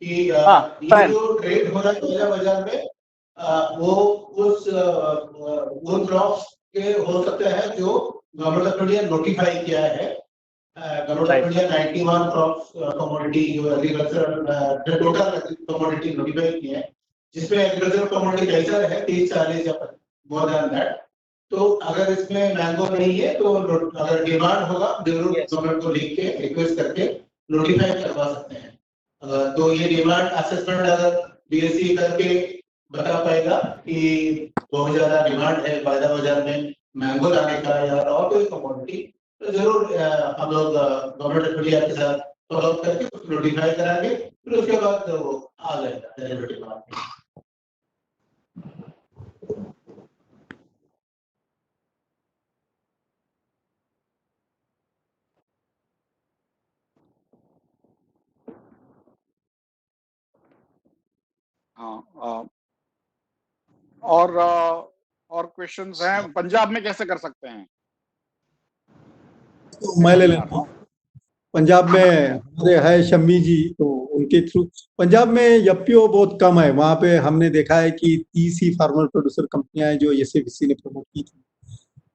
कि हाँ, ये जो ट्रेड हो रहा है कोयला बाजार में वो उन क्रॉप्स के हो सकते हैं जो गवर्नमेंट ऑफ इंडिया नोटिफाई किया है। Government of India 91 crops commodity जो एग्रीकल्चर टोटल कमोडिटी नोटिफाई किए हैं, जिसमें एग्रीकल्चर कमोडिटी कैसा है 30-40 या मोर देन दैट। तो अगर इसमें मैंगो नहीं है तो अगर डिमांड होगा जरूर गवर्नमेंट को लिख के रिक्वेस्ट करके नोटिफाई करवा सकते हैं। तो ये डिमांड असेसमेंट अगर बीएससी करके बता पाएगा कि बहुत ज्यादा डिमांड है फायदा बाजार में मैंगो लाने का या और कोई कमोडिटी, तो जरूर हम लोग गवर्नमेंट ऑफ इंडिया के साथ फॉलो करके नोटिफाई कराएंगे, फिर उसके बाद वो आ जाएगा। हाँ, और क्वेश्चंस हैं पंजाब में कैसे कर सकते हैं? तो मैं ले लेता हूँ। पंजाब में हमारे है शम्मी जी, तो उनके थ्रू पंजाब में एफपीओ बहुत कम है। वहां पे हमने देखा है कि 30 ही फार्मर प्रोड्यूसर कंपनियां हैं जो एसएफसी ने प्रमोट की थी,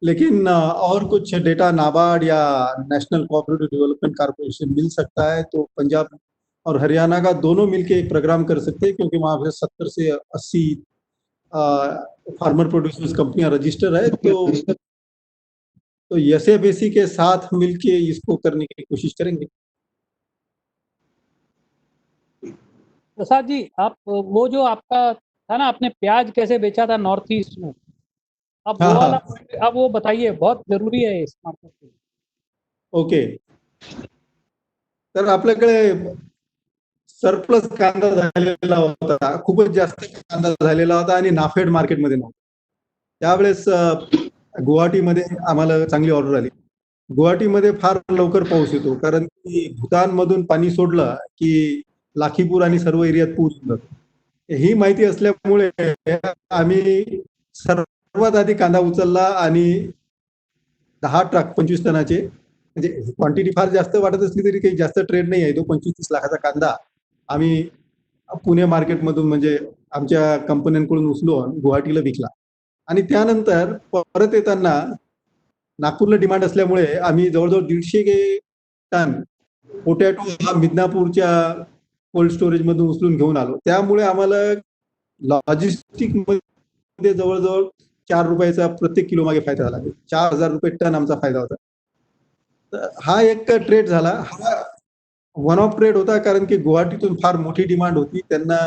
लेकिन और कुछ डेटा नाबार्ड या नेशनल कोऑपरेटिव डेवलपमेंट कारपोरेशन मिल सकता है तो पंजाब और हरियाणा का दोनों मिलके एक प्रोग्राम कर सकते हैं, क्योंकि वहां पे 70 से 80 फार्मर प्रोड्यूसर्स कंपनियां रजिस्टर है। तो एसएफसी के साथ मिलके इसको करने की कोशिश करेंगे। प्रसाद जी, आप वो जो आपका था ना, आपने प्याज कैसे बेचा था नॉर्थ ईस्ट में, अब वो वाला अब वो बताइए, बहुत जरूरी है इस मार्केट के लिए। ओके तर आपल्याकडे सरप्लस कांदा झालेला होता, खूपच जास्त कांदा झालेला होता आणि नाफेड मार्केटमध्ये नव्हता। त्यावेळेस गुवाहाटीमध्ये आम्हाला चांगली ऑर्डर आली। गुवाहाटीमध्ये फार लवकर पाऊस येतो, कारण की भूतानमधून पाणी सोडलं की लाखीपूर आणि सर्व एरियात पूर येतात। ही माहिती असल्यामुळे आम्ही सर्वात आधी कांदा उचलला आणि 10 ट्रक 25 टनाचे, म्हणजे क्वांटिटी फार जास्त वाटत असली तरी काही जास्त ट्रेड नाही आहे, तो 25-30 लाखाचा कांदा आम्ही पुणे मार्केटमधून म्हणजे आमच्या कंपन्यांकडून उचलून गुवाहाटीला विकला। आणि त्यानंतर परत येताना नागपूरला डिमांड असल्यामुळे आम्ही जवळजवळ 150 टन पोटॅटो हा मिदनापूरच्या कोल्ड स्टोरेज मधून उचलून घेऊन आलो। त्यामुळे आम्हाला लॉजिस्टिक मध्ये जवळजवळ 4 रुपयाचा प्रत्येक किलो मागे फायदा झाला। 4000 रुपये टन आमचा फायदा होता। तर हा एक ट्रेड झाला। हा वन ऑफ ट्रेड होता, कारण की गुवाहाटीतून फार मोठी डिमांड होती। त्यांना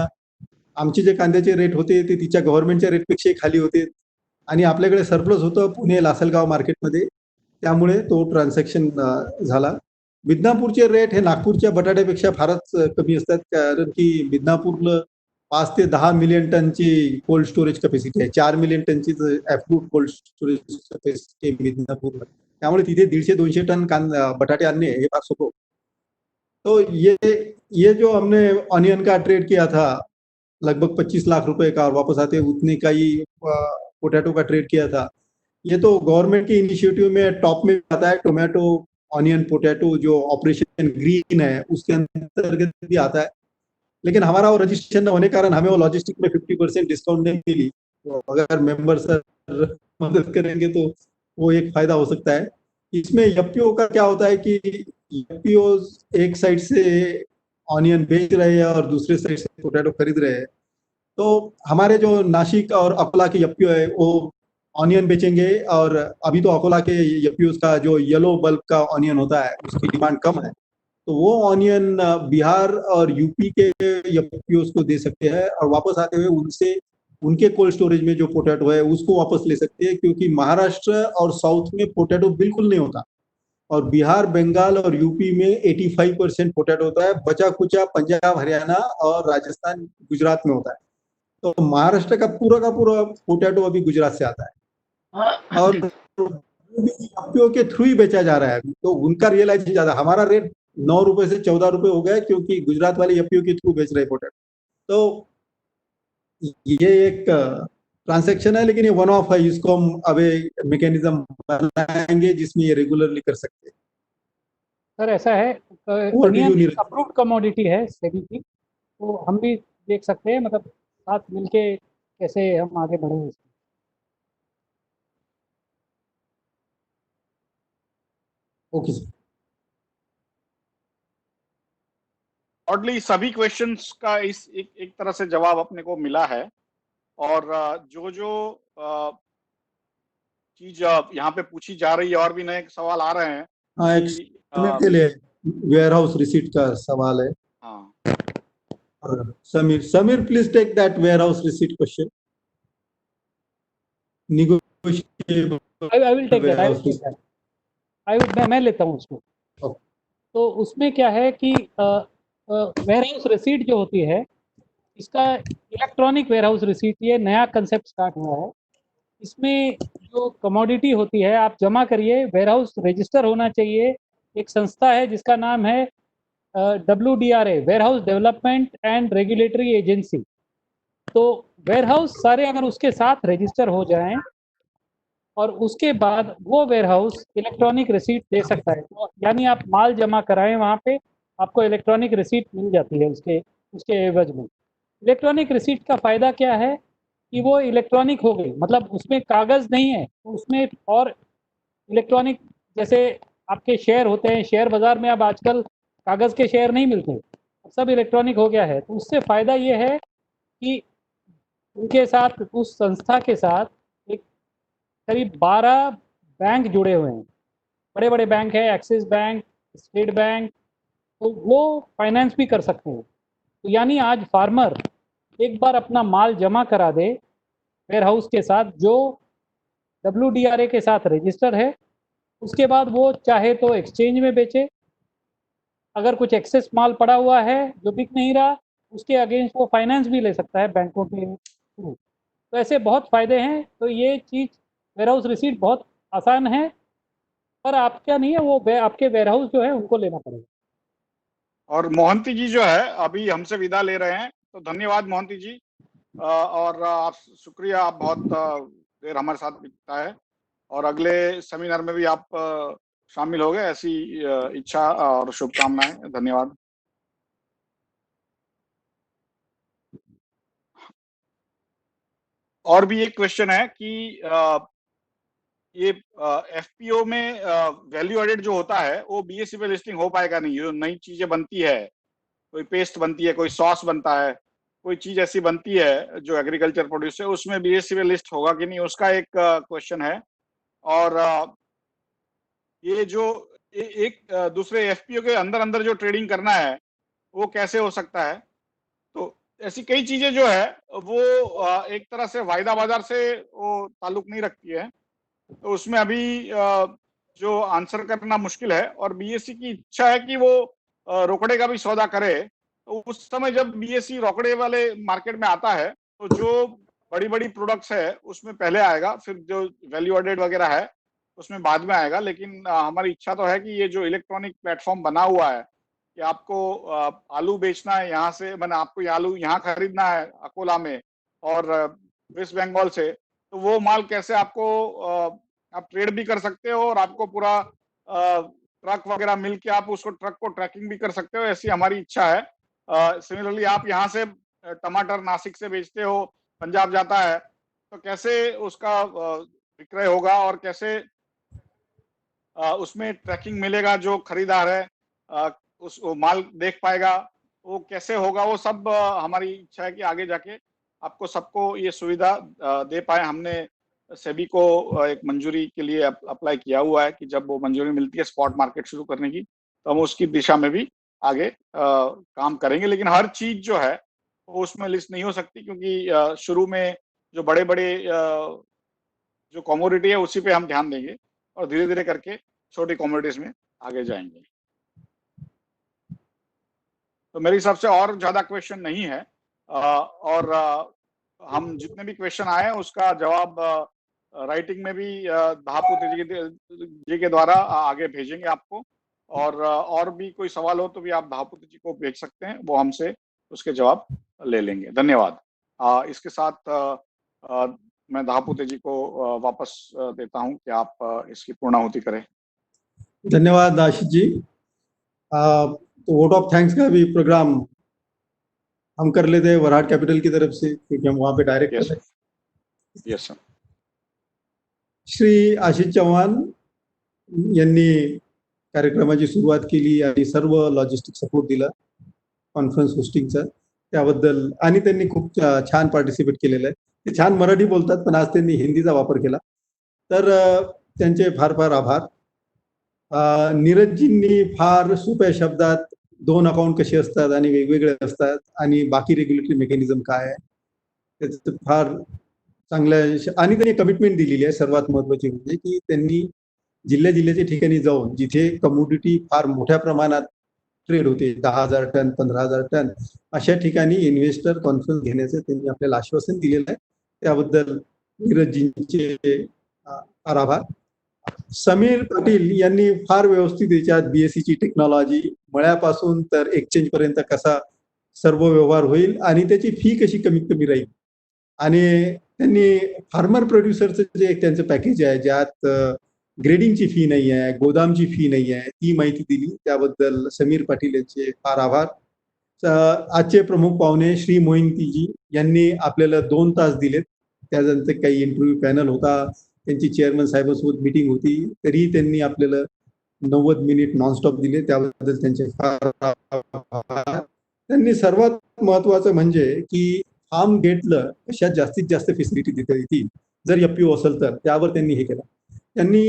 आमचे जे कांद्याचे रेट होते ते तिच्या गव्हर्नमेंटच्या रेटपेक्षा खाली होते आणि आपल्याकडे सरप्लस होतं पुणे लासलगाव मार्केटमध्ये, त्यामुळे तो ट्रान्झॅक्शन झाला। मिदनापूरचे रेट हे नागपूरच्या बटाट्यापेक्षा फारच कमी असतात, कारण की मिदनापूरला 5 ते 10 मिलियन टनची कोल्ड स्टोरेज कॅपॅसिटी आहे। 4 मिलियन टनची ॲप्रूव्ड कोल्ड स्टोरेज कॅपॅसिटी आहे मिदनापूरला। त्यामुळे तिथे 150-200 टन बटाटे आणणे हे फार सोपं। तो ये जो हमने ऑनियन का ट्रेड किया था लगभग 25 लाख रुपए का, और वापस आते उतने का ही पोटैटो का ट्रेड किया था। ये तो गवर्नमेंट के इनिशिएटिव में टॉप में आता है। टोमेटो, ऑनियन, पोटैटो जो ऑपरेशन ग्रीन है उसके अंतर्गत भी आता है, लेकिन हमारा वो रजिस्ट्रेशन न होने कारण हमें वो लॉजिस्टिक में 50% डिस्काउंट नहीं मिली। तो अगर मेंबर सर मदद करेंगे तो वो एक फायदा हो सकता है। इसमें एफपीओ का क्या होता है कि एफपीओ एक साइड से ऑनियन बेच रहे हैं और दूसरे साइड से पोटैटो खरीद रहे हैं, तो हमारे जो नासिक और अकोला के एफपीओ है वो ऑनियन बेचेंगे, और अभी तो अकोला के एफपीओ का जो येलो बल्ब का ऑनियन होता है उसकी डिमांड कम है, तो वो ऑनियन बिहार और यूपी के एफपीओ को दे सकते हैं, और वापस आते हुए उनसे उनके कोल्ड स्टोरेज में जो पोटैटो है उसको वापस ले सकते हैं, क्योंकि महाराष्ट्र और साउथ में पोटैटो बिल्कुल नहीं होता, और बिहार, बंगाल और यूपी में 85% पोटैटो होता है, बचा कुचा पंजाब, हरियाणा और राजस्थान, गुजरात में होता है। तो महाराष्ट्र का पूरा पोटैटो अभी गुजरात से आता है, और एफपीओ के थ्रू ही बेचा जा रहा है अभी, तो उनका रियलाइजेशन ज्यादा, हमारा रेट 9 रुपए से 14 रुपए हो गया, क्योंकि गुजरात वाले एफपीओ के थ्रू बेच रहे पोटैटो। तो ये एक ट्रांजैक्शन है, लेकिन ये वन ऑफ है, इसको हम अब मैकेनिज्म बनाएंगे जिसमें ये रेगुलरली कर सकते हैं। सर ऐसा है, Over to you, onion Neeraj. Approved commodity है सेबी की, तो हम भी देख सकते हैं, मतलब साथ मिलके कैसे हम आगे बढ़े इसमें। Okay sir. ब्रॉडली सभी क्वेश्चंस का इस एक तरह से जवाब अपने को मिला है, और जो जो चीज यहाँ पे पूछी जा रही है और भी नए सवाल आ रहे हैं हाँ, एक कि, के लिए वेयर हाउस रिसीट का सवाल है। हाँ, और Sameer please take that warehouse receipt question. Negotiable I will take that, मैं लेता हूँ उसको। Okay. तो उसमें क्या है कि वेयर हाउस रिसीट जो होती है, इसका इलेक्ट्रॉनिक वेयर हाउस रिसीट, ये नया कंसेप्ट स्टार्ट हुआ है। इसमें जो कमोडिटी होती है आप जमा करिए, वेयर हाउस रजिस्टर होना चाहिए। एक संस्था है जिसका नाम है WDRA, warehouse development and regulatory agency. तो वेयर हाउस सारे अगर उसके साथ रजिस्टर हो जाएं, और उसके बाद वो वेयर हाउस इलेक्ट्रॉनिक रिसीट दे सकता है, तो यानी आप माल जमा कराएं वहाँ पे, आपको इलेक्ट्रॉनिक रिसीट मिल जाती है उसके उसके एवज में। इलेक्ट्रॉनिक रिसीट का फ़ायदा क्या है कि वो इलेक्ट्रॉनिक हो गई, मतलब उसमें कागज़ नहीं है, तो उसमें और इलेक्ट्रॉनिक, जैसे आपके शेयर होते हैं शेयर बाज़ार में, अब आजकल कागज़ के शेयर नहीं मिलते, सब इलेक्ट्रॉनिक हो गया है। तो उससे फ़ायदा ये है कि उनके साथ, उस संस्था के साथ एक करीब 12 बैंक जुड़े हुए हैं, बड़े बड़े बैंक हैं, एक्सिस बैंक, स्टेट बैंक, तो वो फाइनेंस भी कर सकते हैं। तो यानी आज फार्मर एक बार अपना माल जमा करा दे वेयर हाउस के साथ, जो WDRA के साथ रजिस्टर है, उसके बाद वो चाहे तो एक्सचेंज में बेचे, अगर कुछ एक्सेस माल पड़ा हुआ है जो बिक नहीं रहा, उसके अगेंस्ट वो फाइनेंस भी ले सकता है बैंकों के थ्रू। तो ऐसे बहुत फ़ायदे हैं। तो ये चीज़ वेयर हाउस रिसीट बहुत आसान है, पर आपका नहीं है, वो आपके वेयर हाउस जो है उनको लेना पड़ेगा। और मोहंती जी जो है अभी हमसे विदा ले रहे हैं, तो धन्यवाद मोहंती जी, और आप शुक्रिया, आप बहुत देर हमारे साथ बिताया है, और अगले सेमिनार में भी आप शामिल हो गए, ऐसी इच्छा और शुभकामनाएं। धन्यवाद। और भी एक क्वेश्चन है कि ये एफपीओ में वैल्यू एडेड जो होता है वो बीएसई पे लिस्टिंग हो पाएगा नहीं? जो नई चीजें बनती है, कोई पेस्ट बनती है, कोई सॉस बनता है, कोई चीज ऐसी बनती है जो एग्रीकल्चर प्रोड्यूस है, उसमें बीएसई पे लिस्ट होगा कि नहीं, उसका एक क्वेश्चन है। और ये जो एक दूसरे एफपीओ के अंदर अंदर जो ट्रेडिंग करना है वो कैसे हो सकता है? तो ऐसी कई चीजें जो है वो एक तरह से वायदा बाजार से वो ताल्लुक नहीं रखती है, तो उसमें अभी जो आंसर करना मुश्किल है। और बीएसई की इच्छा है कि वो रोकड़े का भी सौदा करे, तो उस समय जब बीएसई रोकड़े वाले मार्केट में आता है तो जो बड़ी बड़ी प्रोडक्ट्स है उसमें पहले आएगा, फिर जो वैल्यू एडेड वगैरह है उसमें बाद में आएगा। लेकिन हमारी इच्छा तो है कि ये जो इलेक्ट्रॉनिक प्लेटफॉर्म बना हुआ है कि आपको आलू बेचना है यहाँ से, मैंने आपको ये आलू यहाँ खरीदना है अकोला में और वेस्ट बंगाल से, तो वो माल कैसे आपको आप ट्रेड भी कर सकते हो, और आपको पूरा ट्रक वगैरह मिल के आप उसको ट्रक को ट्रैकिंग भी कर सकते हो, ऐसी हमारी इच्छा है। सिमिलरली आप यहाँ से टमाटर नासिक से बेचते हो, पंजाब जाता है, तो कैसे उसका विक्रय होगा और कैसे उसमें ट्रैकिंग मिलेगा, जो खरीदार है उस वो माल देख पाएगा, वो कैसे होगा, वो सब हमारी इच्छा है कि आगे जाके आपको सबको ये सुविधा दे पाए। हमने सेबी को एक मंजूरी के लिए अप्लाई किया हुआ है कि जब वो मंजूरी मिलती है स्पॉट मार्केट शुरू करने की, तो हम उसकी दिशा में भी आगे काम करेंगे। लेकिन हर चीज जो है वो उसमें लिस्ट नहीं हो सकती, क्योंकि शुरू में जो बड़े बड़े जो कमोडिटी है उसी पे हम ध्यान देंगे और धीरे धीरे करके छोटी कमोडिटीज में आगे जाएंगे। तो मेरे हिसाब से और ज्यादा क्वेश्चन नहीं है, और हम जितने भी क्वेश्चन आए हैं उसका जवाब राइटिंग में भी धापुत जी के द्वारा आगे भेजेंगे आपको। और भी कोई सवाल हो तो भी आप धापुत जी को भेज सकते हैं, वो हमसे उसके जवाब ले लेंगे। धन्यवाद। इसके साथ मैं धापुत जी को वापस देता हूं कि आप इसकी पूर्णाहुति करें। धन्यवाद आशीष जी। तो वोट ऑफ थैंक्स का भी प्रोग्राम हम कर लेते हैं वराहट कैपिटल की तरफ से, क्योंकि हम वहां पे डायरेक्ट कर रहे हैं। Yes sir. श्री आशिष चव्हाण यांनी कार्यक्रमाची सुरुवात केली आणि सर्व लॉजिस्टिक सपोर्ट दिला कॉन्फरन्स होस्टिंगचा, त्याबद्दल, आणि त्यांनी खूप छान पार्टिसिपेट केलेलं आहे. ते छान मराठी बोलतात, पण आज त्यांनी हिंदीचा वापर केला, तर त्यांचे फार फार आभार. नीरजजींनी फार सोप्या शब्दात 2 अकाउंट कसे असतात आणि वेगवेगळे असतात आणि बाकी रेग्युलेटरी मेकॅनिझम काय आहे त्याचं फार चांगल्या, आणि त्यांनी कमिटमेंट दिलेली आहे. सर्वात महत्वाची म्हणजे की त्यांनी जिल्ह्याच्या ठिकाणी जाऊन जिथे कमोडिटी फार मोठ्या प्रमाणात ट्रेड होते, 10,000 टन 15,000 टन, अशा ठिकाणी इन्व्हेस्टर कॉन्फरन्स घेण्याचं त्यांनी आपल्याला आश्वासन दिलेलं आहे. त्याबद्दल नीरजजींचे फार आभार. समीर पाटील यांनी फार व्यवस्थित याच्यात बीएससीची टेक्नॉलॉजी मळ्यापासून तर एक्सचेंज पर्यंत कसा सर्व व्यवहार होईल आणि त्याची फी कशी कमीत कमी राहील, आणि त्यांनी फार्मर प्रोड्युसरचं जे त्यांचं पॅकेज आहे ज्यात ग्रेडिंगची फी नाही आहे, गोदामची फी नाही आहे, ती माहिती दिली. त्याबद्दल समीर पाटील यांचे फार आभार. आजचे प्रमुख पाहुणे श्री मोहिंतीजी यांनी आपल्याला 2 तास दिलेत. त्यानंतर काही इंटरव्ह्यू पॅनल होता, त्यांची चेअरमन साहेबांसोबत मीटिंग होती, तरी त्यांनी आपल्याला 90 मिनिट नॉनस्टॉप दिले. त्याबद्दल त्यांचे फार आभार. त्यांनी सर्वात महत्वाचं म्हणजे की फार्म गेटला कशात जास्तीत जास्त फॅसिलिटी देता येतील जर एफपीओ असेल तर, त्यावर त्यांनी हे केलं. त्यांनी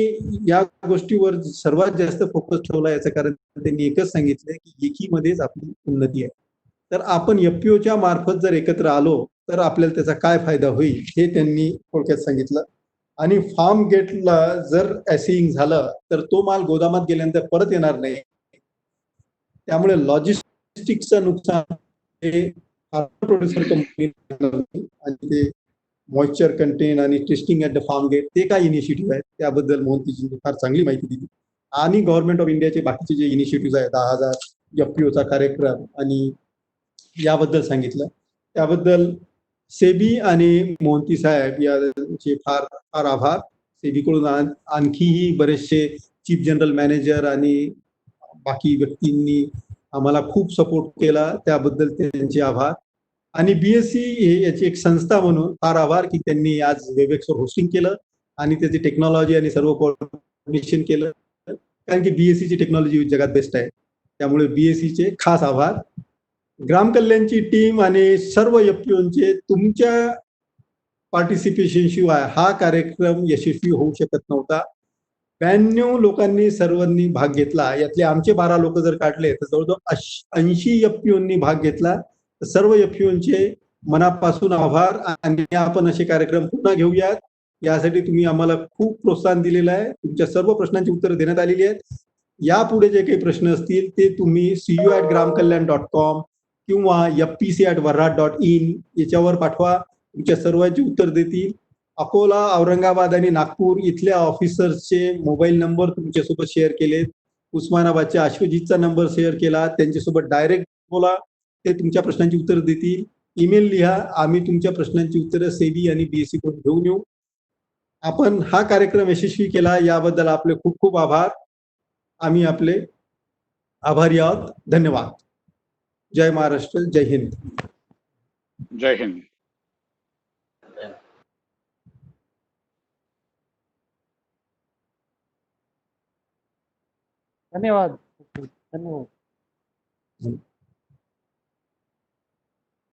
या गोष्टीवर सर्वात जास्त फोकस ठेवला, याचं कारण त्यांनी एकच सांगितलं की एकीमध्येच आपली उन्नती आहे. तर आपण एफपीओच्या मार्फत जर एकत्र आलो तर आपल्याला त्याचा काय फायदा होईल हे त्यांनी थोडक्यात सांगितलं. आणि फार्म गेटला जर ॲसिंग झालं तर तो माल गोदामात गेल्यानंतर परत येणार नाही, त्यामुळे लॉजिस्टिक्सचं नुकसान हे प्रोड्युसर कंपनी आणि ते मॉइश्चर कंटेन आणि testing at the farm gate ते काय इनिशिएटिव्ह आहेत त्याबद्दल मोहंतीजींनी फार चांगली माहिती दिली. आणि गव्हर्नमेंट ऑफ इंडियाचे बाकीचे जे इनिशिएटिव्ह आहेत, 10,000 एफपीओचा कार्यक्रम आणि याबद्दल सांगितलं. त्याबद्दल सेबी आणि मोहंती साहेब यांचे फार फार आभार. सेबीकडून आणखीही बरेचसे चीफ जनरल मॅनेजर आणि बाकी व्यक्तींनी आम्हाला खूप सपोर्ट केला, त्याबद्दल त्यांचे आभार. आणि बीएससी याची एक संस्था म्हणून फार आभार की त्यांनी आज वेबएक्सवर होस्टिंग केलं आणि त्याची टेक्नॉलॉजी आणि सर्व कोऑर्डिनेशन केलं, कारण की बीएससीची टेक्नॉलॉजी जगात बेस्ट आहे. त्यामुळे बीएससीचे खास आभार. ग्राम कल्याणची टीम आणि सर्व एफपीओंचे तुमच्या पार्टिसिपेशन शिवाय हा कार्यक्रम यशस्वी होऊ शकत नव्हता. 92 लोकांनी सर्वांनी भाग घेतला, यातले आमचे 12 लोक जर काढले तर जवळजवळ 80 एफपीओंनी भाग घेतला. सर्व एफपीओंचे मनापासून आभार. आणि आपण असे कार्यक्रम पुन्हा घेऊयात, यासाठी तुम्ही आम्हाला खूप प्रोत्साहन दिलेलं आहे. तुमच्या सर्व प्रश्नांची उत्तरं देण्यात आलेली आहेत. यापुढे जे काही प्रश्न असतील ते तुम्ही cu@gramkalyan.com किंवा fpc@varrat.in याच्यावर पाठवा. तुमच्या सर्वांची उत्तर देतील. अकोला, औरंगाबाद आणि नागपूर इथल्या ऑफिसर्सचे मोबाईल नंबर तुमच्यासोबत शेअर केलेत. उस्मानाबादच्या अश्वजीतचा नंबर शेअर केला, त्यांच्यासोबत डायरेक्ट बोला, ते तुमच्या प्रश्नांची उत्तर देतील. ईमेल लिहा, आम्ही तुमच्या प्रश्नांची उत्तरं सेबी आणि बीएससी कडून घेऊन येऊ. आपण हा कार्यक्रम यशस्वी केला याबद्दल आपले खूप खूप आभार. आम्ही आपले आभारी आहोत. धन्यवाद. जय महाराष्ट्र, जय हिंद. जय हिंद. धन्यवाद. धन्यवाद.